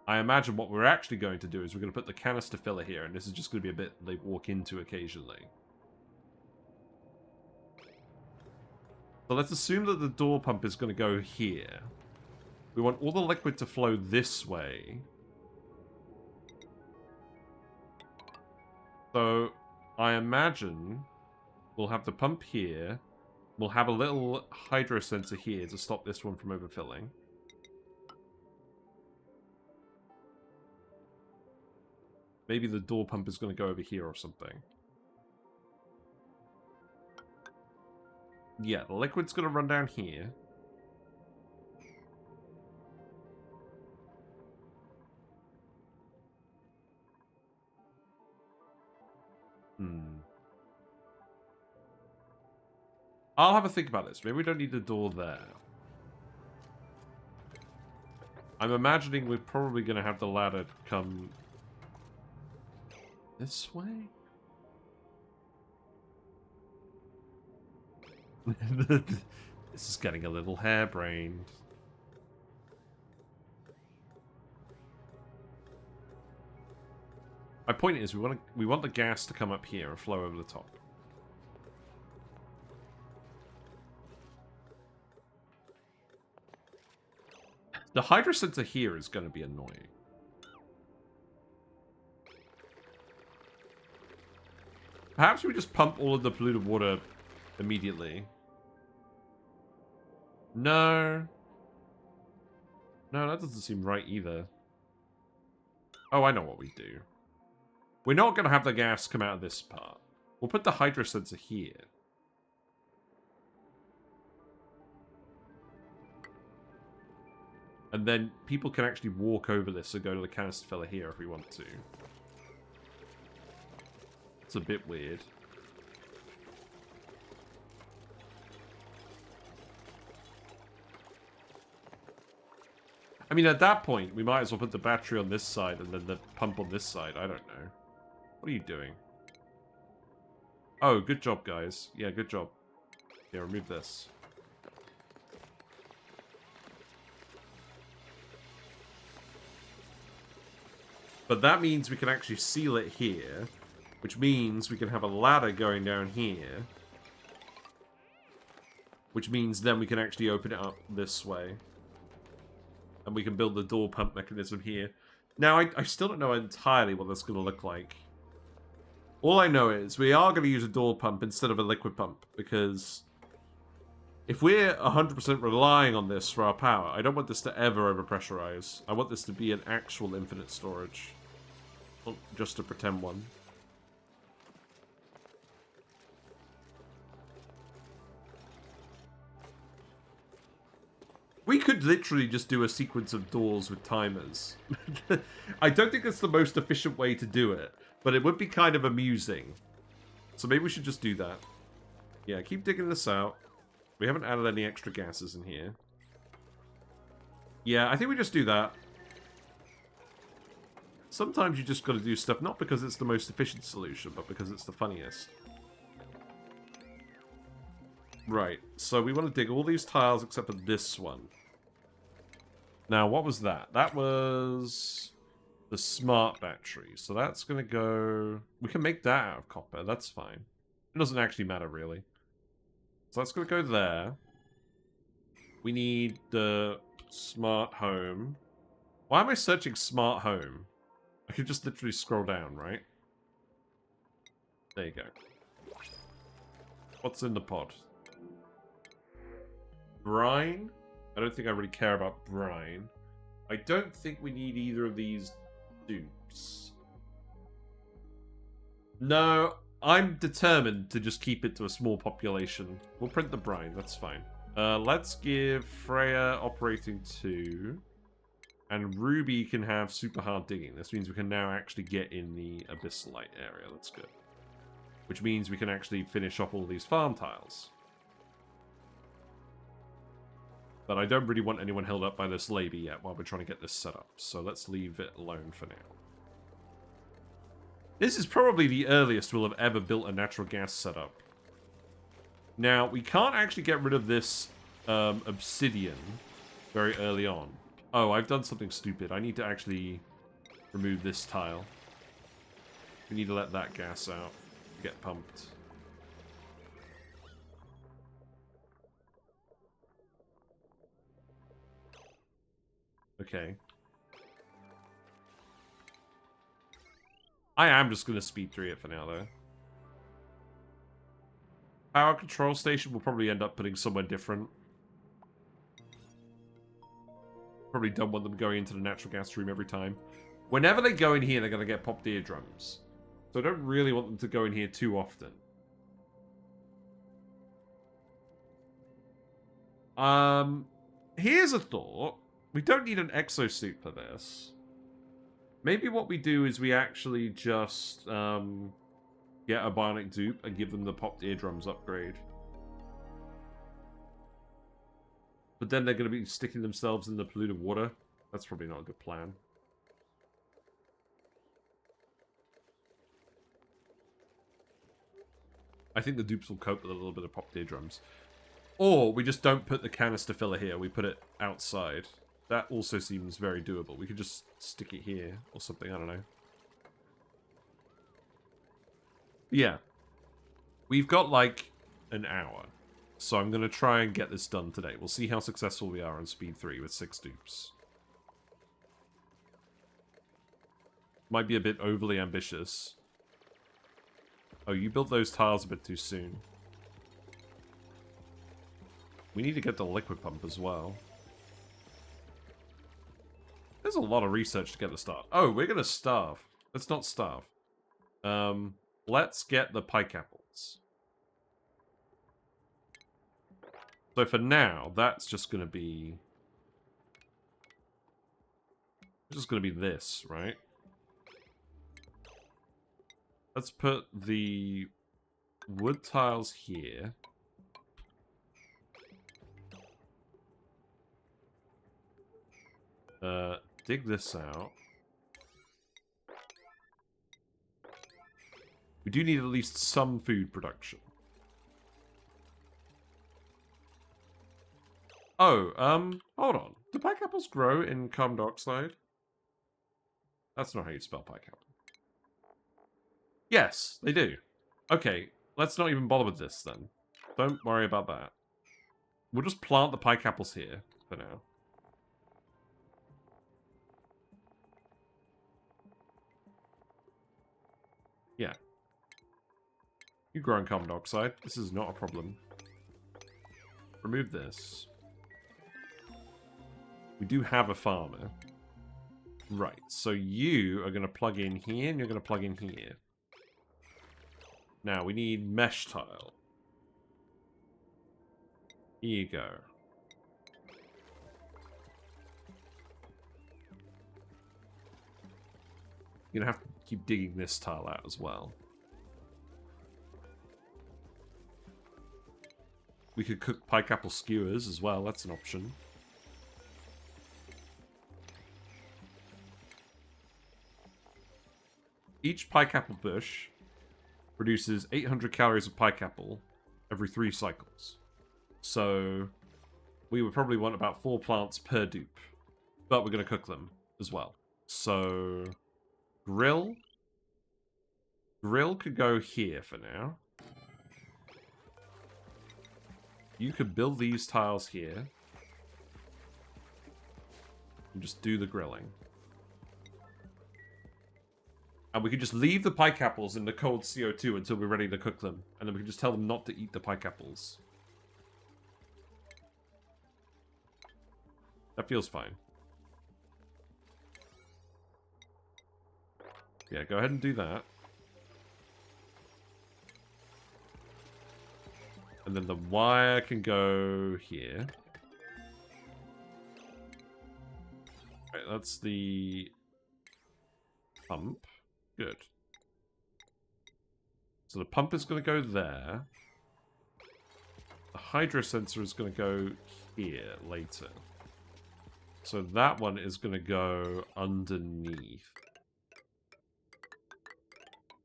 I imagine what we're actually going to do is we're going to put the canister filler here, and this is just going to be a bit they walk into occasionally. So let's assume that the door pump is going to go here. We want all the liquid to flow this way. So I imagine we'll have the pump here. We'll have a little hydro sensor here to stop this one from overfilling. Maybe the door pump is going to go over here or something. Yeah, the liquid's going to run down here. I'll have a think about this. Maybe we don't need the door there. I'm imagining we're probably going to have the ladder come this way? This is getting a little harebrained. My point is, we want the gas to come up here and flow over the top. The hydro sensor here is going to be annoying. Perhaps we just pump all of the polluted water immediately. No. No, that doesn't seem right either. Oh, I know what we do. We're not going to have the gas come out of this part. We'll put the hydro sensor here. And then people can actually walk over this and go to the canister filler here if we want to. It's a bit weird. I mean, at that point, we might as well put the battery on this side and then the pump on this side. I don't know. What are you doing? Oh, good job, guys. Yeah, good job. Yeah, remove this. But that means we can actually seal it here, which means we can have a ladder going down here, which means then we can actually open it up this way. And we can build the door pump mechanism here. Now, I still don't know entirely what that's going to look like. All I know is we are going to use a door pump instead of a liquid pump, because if we're 100% relying on this for our power, I don't want this to ever overpressurize. I want this to be an actual infinite storage. Not just a pretend one. We could literally just do a sequence of doors with timers. I don't think that's the most efficient way to do it, but it would be kind of amusing. So maybe we should just do that. Yeah, keep digging this out. We haven't added any extra gases in here. Yeah, I think we just do that. Sometimes you just got to do stuff, not because it's the most efficient solution, but because it's the funniest. Right, so we want to dig all these tiles except for this one. Now, what was that? That was the smart battery. So that's going to go... We can make that out of copper. That's fine. It doesn't actually matter, really. So that's going to go there. We need the smart home. Why am I searching smart home? I could just literally scroll down, right? There you go. What's in the pod? Brine? I don't think I really care about brine. I don't think we need either of these dupes. No, I'm determined to just keep it to a small population. We'll print the brine, that's fine. Let's give Freya operating 2. And Ruby can have super hard digging. This means we can now actually get in the abyssalite area. That's good. Which means we can actually finish off all these farm tiles. But I don't really want anyone held up by this lady yet while we're trying to get this set up. So let's leave it alone for now. This is probably the earliest we'll have ever built a natural gas setup. Now, we can't actually get rid of this obsidian very early on. Oh, I've done something stupid. I need to actually remove this tile. We need to let that gas out. Get pumped. Okay. I am just going to speed through it for now, though. Power control station will probably end up putting somewhere different. Probably don't want them going into the natural gas room every time. Whenever they go in here, they're going to get popped eardrums. So I don't really want them to go in here too often. Here's a thought. We don't need an exosuit for this. Maybe what we do is we actually just get a bionic dupe and give them the popped eardrums upgrade. But then they're going to be sticking themselves in the polluted water. That's probably not a good plan. I think the dupes will cope with a little bit of popped eardrums. Or we just don't put the canister filler here. We put it outside. That also seems very doable. We could just stick it here or something. I don't know. Yeah. We've got like an hour. So I'm going to try and get this done today. We'll see how successful we are on speed 3 with 6 dupes. Might be a bit overly ambitious. Oh, you built those tiles a bit too soon. We need to get the liquid pump as well. There's a lot of research to get the start. Oh, we're going to starve. Let's not starve. Let's get the pike apples. So for now, that's just going to be... It's just going to be this, right? Let's put the wood tiles here. Dig this out. We do need at least some food production. Oh, hold on. Do pike apples grow in carbon dioxide? That's not how you spell pike apple. Yes, they do. Okay, let's not even bother with this then. Don't worry about that. We'll just plant the pike apples here for now. Yeah. You grow in carbon dioxide. This is not a problem. Remove this. We do have a farmer. Right, so you are going to plug in here, and you're going to plug in here. Now, we need mesh tile. Here you go. You're going to have to keep digging this tile out as well. We could cook pike apple skewers as well, that's an option. Each pike apple bush produces 800 calories of pike apple every 3 cycles. So we would probably want about 4 plants per dupe. But we're going to cook them as well. So grill. Grill could go here for now. You could build these tiles here. And just do the grilling. And we could just leave the pike apples in the cold CO2 until we're ready to cook them. And then we can just tell them not to eat the pike apples. That feels fine. Yeah, go ahead and do that. And then the wire can go here. Right, that's the pump. Good. So the pump is going to go there. The hydro sensor is going to go here later. So that one is going to go underneath.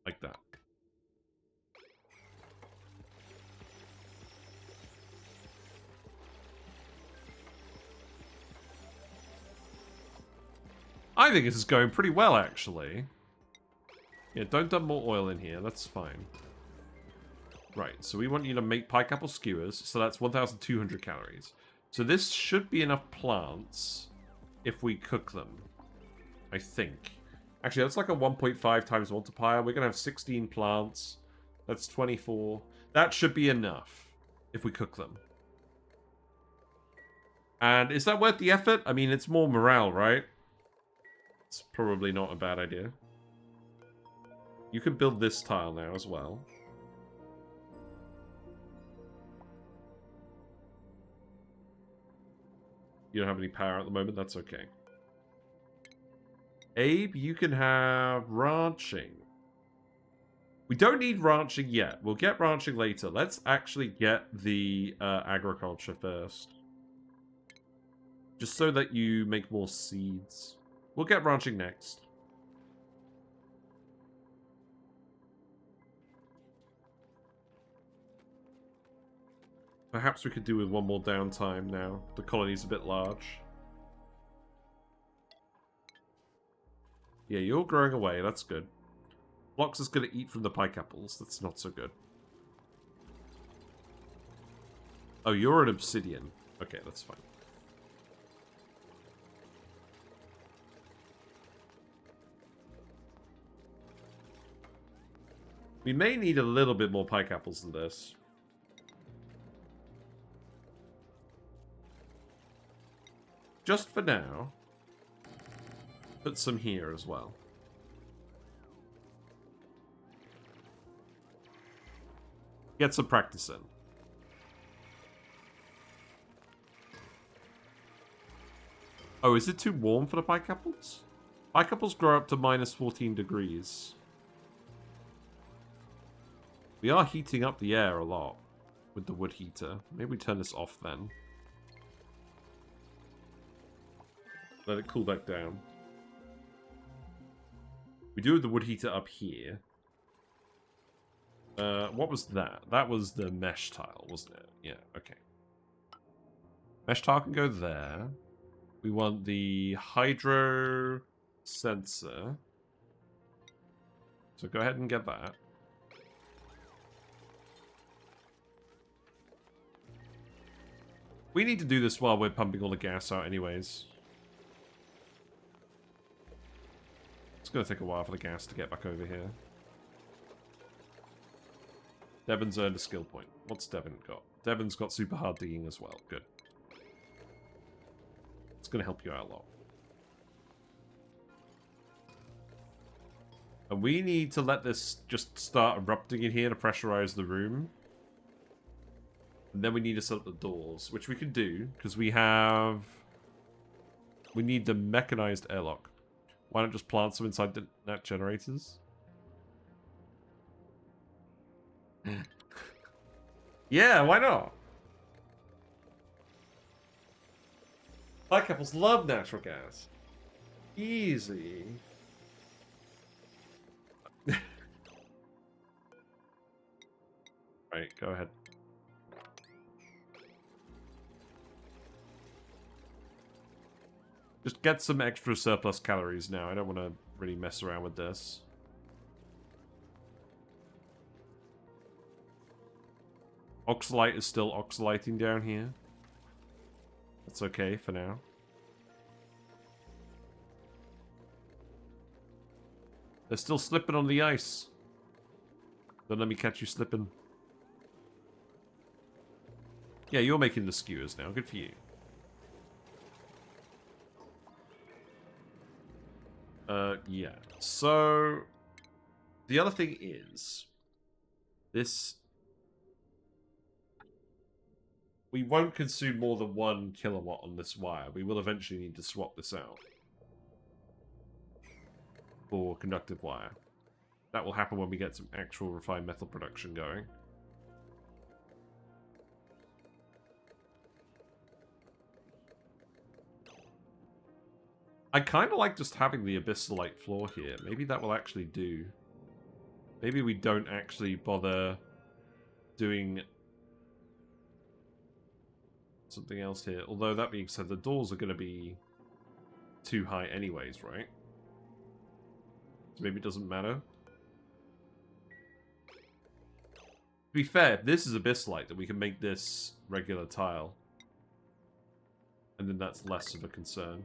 Like that. I think this is going pretty well, actually. Yeah, don't dump more oil in here. That's fine. Right, so we want you to make pike apple skewers. So that's 1,200 calories. So this should be enough plants if we cook them. I think. Actually, that's like a 1.5 times multiplier. We're going to have 16 plants. That's 24. That should be enough if we cook them. And is that worth the effort? I mean, it's more morale, right? It's probably not a bad idea. You can build this tile now as well. You don't have any power at the moment, that's okay. Abe, you can have ranching. We don't need ranching yet. We'll get ranching later. Let's actually get the agriculture first. Just so that you make more seeds. We'll get ranching next. Perhaps we could do with one more downtime now. The colony's a bit large. Yeah, you're growing away. That's good. Blox is going to eat from the pike apples. That's not so good. Oh, you're an obsidian. Okay, that's fine. We may need a little bit more pike apples than this. Just for now. Put some here as well. Get some practice in. Oh, is it too warm for the pike apples? Pike apples grow up to minus 14 degrees. We are heating up the air a lot with the wood heater. Maybe we turn this off then. Let it cool back down. We do have the wood heater up here. What was that? That was the mesh tile, wasn't it? Yeah, okay. Mesh tile can go there. We want the hydro sensor. So go ahead and get that. We need to do this while we're pumping all the gas out anyways. It's going to take a while for the gas to get back over here. Devon's earned a skill point. What's Devon got? Devon's got super hard digging as well. Good. It's going to help you out a lot. And we need to let this just start erupting in here to pressurize the room. And then we need to set up the doors, which we can do, because we have... We need the mechanized airlock. Why not just plant some inside the net generators? Yeah, why not? Pike apples love natural gas. Easy. Right, go ahead. Just get some extra surplus calories now. I don't want to really mess around with this. Oxalite is still oxaliting down here. That's okay for now. They're still slipping on the ice. Don't let me catch you slipping. Yeah, you're making the skewers now. Good for you. Yeah. So, the other thing is, this... We won't consume more than 1 kilowatt on this wire. We will eventually need to swap this out for conductive wire. That will happen when we get some actual refined metal production going. I kind of like just having the abyssalite floor here. Maybe that will actually do. Maybe we don't actually bother doing something else here. Although, that being said, the doors are going to be too high anyways, right? So maybe it doesn't matter. To be fair, if this is abyssalite, then we can make this regular tile. And then that's less of a concern.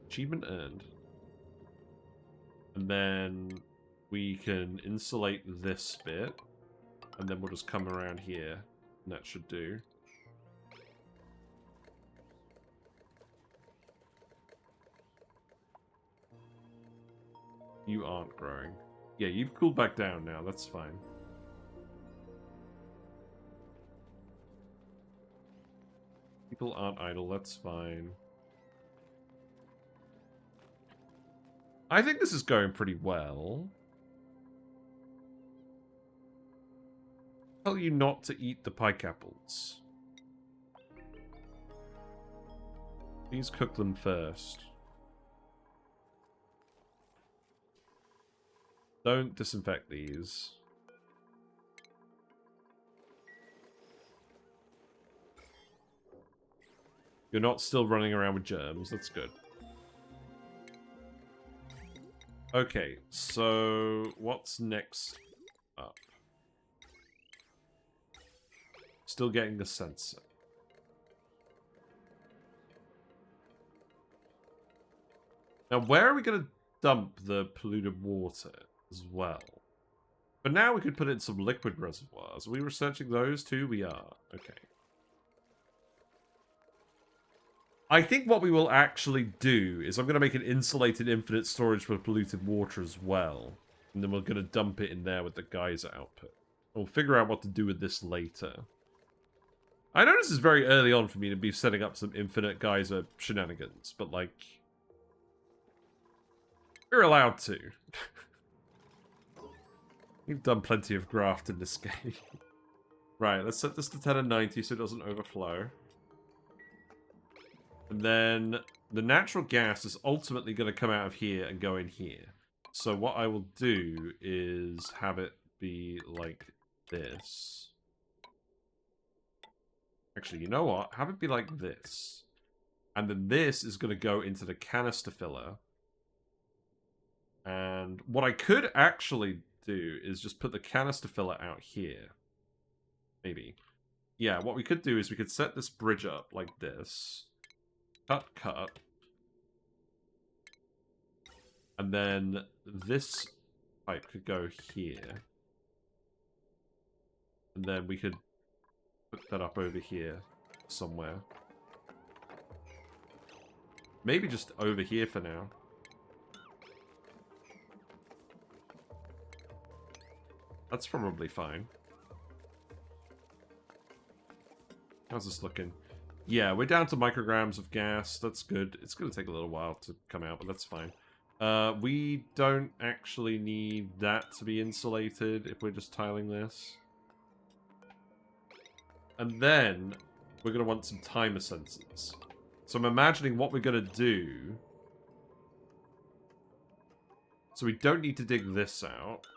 Achievement earned. And then we can insulate this bit. And then we'll just come around here. And that should do. You aren't growing. Yeah, you've cooled back down now. That's fine. People aren't idle, that's fine. I think this is going pretty well. Tell you not to eat the pike apples. Please cook them first. Don't disinfect these. You're not still running around with germs. That's good. Okay, so what's next up? Still getting the sensor. Now, where are we going to dump the polluted water as well? But now we could put it in some liquid reservoirs. Are we researching those too? We are. Okay. I think what we will actually do is I'm going to make an insulated infinite storage for polluted water as well. And then we're going to dump it in there with the geyser output. We'll figure out what to do with this later. I know this is very early on for me to be setting up some infinite geyser shenanigans, but like... we're allowed to. We've done plenty of graft in this game. Right, let's set this to 10 and 90 so it doesn't overflow. And then the natural gas is ultimately going to come out of here and go in here. So what I will do is have it be like this. Actually, you know what? Have it be like this. And then this is going to go into the canister filler. And what I could actually do is just put the canister filler out here. Maybe. Yeah, what we could do is we could set this bridge up like this. Cut. And then this pipe could go here. And then we could put that up over here somewhere. Maybe just over here for now. That's probably fine. How's this looking? Yeah, we're down to micrograms of gas. That's good. It's going to take a little while to come out, but that's fine. We don't actually need that to be insulated if we're just tiling this. And then we're going to want some timer sensors. So I'm imagining what we're going to do. So we don't need to dig this out.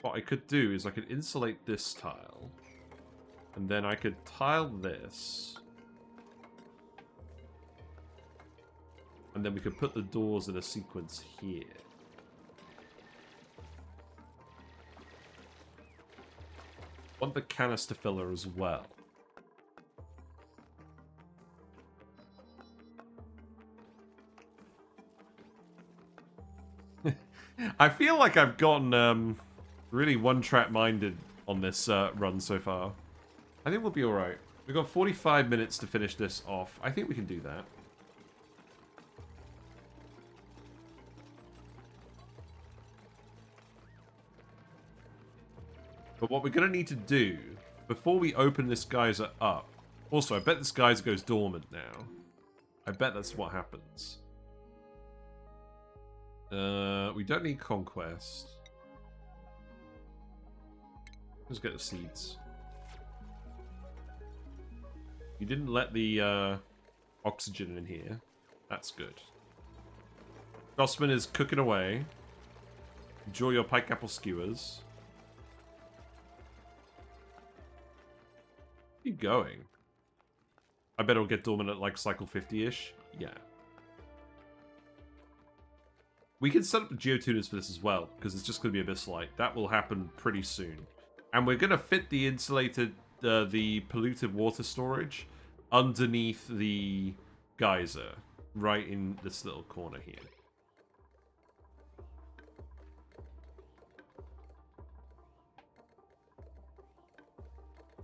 What I could do is I could insulate this tile. And then I could tile this. And then we could put the doors in a sequence here. Want the canister filler as well. I feel like I've gotten really one-track minded on this run so far. I think we'll be alright. We've got 45 minutes to finish this off. I think we can do that. But what we're going to need to do, before we open this geyser up... Also, I bet this geyser goes dormant now. I bet that's what happens. We don't need conquest. Let's get the seeds. You didn't let the oxygen in here. That's good. Gossman is cooking away. Enjoy your pike apple skewers. Keep going. I bet it'll get dormant at like cycle 50-ish. Yeah. We can set up the geotuners for this as well, because it's just going to be abyssalite. That will happen pretty soon. And we're going to fit the insulated, the polluted water storage underneath the geyser, right in this little corner here.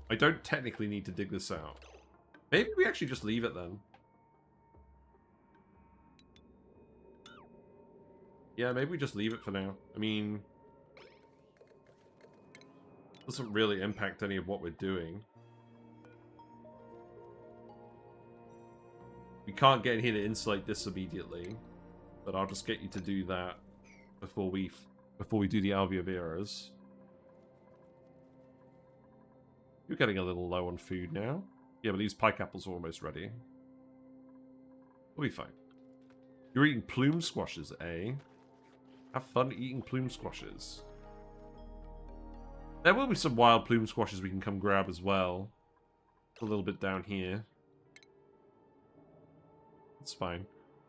I don't technically need to dig this out. Maybe we actually just leave it then. Yeah, maybe we just leave it for now. I mean... Doesn't really impact any of what we're doing. We can't get in here to insulate this immediately, but I'll just get you to do that before we do the alveoveras. You're getting a little low on food now. Yeah, but these pike apples are almost ready. We'll be fine. You're eating plume squashes, eh? Have fun eating plume squashes. There will be some wild plume squashes we can come grab as well. A little bit down here. It's fine.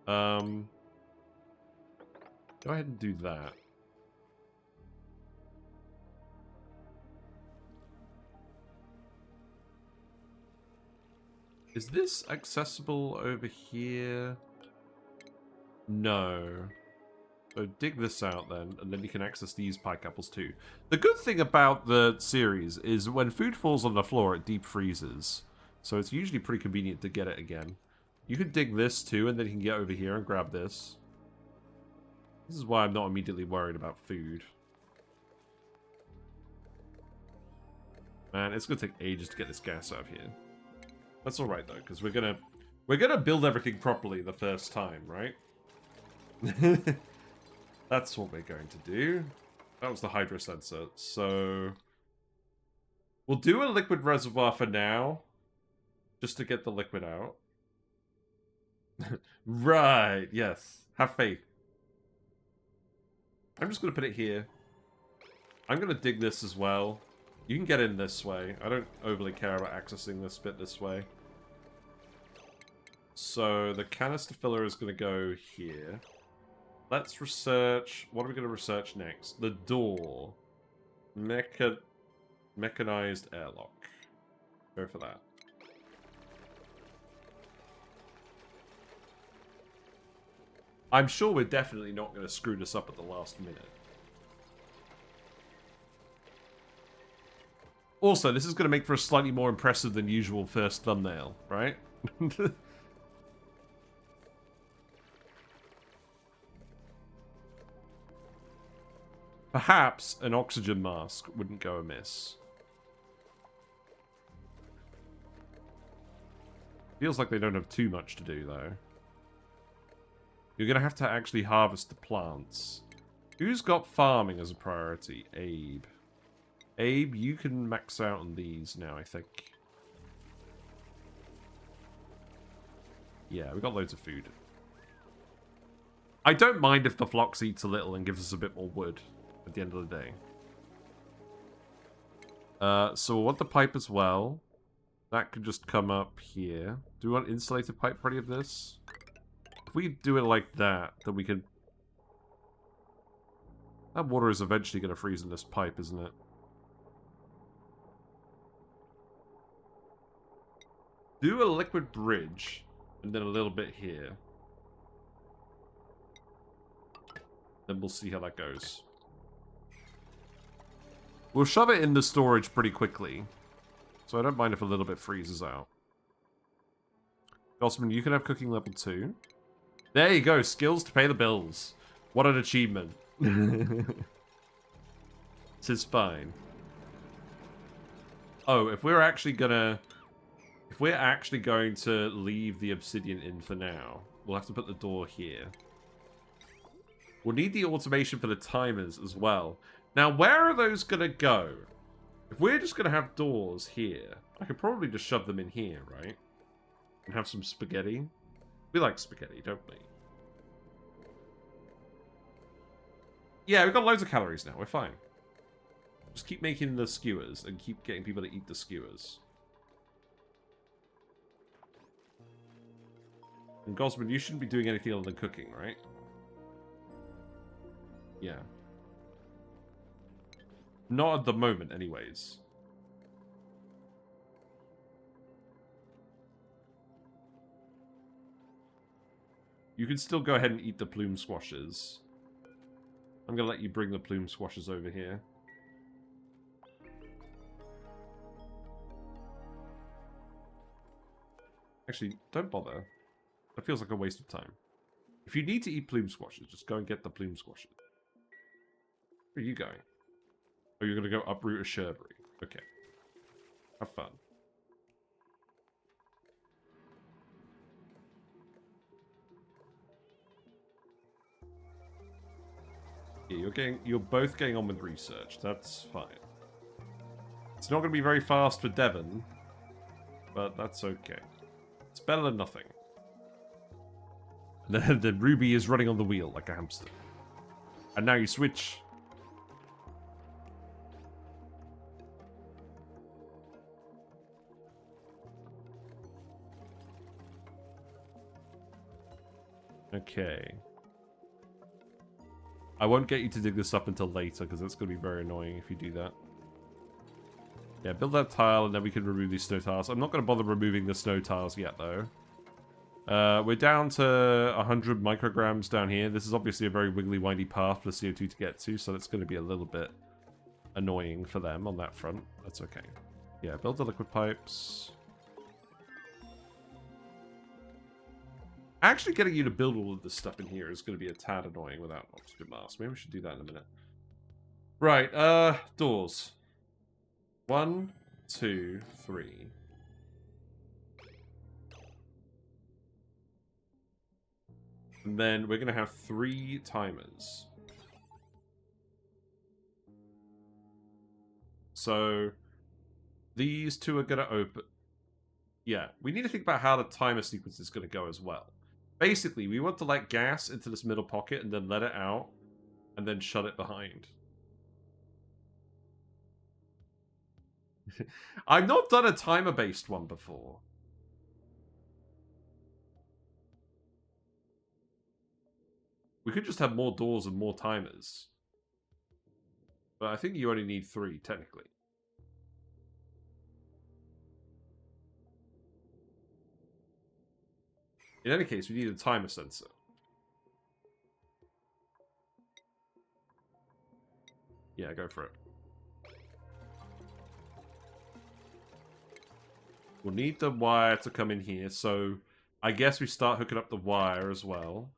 Go ahead and do that. Is this accessible over here? No. So dig this out then, and then you can access these pike apples too. The good thing about the series is when food falls on the floor, it deep freezes. So it's usually pretty convenient to get it again. You can dig this too, and then you can get over here and grab this. This is why I'm not immediately worried about food. Man, it's gonna take ages to get this gas out of here. That's alright though, because we're gonna build everything properly the first time, right? That's what we're going to do. That was the hydro sensor. So we'll do a liquid reservoir for now, just to get the liquid out. Right, yes. Have faith. I'm just going to put it here. I'm going to dig this as well. You can get in this way. I don't overly care about accessing this bit this way. So the canister filler is going to go here. Let's research... What are we going to research next? The door. Mechanized airlock. Go for that. I'm sure we're definitely not going to screw this up at the last minute. Also, this is going to make for a slightly more impressive than usual first thumbnail, right? Perhaps an oxygen mask wouldn't go amiss. Feels like they don't have too much to do, though. You're going to have to actually harvest the plants. Who's got farming as a priority? Abe. Abe, you can max out on these now, I think. Yeah, we've got loads of food. I don't mind if the Phlox eats a little and gives us a bit more wood at the end of the day. So we'll want the pipe as well. That could just come up here. Do we want insulated pipe for any of this? If we do it like that, then we can... That water is eventually going to freeze in this pipe, isn't it? Do a liquid bridge, and then a little bit here. Then we'll see how that goes. We'll shove it in the storage pretty quickly. So I don't mind if a little bit freezes out. Gossman, you can have cooking level 2. There you go, skills to pay the bills. What an achievement. This is fine. Oh, if we're actually going to leave the obsidian in for now, we'll have to put the door here. We'll need the automation for the timers as well. Now, where are those going to go? If we're just going to have doors here, I could probably just shove them in here, right? And have some spaghetti. We like spaghetti, don't we? Yeah, we've got loads of calories now. We're fine. Just keep making the skewers and keep getting people to eat the skewers. And Gosman, you shouldn't be doing anything other than cooking, right? Yeah. Not at the moment, anyways. You can still go ahead and eat the plume squashes. I'm going to let you bring the plume squashes over here. Actually, don't bother. That feels like a waste of time. If you need to eat plume squashes, just go and get the plume squashes. Where are you going? Oh, you're going to go uproot a shrubbery. Okay. Have fun. Yeah, you're both getting on with research. That's fine. It's not going to be very fast for Devon, but that's okay. It's better than nothing. The Ruby is running on the wheel like a hamster. And now you switch. Okay. I won't get you to dig this up until later, because it's going to be very annoying if you do that. Yeah, build that tile, and then we can remove these snow tiles. I'm not going to bother removing the snow tiles yet, though. We're down to 100 micrograms down here. This is obviously a very wiggly, windy path for the CO2 to get to, so it's going to be a little bit annoying for them on that front. That's okay. Yeah, build the liquid pipes. Actually getting you to build all of this stuff in here is going to be a tad annoying without an oxygen mask. Maybe we should do that in a minute. Right, doors. 1, 2, 3. And then we're going to have 3 timers. So these 2 are going to open. Yeah, we need to think about how the timer sequence is going to go as well. Basically, we want to let gas into this middle pocket and then let it out and then shut it behind. I've not done a timer-based one before. We could just have more doors and more timers. But I think you only need 3, technically. In any case, we need a timer sensor. Yeah, go for it. We'll need the wire to come in here, so I guess we start hooking up the wire as well.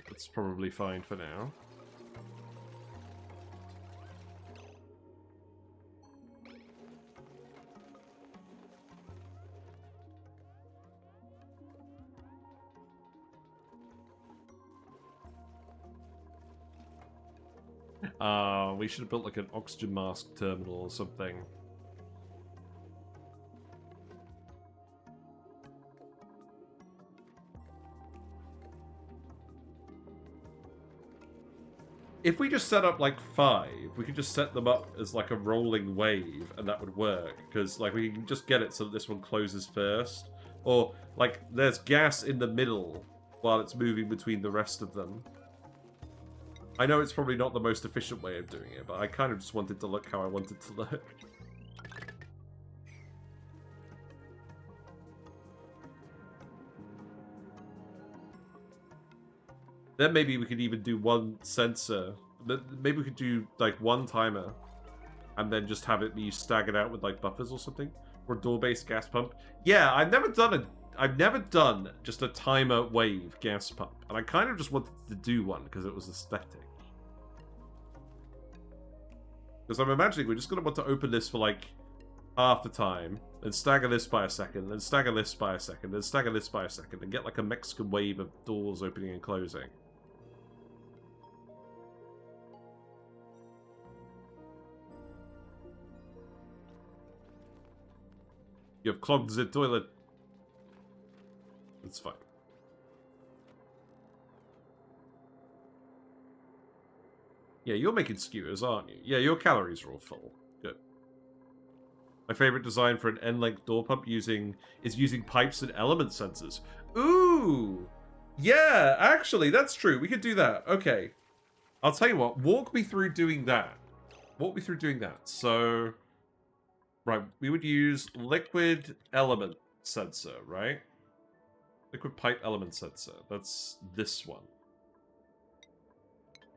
That's probably fine for now. We should have built like an oxygen mask terminal or something. If we just set up like 5, we could just set them up as like a rolling wave and that would work. Because like we can just get it so that this one closes first. Or like there's gas in the middle while it's moving between the rest of them. I know it's probably not the most efficient way of doing it, but I kind of just wanted to look how I wanted to look. Then maybe we could even do one sensor. Maybe we could do like one timer and then just have it be staggered out with like buffers or something. Or door-based gas pump. Yeah, I've never done just a timer wave gas pump. And I kind of just wanted to do one because it was aesthetic. Because I'm imagining we're just going to want to open this for like half the time, then stagger this by a second, then stagger this by a second, then stagger this by a second, and get like a Mexican wave of doors opening and closing. You have clogged the toilet. It's fine. Yeah, you're making skewers, aren't you? Yeah, your calories are all full. Good. My favorite design for an end-length door pump is using pipes and element sensors. Ooh! Yeah, actually, that's true. We could do that. Okay. I'll tell you what. Walk me through doing that. Walk me through doing that. So, right, we would use liquid element sensor, right? Liquid pipe element sensor. That's this one.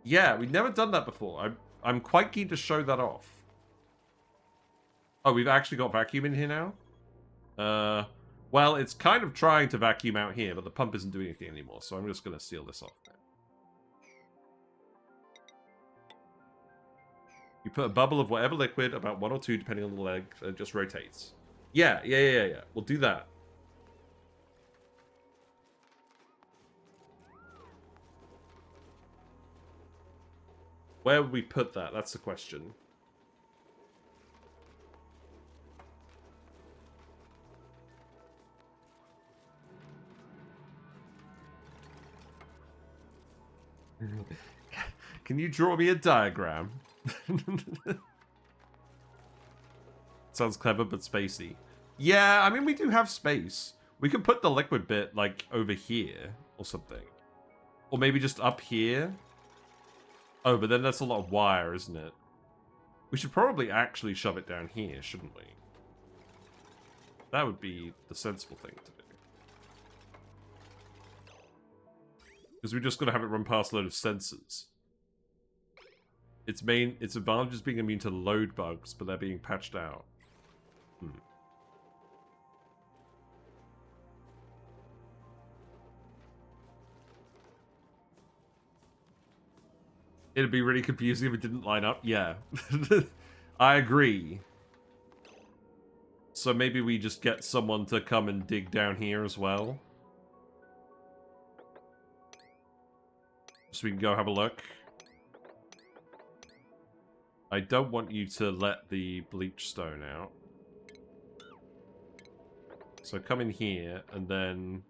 Yeah, we've never done that before. I'm quite keen to show that off. Oh, we've actually got vacuum in here now? Well, it's kind of trying to vacuum out here, but the pump isn't doing anything anymore, so I'm just going to seal this off now. You put a bubble of whatever liquid, about 1 or 2, depending on the length, and it just rotates. Yeah. We'll do that. Where would we put that? That's the question. Can you draw me a diagram? Sounds clever, but spacey. Yeah, I mean, we do have space. We could put the liquid bit, like, over here or something. Or maybe just up here. Oh, but then that's a lot of wire, isn't it? We should probably actually shove it down here, shouldn't we? That would be the sensible thing to do. Because we're just going to have it run past a load of sensors. Its advantage is being immune to load bugs, but they're being patched out. It'd be really confusing if it didn't line up. Yeah. I agree. So maybe we just get someone to come and dig down here as well. So we can go have a look. I don't want you to let the bleach stone out. So come in here, and then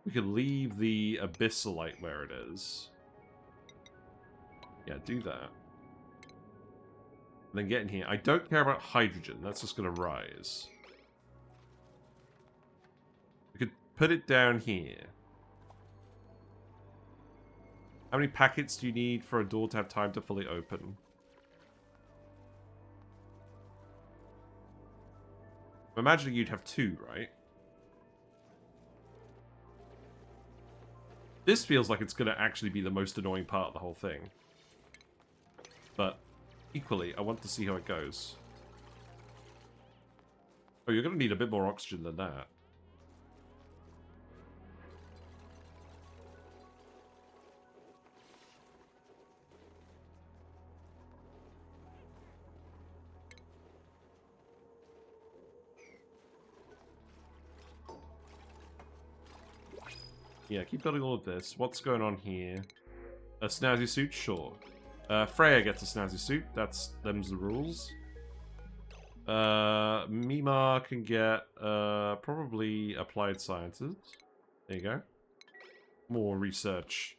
we can leave the abyssalite where it is. Yeah, do that. And then get in here. I don't care about hydrogen. That's just going to rise. We could put it down here. How many packets do you need for a door to have time to fully open? I'm imagining you'd have 2, right? This feels like it's going to actually be the most annoying part of the whole thing. But equally, I want to see how it goes. Oh, you're going to need a bit more oxygen than that. Yeah, keep building all of this. What's going on here? A snazzy suit? Sure. Freya gets a snazzy suit. Them's the rules. Mima can get probably applied sciences. There you go. More research.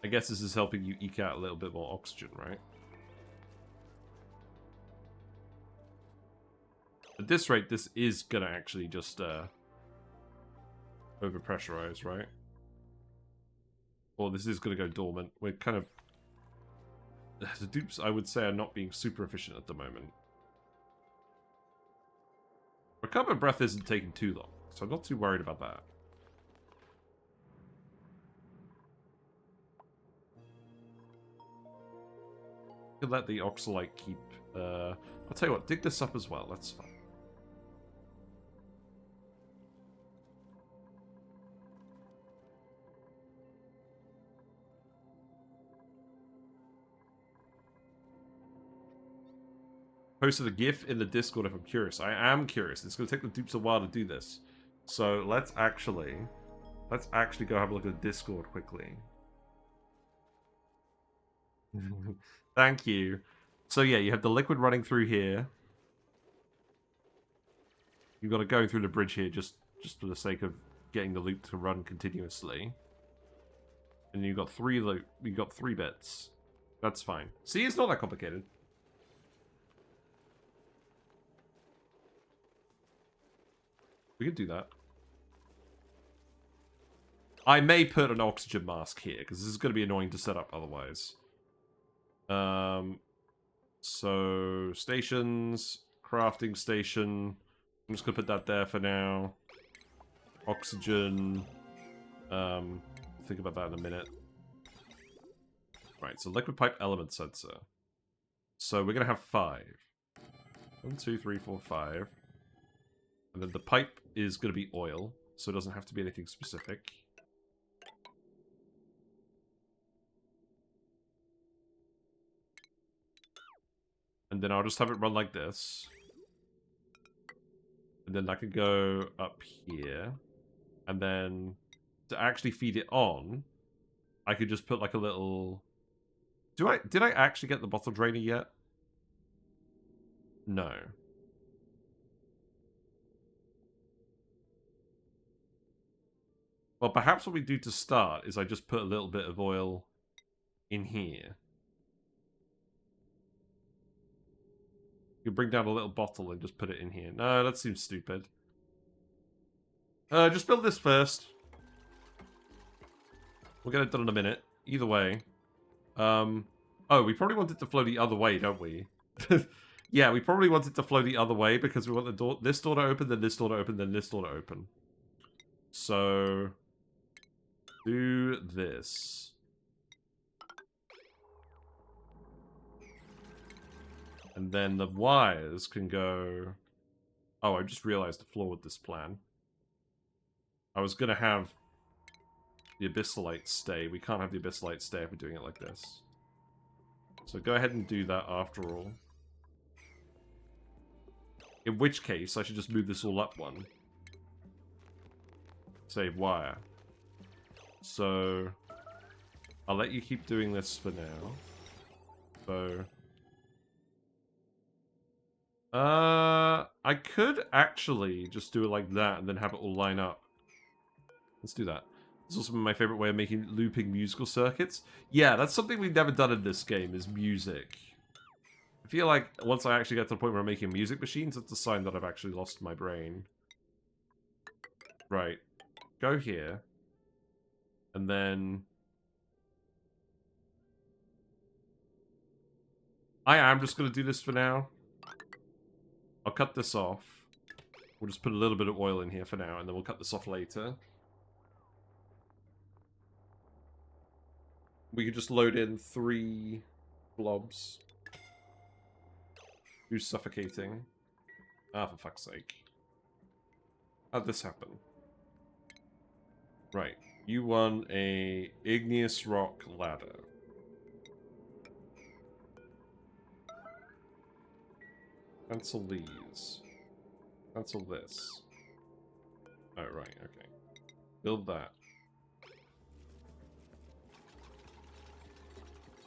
I guess this is helping you eke out a little bit more oxygen, right? At this rate, this is gonna actually just overpressurize, right? Or this is gonna go dormant. We're kind of... The dupes, I would say, are not being super efficient at the moment. Recover breath isn't taking too long, so I'm not too worried about that. Could let the oxalite keep... I'll tell you what, dig this up as well, that's fine. Posted a GIF in the Discord if I'm curious. I am curious. It's going to take the dupes a while to do this. So let's actually go have a look at the Discord quickly. Thank you. So yeah, you have the liquid running through here. You've got it going through the bridge here just for the sake of getting the loop to run continuously. And you've got 3 bits. That's fine. See, it's not that complicated. We could do that. I may put an oxygen mask here, because this is going to be annoying to set up otherwise. So, stations, crafting station. I'm just going to put that there for now. Oxygen. Think about that in a minute. Right, so liquid pipe element sensor. So we're going to have 5. 1, 2, 3, 4, 5. And then the pipe is going to be oil, so it doesn't have to be anything specific. And then I'll just have it run like this. And then that could go up here. And then to actually feed it on, I could just put like a little... Did I actually get the bottle drainer yet? No. Well, perhaps what we do to start is I just put a little bit of oil in here. You bring down a little bottle and just put it in here. No, that seems stupid. Just build this first. We'll get it done in a minute. Either way. Oh, we probably want it to flow the other way, don't we? Yeah, we probably want it to flow the other way because we want the door, this door to open, then this door to open, then this door to open. So, do this. And then the wires can go... Oh, I just realized the flaw with this plan. I was going to have the Abyssalite stay. We can't have the Abyssalite stay if we're doing it like this. So go ahead and do that after all. In which case, I should just move this all up one. Save wire. So, I'll let you keep doing this for now. So... I could actually just do it like that and then have it all line up. Let's do that. This is also my favorite way of making looping musical circuits. Yeah, that's something we've never done in this game, is music. I feel like once I actually get to the point where I'm making music machines, that's a sign that I've actually lost my brain. Right. Go here. And then... I am just going to do this for now. I'll cut this off. We'll just put a little bit of oil in here for now, and then we'll cut this off later. We could just load in 3 blobs. Who's suffocating? Ah, for fuck's sake. How'd this happen? Right. You won a igneous rock ladder. Cancel these. Cancel this. Oh, right, okay. Build that.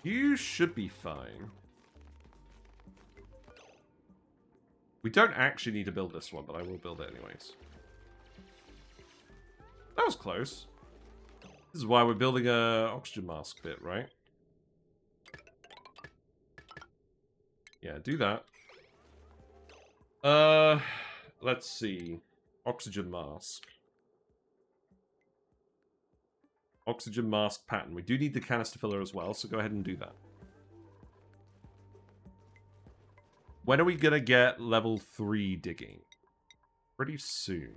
You should be fine. We don't actually need to build this one, but I will build it anyways. That was close. This is why we're building a oxygen mask bit, right? Yeah, do that. Let's see. Oxygen mask. Oxygen mask pattern. We do need the canister filler as well, so go ahead and do that. When are we gonna get level 3 digging? Pretty soon.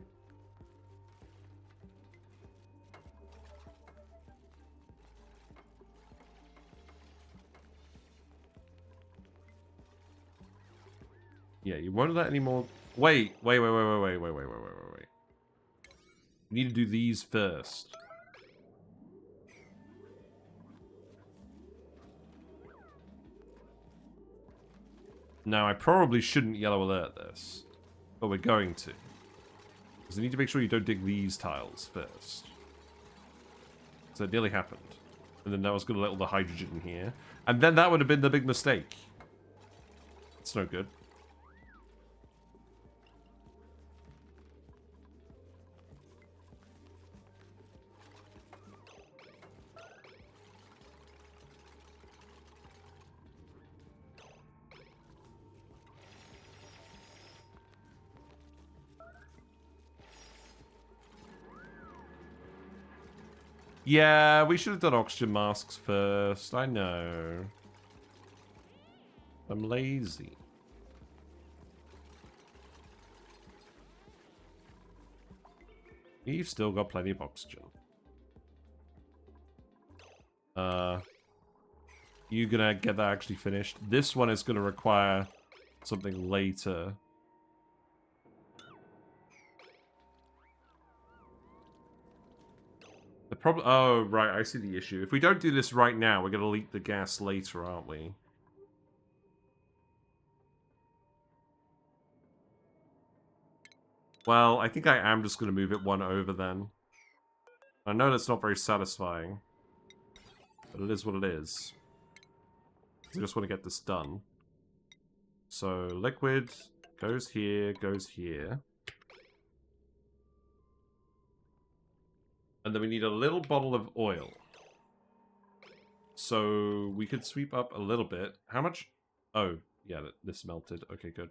Yeah, you won't let any more... Wait. We need to do these first. Now, I probably shouldn't yellow alert this, but we're going to. Because I need to make sure you don't dig these tiles first. So it nearly happened. And then that was going to let all the hydrogen in here. And then that would have been the big mistake. It's no good. Yeah, we should have done oxygen masks first. I know. I'm lazy. You've still got plenty of oxygen. You gonna get that actually finished? This one is gonna require something later. The problem... Oh, right, I see the issue. If we don't do this right now, we're going to leak the gas later, aren't we? Well, I think I am just going to move it one over then. I know that's not very satisfying. But it is what it is. I just want to get this done. So, liquid goes here, goes here. And then we need a little bottle of oil. So, we could sweep up a little bit. How much? Oh, yeah, this melted. Okay, good.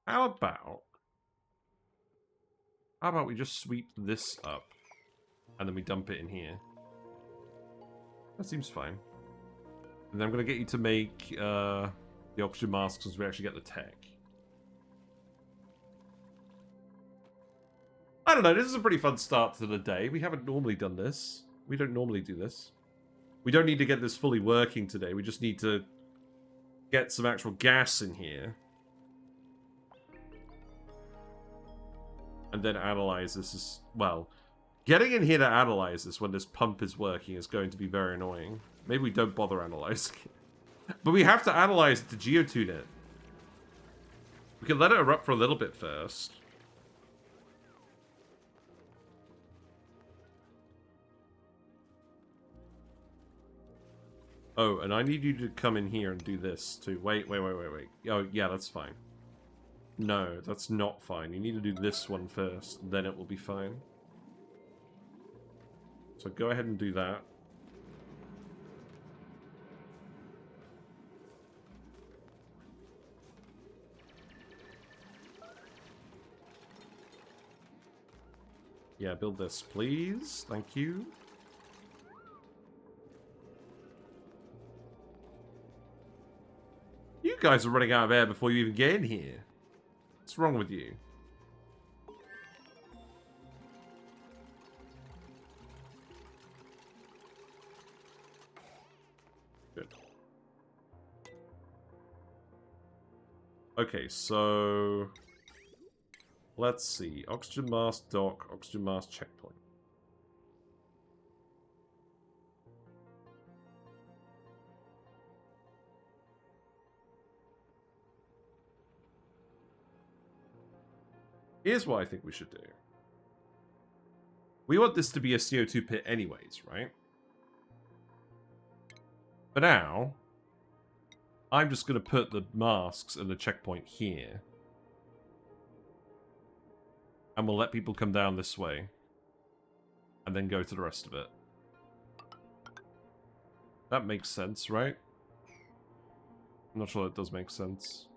How about we just sweep this up, and then we dump it in here? That seems fine. And then I'm going to get you to make the oxygen masks once we actually get the tech. I don't know, this is a pretty fun start to the day. We haven't normally done this. We don't normally do this. We don't need to get this fully working today. We just need to get some actual gas in here. And then analyze this as... Well, getting in here to analyze this when this pump is working is going to be very annoying. Maybe we don't bother analyzing it. But we have to analyze it to geotune it. We can let it erupt for a little bit first. Oh, and I need you to come in here and do this too. Wait. Oh, yeah, that's fine. No, that's not fine. You need to do this one first, then it will be fine. So go ahead and do that. Yeah, build this, please. Thank you. You guys are running out of air before you even get in here. What's wrong with you? Good. Okay, so... Let's see. Oxygen mask dock, oxygen mask checkpoint. Here's what I think we should do. We want this to be a CO2 pit anyways, right? For now, I'm just going to put the masks and the checkpoint here. And we'll let people come down this way. And then go to the rest of it. That makes sense, right? I'm not sure that does make sense.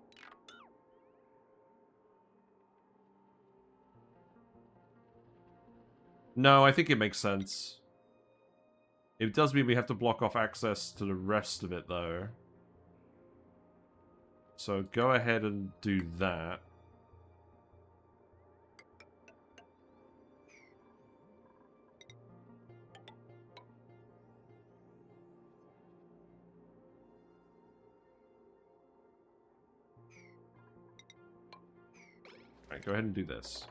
No, I think it makes sense. It does mean we have to block off access to the rest of it, though. So go ahead and do that. Alright, go ahead and do this.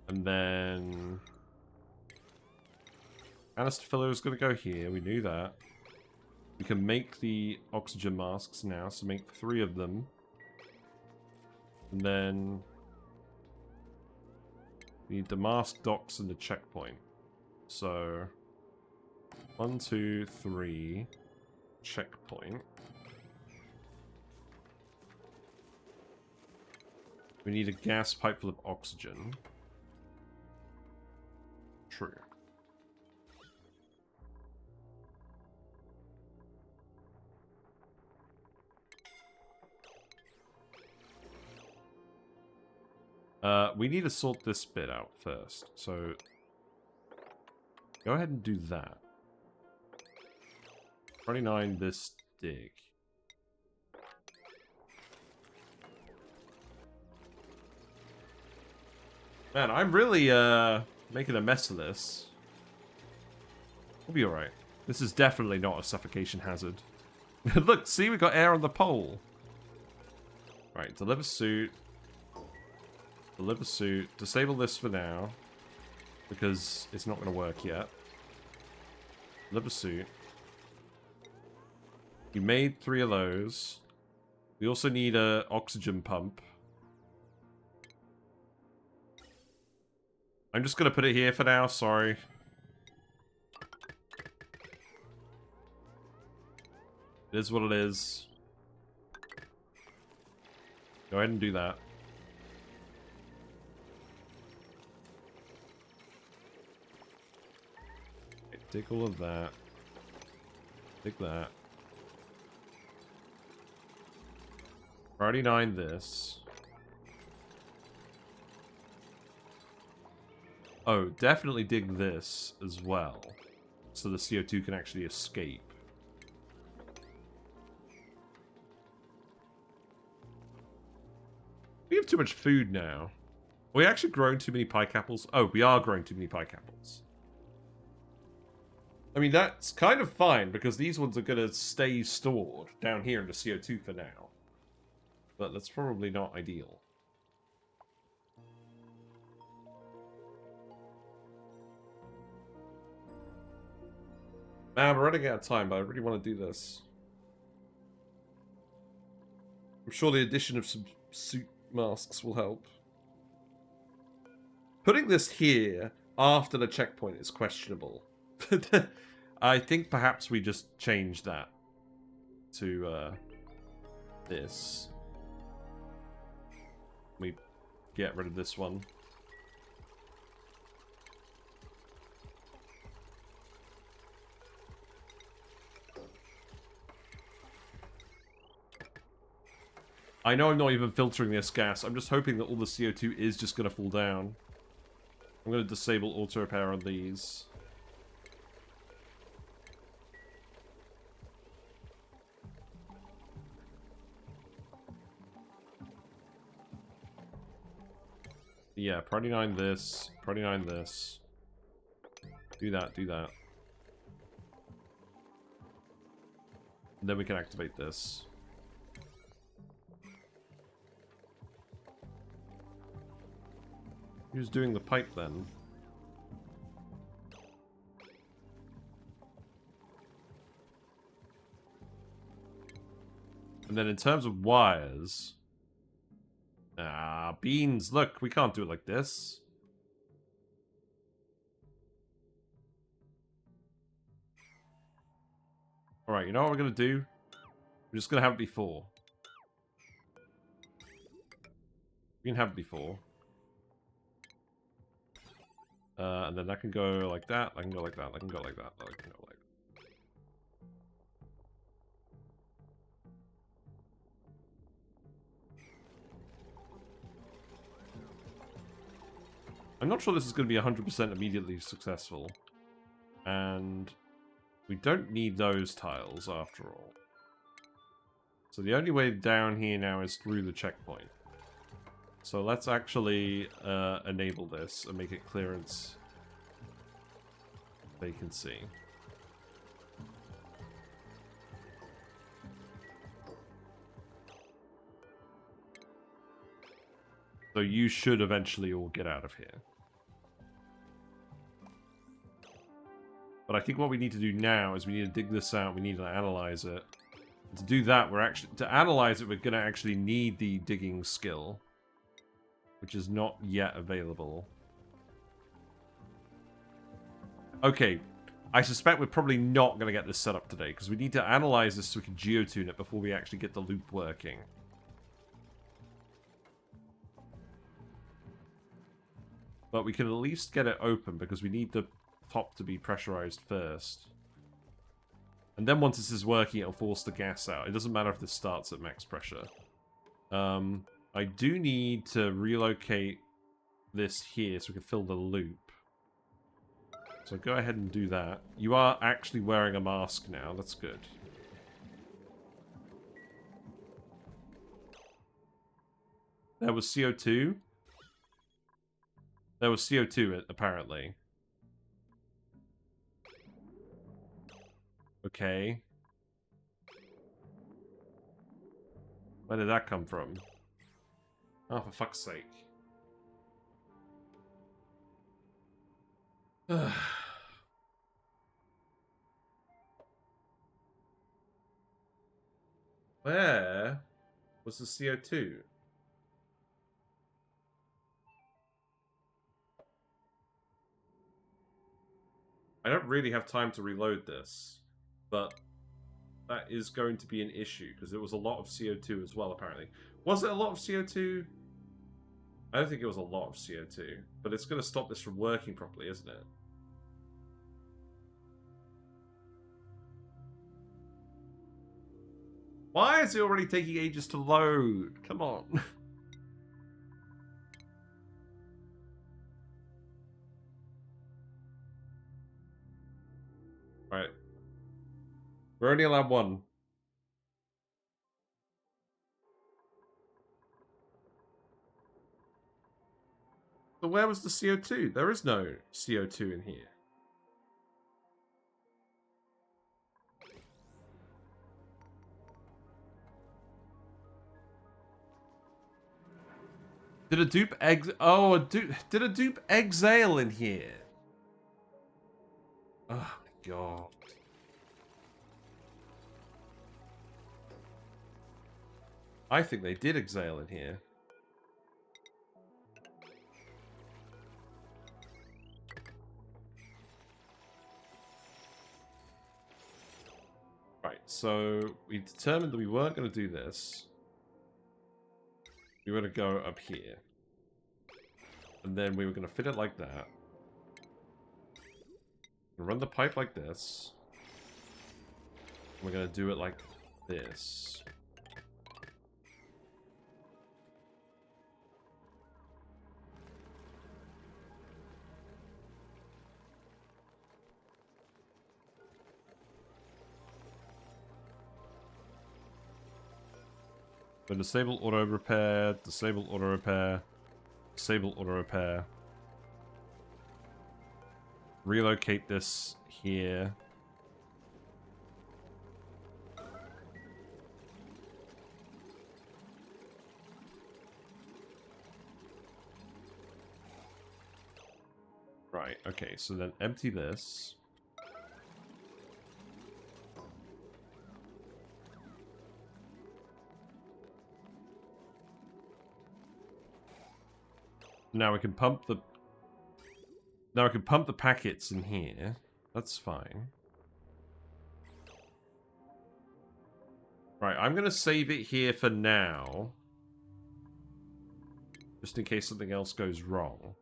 And then... Canister filler is going to go here, we knew that. We can make the oxygen masks now, so make 3 of them. And then... we need the mask docks and the checkpoint. So... 1, 2, 3... checkpoint. We need a gas pipe full of oxygen. True. We need to sort this bit out first. So, go ahead and do that. 29 this dig. Man, I'm really making a mess of this. We'll be alright. This is definitely not a suffocation hazard. Look, see, we got air on the pole. Right, deliver suit. Deliver suit. Disable this for now. Because it's not going to work yet. Deliver suit. We made 3 of those. We also need a oxygen pump. I'm just going to put it here for now, sorry. It is what it is. Go ahead and do that. Okay, take all of that. Take that. Priority 9 this. Oh, definitely dig this as well. So the CO2 can actually escape. We have too much food now. Are we actually growing too many pike apples? Oh, we are growing too many pike apples. I mean, that's kind of fine, because these ones are going to stay stored down here in the CO2 for now. But that's probably not ideal. Man, we're running out of time, but I really want to do this. I'm sure the addition of some suit masks will help. Putting this here after the checkpoint is questionable. I think perhaps we just change that to this. We get rid of this one. I know I'm not even filtering this gas. I'm just hoping that all the CO2 is just going to fall down. I'm going to disable auto repair on these. Yeah, priority 9 this, priority 9 this. Do that, do that. And then we can activate this. Who's doing the pipe then? And then in terms of wires... Ah, beans. Look, we can't do it like this. Alright, you know what we're going to do? We're just going to have it before. We can have it before. And then that can go like that, that can go like that, that can go like that, that can go like that. I'm not sure this is going to be 100% immediately successful. And we don't need those tiles after all. So the only way down here now is through the checkpoint. So let's actually enable this and make it clearance vacancy. So you should eventually all get out of here. But I think what we need to do now is we need to dig this out, we need to analyze it. And to do that, to analyze it, we're going to actually need the digging skill. Which is not yet available. Okay, I suspect we're probably not going to get this set up today, because we need to analyze this so we can geotune it before we actually get the loop working. But we can at least get it open, because we need the top to be pressurized first. And then once this is working, it'll force the gas out. It doesn't matter if this starts at max pressure. I do need to relocate this here so we can fill the loop. So go ahead and do that. You are actually wearing a mask now. That's good. There was CO2. There was CO2, apparently. Okay. Where did that come from? Oh, for fuck's sake. Where was the CO2? I don't really have time to reload this, but that is going to be an issue, because there was a lot of CO2 as well, apparently. Was it a lot of CO2? I don't think it was a lot of CO2, but it's going to stop this from working properly, isn't it? Why is it already taking ages to load? Come on. Right. We're only allowed one. So where was the CO2? There is no CO2 in here. Did a dupe did a dupe exhale in here? Oh my god. I think they did exhale in here. Right, so we determined that we weren't going to do this. We were going to go up here. And then we were going to fit it like that. Run the pipe like this. We're going to do it like this. Then disable auto repair, disable auto repair, disable auto repair. Relocate this here. Right, okay, so then empty this. Now we can pump the... Now I can pump the packets in here. That's fine. Right, I'm going to save it here for now. Just in case something else goes wrong.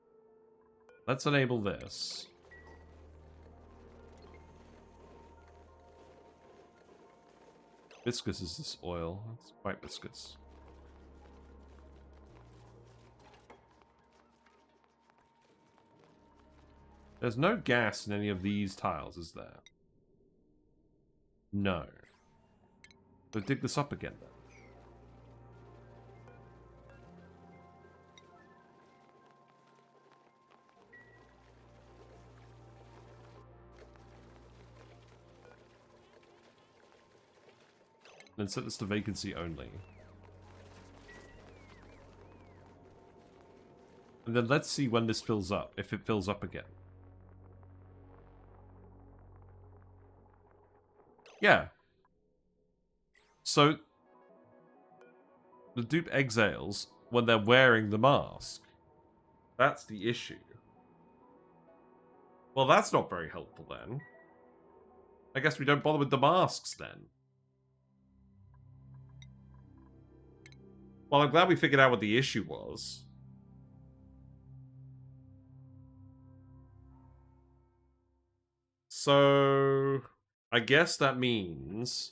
Let's enable this. Viscous is this oil. It's quite viscous. There's no gas in any of these tiles, is there? No. So dig this up again, then. Then set this to vacancy only. And then let's see when this fills up, if it fills up again. Yeah. So, the dupe exhales when they're wearing the mask. That's the issue. Well, that's not very helpful then. I guess we don't bother with the masks then. Well, I'm glad we figured out what the issue was. So... I guess that means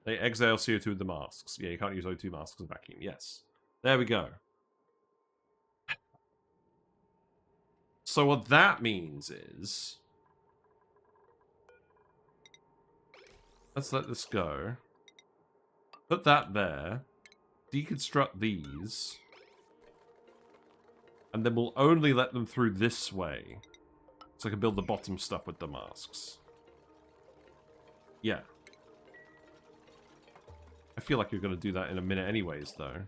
they exhale CO2 with the masks. Yeah, you can't use O2 masks in vacuum. Yes. There we go. So what that means is... Let's let this go. Put that there. Deconstruct these. And then we'll only let them through this way. So I can build the bottom stuff with the masks. Yeah. I feel like you're going to do that in a minute anyways, though.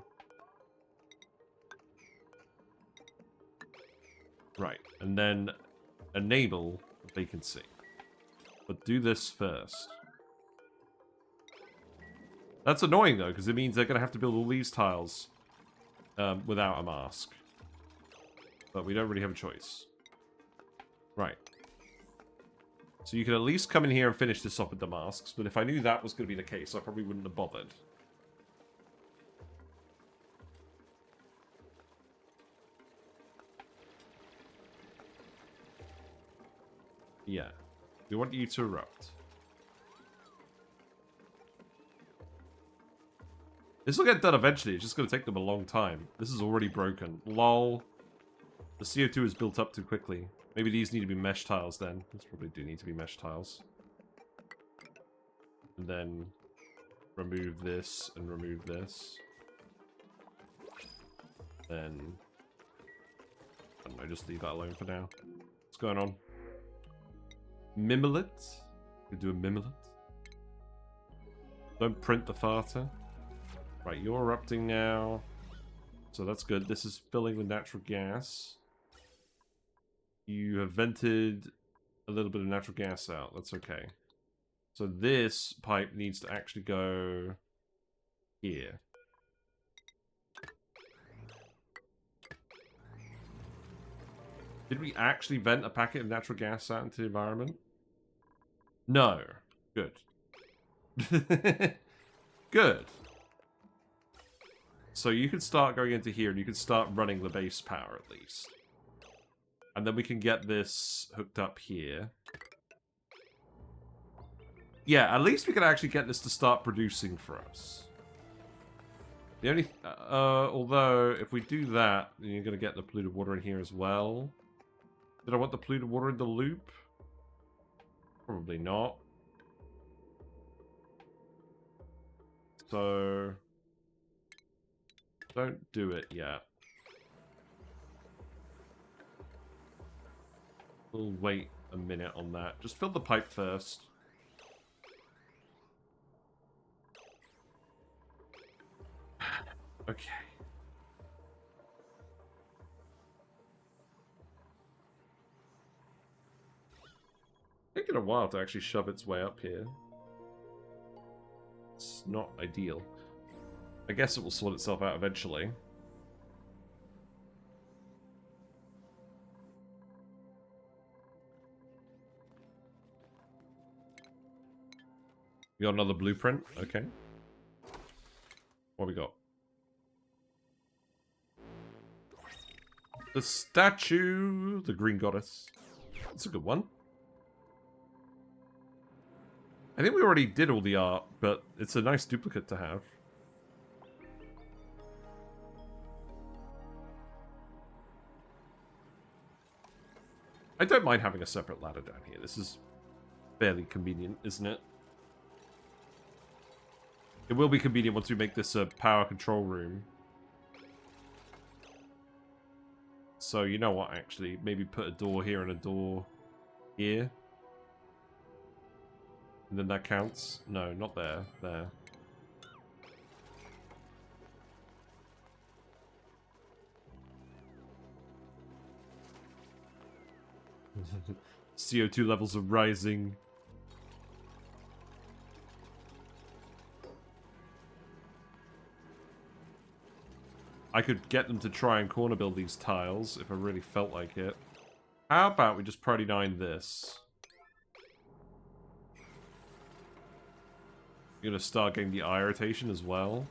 Right, and then enable vacancy. But do this first. That's annoying, though, because it means they're going to have to build all these tiles without a mask. But we don't really have a choice. Right. So you can at least come in here and finish this off with the masks, but if I knew that was going to be the case, I probably wouldn't have bothered. Yeah. We want you to erupt. This will get done eventually, it's just going to take them a long time. This is already broken. Lol. The CO2 is built up too quickly. Maybe these need to be mesh tiles then. These probably do need to be mesh tiles. And then remove this and remove this. Then I don't know, just leave that alone for now. What's going on? Mimilet? We do a mimilet. Don't print the farter. Right, you're erupting now. So that's good. This is filling with natural gas. You have vented a little bit of natural gas out. That's okay. So this pipe needs to actually go here. Did we actually vent a packet of natural gas out into the environment? No. Good. Good. So you can start going into here and you can start running the base power at least. And then we can get this hooked up here. Yeah, at least we can actually get this to start producing for us. The only... although, if we do that, then you're going to get the polluted water in here as well. Did I want the polluted water in the loop? Probably not. So... don't do it yet. We'll wait a minute on that. Just fill the pipe first. Okay. Taking a while to actually shove its way up here. It's not ideal. I guess it will sort itself out eventually. You got another blueprint? Okay. What we got? The statue, the green goddess. That's a good one. I think we already did all the art, but it's a nice duplicate to have. I don't mind having a separate ladder down here. This is fairly convenient, isn't it? It will be convenient once we make this a power control room. So, you know what, actually? Maybe put a door here and a door here. And then that counts? No, not there. There. CO2 levels are rising. I could get them to try and corner build these tiles if I really felt like it. How about we just prioritise this? You're gonna start getting the eye rotation as well.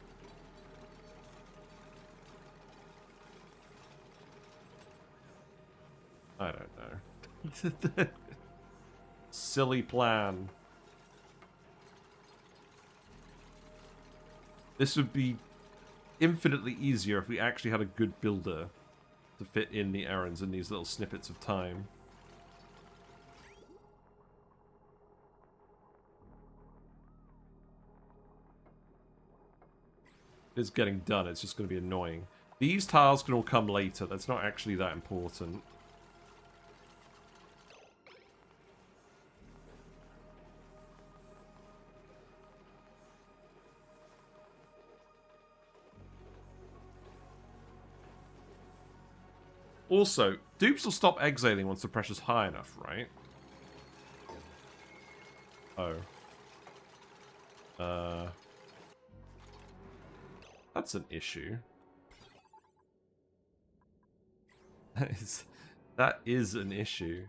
I don't know. Silly plan. This would be infinitely easier if we actually had a good builder to fit in the errands in these little snippets of time. It's getting done, it's just going to be annoying. These tiles can all come later. That's not actually that important. Also, dupes will stop exiling once the pressure's high enough, right? Oh. That's an issue. That is an issue.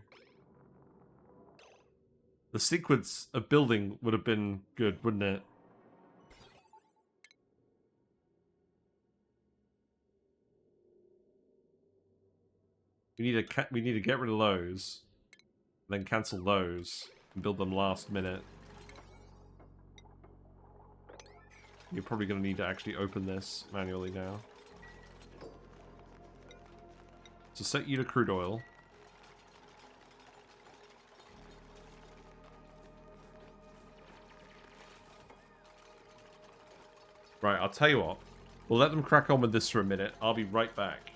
The sequence of building would have been good, wouldn't it? We need to get rid of those, then cancel those, and build them last minute. You're probably going to need to actually open this manually now. So set you to crude oil. Right, I'll tell you what. We'll let them crack on with this for a minute. I'll be right back.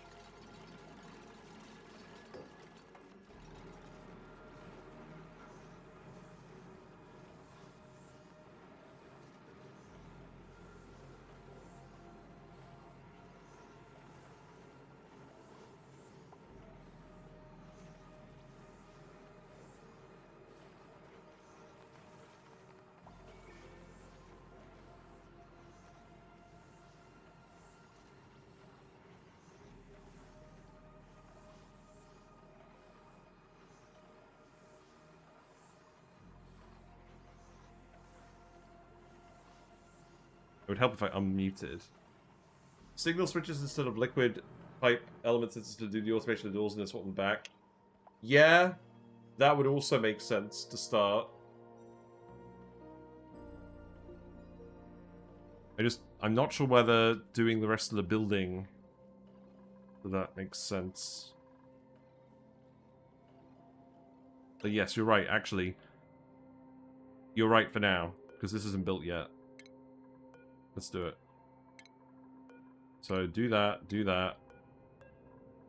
It would help if I unmuted. Signal switches instead of liquid pipe elements to do the automation of the doors and then swap them back. Yeah, that would also make sense to start. I'm not sure whether doing the rest of the building, that makes sense. But yes, you're right, actually. You're right for now, because this isn't built yet. Let's do it. So do that, do that.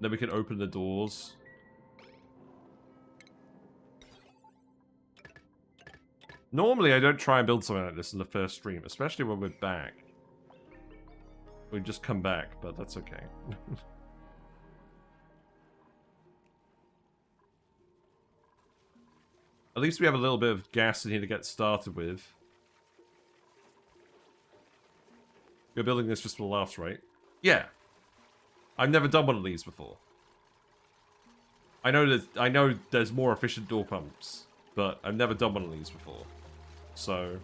Then we can open the doors. Normally I don't try and build something like this in the first stream, especially when we're back. We just come back, but that's okay. At least we have a little bit of gas in here to get started with. You're building this just for the laughs, right? Yeah. I've never done one of these before. I know there's more efficient door pumps, but I've never done one of these before. So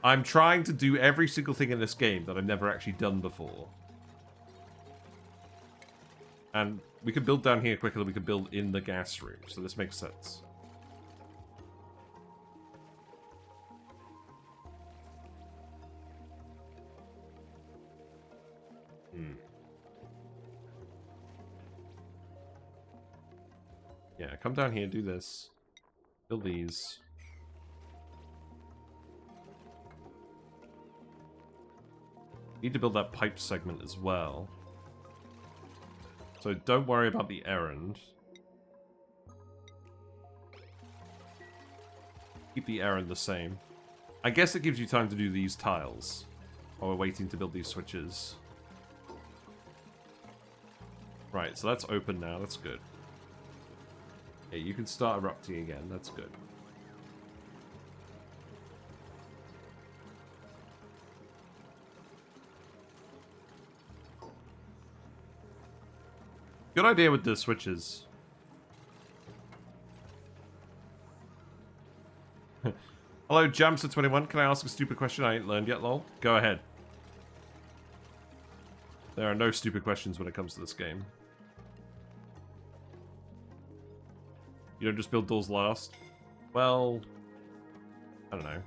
I'm trying to do every single thing in this game that I've never actually done before. And we can build down here quicker than we can build in the gas room, so this makes sense. Yeah, come down here, do this. Build these. Need to build that pipe segment as well. So don't worry about the errand. Keep the errand the same. I guess it gives you time to do these tiles while we're waiting to build these switches. Right, so that's open now. That's good. Yeah, you can start erupting again. That's good. Good idea with the switches. Hello, Jamster21. Can I ask a stupid question I ain't learned yet, lol? Go ahead. There are no stupid questions when it comes to this game. You don't just build doors last? Well, I don't know.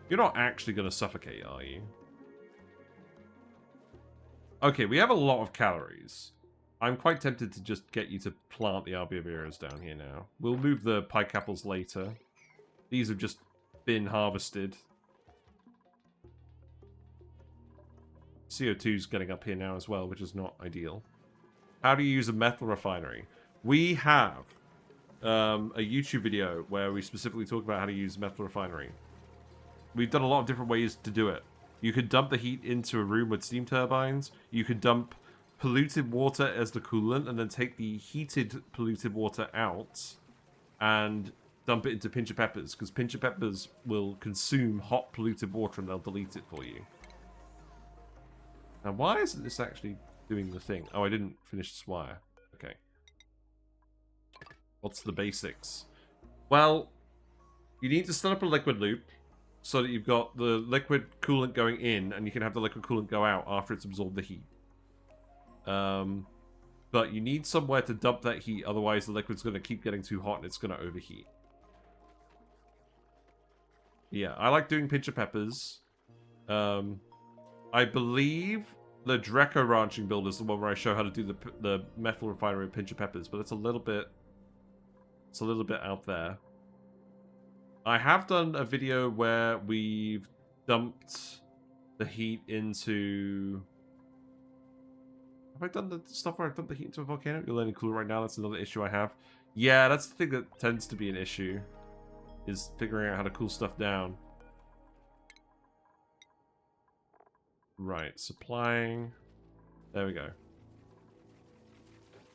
You're not actually going to suffocate, are you? Okay, we have a lot of calories. I'm quite tempted to just get you to plant the Albiveras down here now. We'll move the pike apples later. These have just been harvested. CO2 is getting up here now as well, which is not ideal. How do you use a metal refinery? We have a YouTube video where we specifically talk about how to use metal refinery. We've done a lot of different ways to do it. You could dump the heat into a room with steam turbines. You could dump polluted water as the coolant and then take the heated polluted water out and dump it into pincher peppers, because pincher peppers will consume hot polluted water and they'll delete it for you. Now, why isn't this actually doing the thing? Oh, I didn't finish this wire. Okay. What's the basics? Well, you need to set up a liquid loop so that you've got the liquid coolant going in and you can have the liquid coolant go out after it's absorbed the heat. But you need somewhere to dump that heat, otherwise the liquid's going to keep getting too hot and it's going to overheat. Yeah, I like doing pincher peppers. I believe the Dreco ranching build is the one where I show how to do the metal refinery with pincher peppers, but it's a little bit out there. I have done a video where we've dumped the heat into... Have I done the stuff where I've dumped the heat into a volcano? You're learning cooler right now. That's another issue I have. Yeah, that's the thing that tends to be an issue, is figuring out how to cool stuff down. Right, supplying. There we go.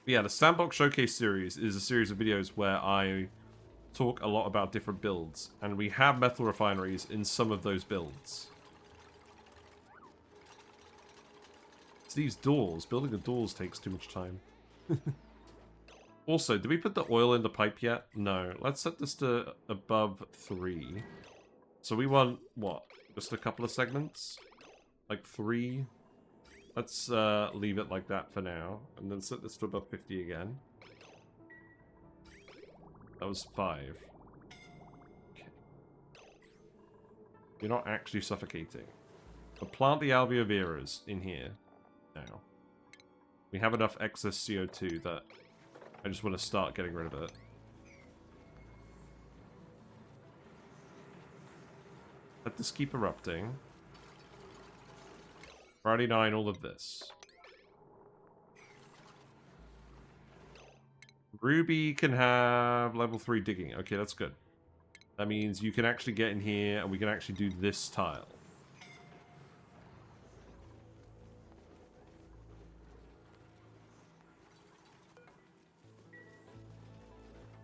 Yeah, the Sandbox Showcase series is a series of videos where I talk a lot about different builds, and we have metal refineries in some of those builds. It's these doors. Building the doors takes too much time. Also, did we put the oil in the pipe yet? No. Let's set this to above 3. So we want, what? Just a couple of segments? Like 3? Let's leave it like that for now. And then set this to above 50 again. That was 5. Okay. You're not actually suffocating. But plant the alveoveras in here now. We have enough excess CO2 that I just want to start getting rid of it. Let this keep erupting. Friday 9, all of this. Ruby can have level 3 digging. Okay, that's good. That means you can actually get in here and we can actually do this tile.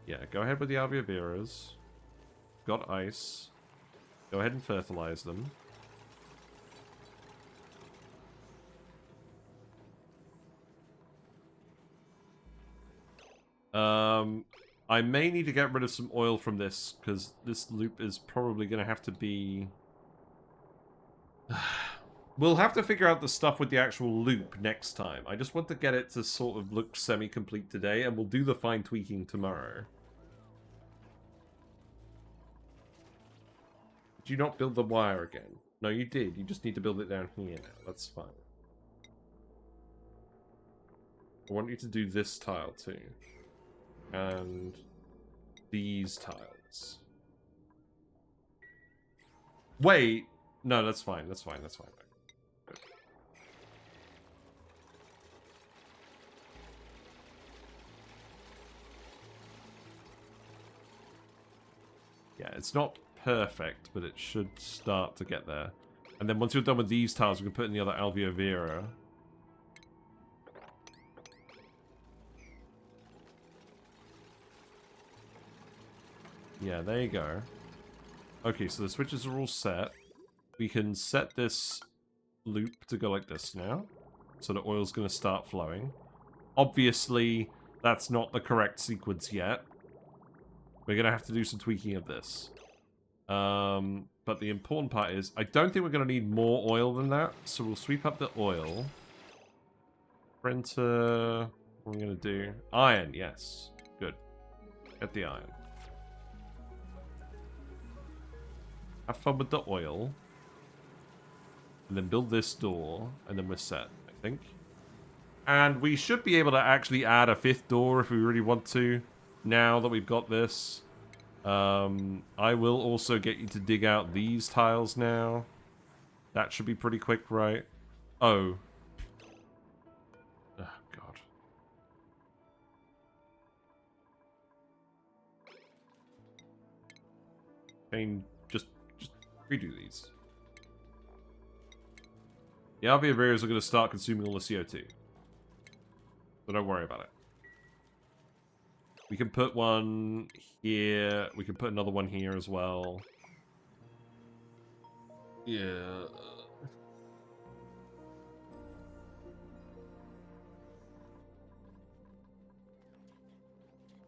Yeah, go ahead with the alveoveras. Got ice. Go ahead and fertilize them. I may need to get rid of some oil from this, because this loop is probably going to have to be... We'll have to figure out the stuff with the actual loop next time. I just want to get it to sort of look semi-complete today, and we'll do the fine tweaking tomorrow. Did you not build the wire again? No, you did. You just need to build it down here now. That's fine. I want you to do this tile too. And these tiles. Wait! No, that's fine. That's fine. That's fine. Good. Yeah, it's not perfect, but it should start to get there. And then once you're done with these tiles, we can put in the other alveovera. Yeah, there you go. Okay, so the switches are all set. We can set this loop to go like this now. So the oil's going to start flowing. Obviously, that's not the correct sequence yet. We're going to have to do some tweaking of this. But the important part is, I don't think we're going to need more oil than that. So we'll sweep up the oil. Printer... What are we going to do? Iron, yes. Good. Get the iron. Have fun with the oil. And then build this door. And then we're set, I think. And we should be able to actually add a 5th door if we really want to. Now that we've got this. I will also get you to dig out these tiles now. That should be pretty quick, right? Oh. Oh, God. I mean, just redo these. The RV barriers are going to start consuming all the CO2. So don't worry about it. We can put one here. We can put another one here as well. Yeah.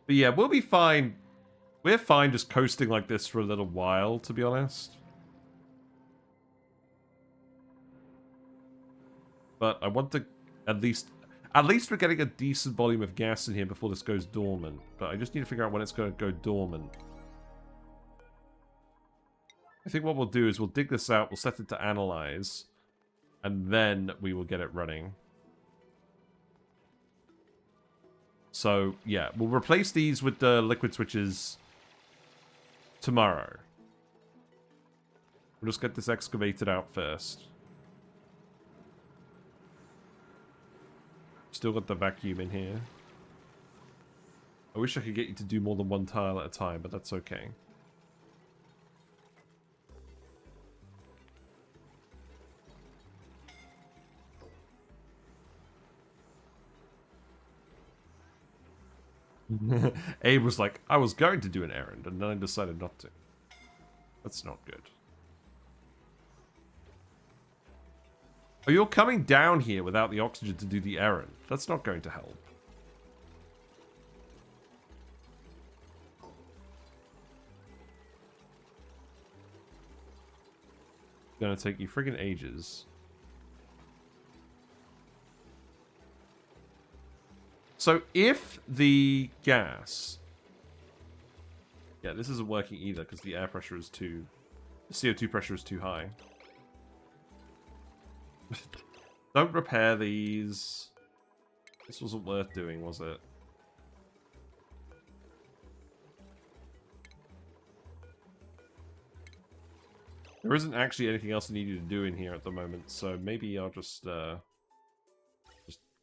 But yeah, we'll be fine. We're fine just coasting like this for a little while, to be honest. But I want to at least we're getting a decent volume of gas in here before this goes dormant. But I just need to figure out when it's going to go dormant. I think what we'll do is we'll dig this out, we'll set it to analyze, and then we will get it running. So, yeah, we'll replace these with the liquid switches tomorrow. We'll just get this excavated out first. Still got the vacuum in here. I wish I could get you to do more than one tile at a time, but that's okay. Abe was like, I was going to do an errand, and then I decided not to. That's not good. Oh, you're coming down here without the oxygen to do the errand. That's not going to help. It's gonna take you friggin' ages. So if the gas... Yeah, this isn't working either because the air pressure is too... The CO2 pressure is too high. Don't repair these. This wasn't worth doing, was it? There isn't actually anything else I need you to do in here at the moment, so maybe I'll just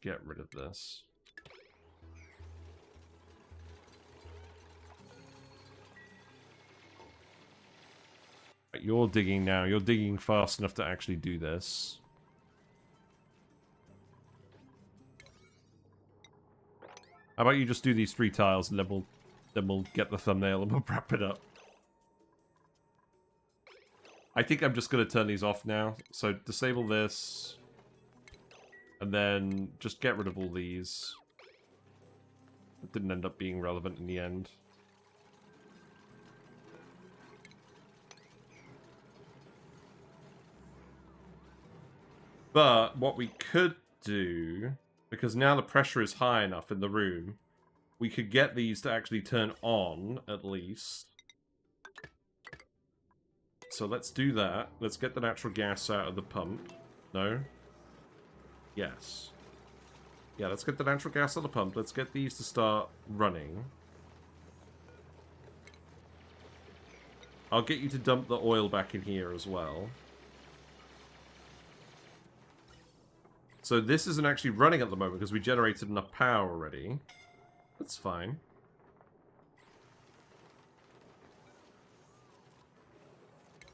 get rid of this. Right, you're digging now. You're digging fast enough to actually do this. How about you just do these 3 tiles and then we'll get the thumbnail and we'll wrap it up. I think I'm just going to turn these off now. So disable this. And then just get rid of all these. It didn't end up being relevant in the end. But what we could do... Because now the pressure is high enough in the room, we could get these to actually turn on, at least. So let's do that. Let's get the natural gas out of the pump. No? Yes. Yeah, let's get the natural gas out of the pump. Let's get these to start running. I'll get you to dump the oil back in here as well. So this isn't actually running at the moment because we generated enough power already. That's fine.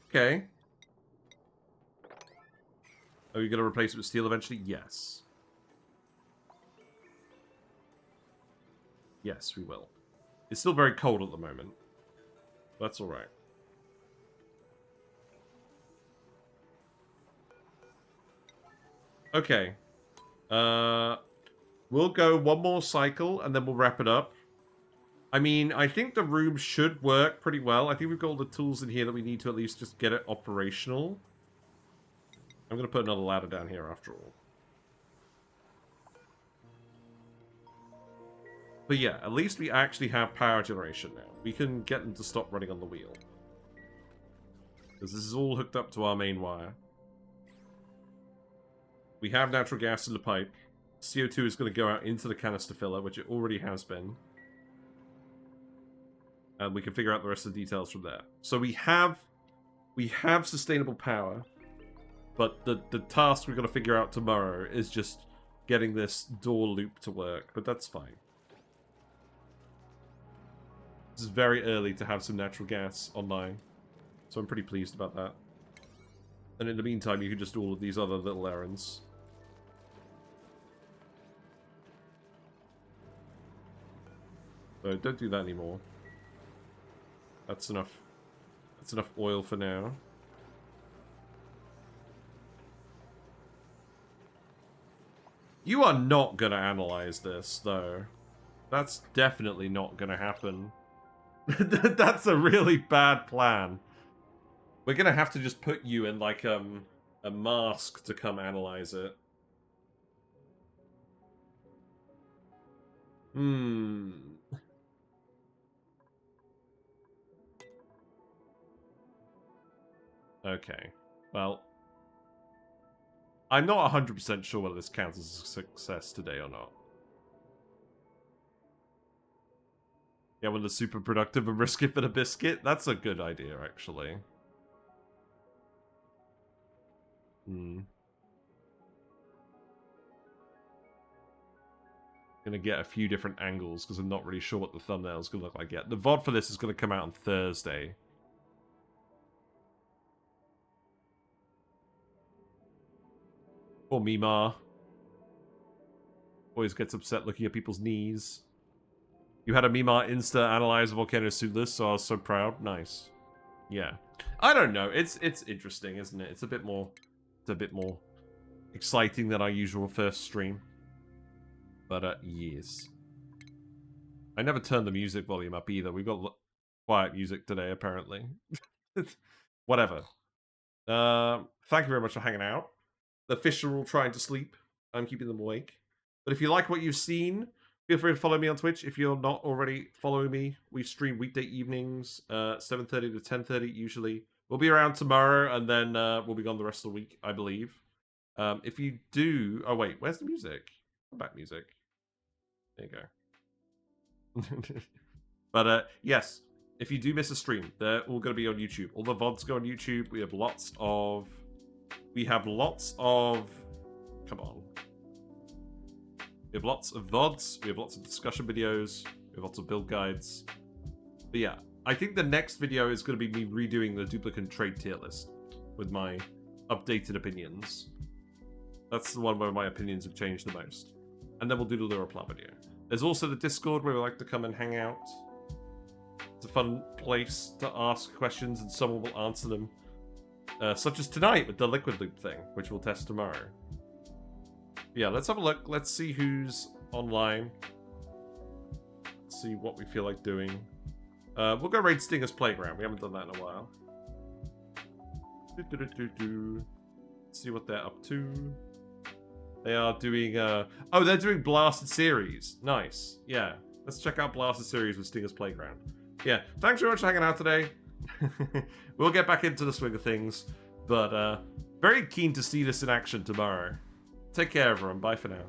Okay. Are we going to replace it with steel eventually? Yes. Yes, we will. It's still very cold at the moment. That's alright. Okay. We'll go one more cycle, and then we'll wrap it up. I mean, I think the room should work pretty well. I think we've got all the tools in here that we need to at least just get it operational. I'm going to put another ladder down here after all. But yeah, at least we actually have power generation now. We can get them to stop running on the wheel. Because this is all hooked up to our main wire. We have natural gas in the pipe. CO2 is going to go out into the canister filler, which it already has been. And we can figure out the rest of the details from there. So we have sustainable power. But the task we're going to figure out tomorrow is just getting this door loop to work. But that's fine. This is very early to have some natural gas online. So I'm pretty pleased about that. And in the meantime, you can just do all of these other little errands. So don't do that anymore. That's enough. That's enough oil for now. You are not going to analyze this, though. That's definitely not going to happen. That's a really bad plan. We're going to have to just put you in, like, a mask to come analyze it. Okay. Well, I'm not 100% sure whether this counts as a success today or not. Yeah, well, the super productive and risk it for the biscuit? That's a good idea, actually. Gonna get a few different angles, because I'm not really sure what the thumbnail is gonna look like yet. The VOD for this is gonna come out on Thursday. Poor Mima. Always gets upset looking at people's knees. You had a Mima insta-analyze Volcano Suitless, so I was so proud. Nice. Yeah. I don't know. It's interesting, isn't it? It's a bit more exciting than our usual first stream. But, yes. I never turned the music volume up either. We've got quiet music today, apparently. Whatever. Thank you very much for hanging out. The fish are all trying to sleep. I'm keeping them awake. But if you like what you've seen, feel free to follow me on Twitch. If you're not already following me, we stream weekday evenings, 7:30 to 10:30 usually. We'll be around tomorrow, and then we'll be gone the rest of the week, I believe. If you do... Oh, wait. Where's the music? Back music. There you go. But, yes. If you do miss a stream, they're all going to be on YouTube. All the VODs go on YouTube. We have lots of... Come on. We have lots of VODs. We have lots of discussion videos. We have lots of build guides. But yeah, I think the next video is going to be me redoing the duplicant trade tier list with my updated opinions. That's the one where my opinions have changed the most. And then we'll do the Lyrapla video. There's also the Discord where we like to come and hang out. It's a fun place to ask questions and someone will answer them. Such as tonight with the liquid loop thing, which we'll test tomorrow. Yeah, let's have a look. Let's see who's online. Let's see what we feel like doing. We'll go raid Stinger's Playground. We haven't done that in a while. Let's see what they're up to. They are doing... Oh, they're doing Blasted Series. Nice. Yeah. Let's check out Blasted Series with Stinger's Playground. Yeah. Thanks very much for hanging out today. We'll get back into the swing of things, but very keen to see this in action tomorrow. Take care, everyone. Bye for now.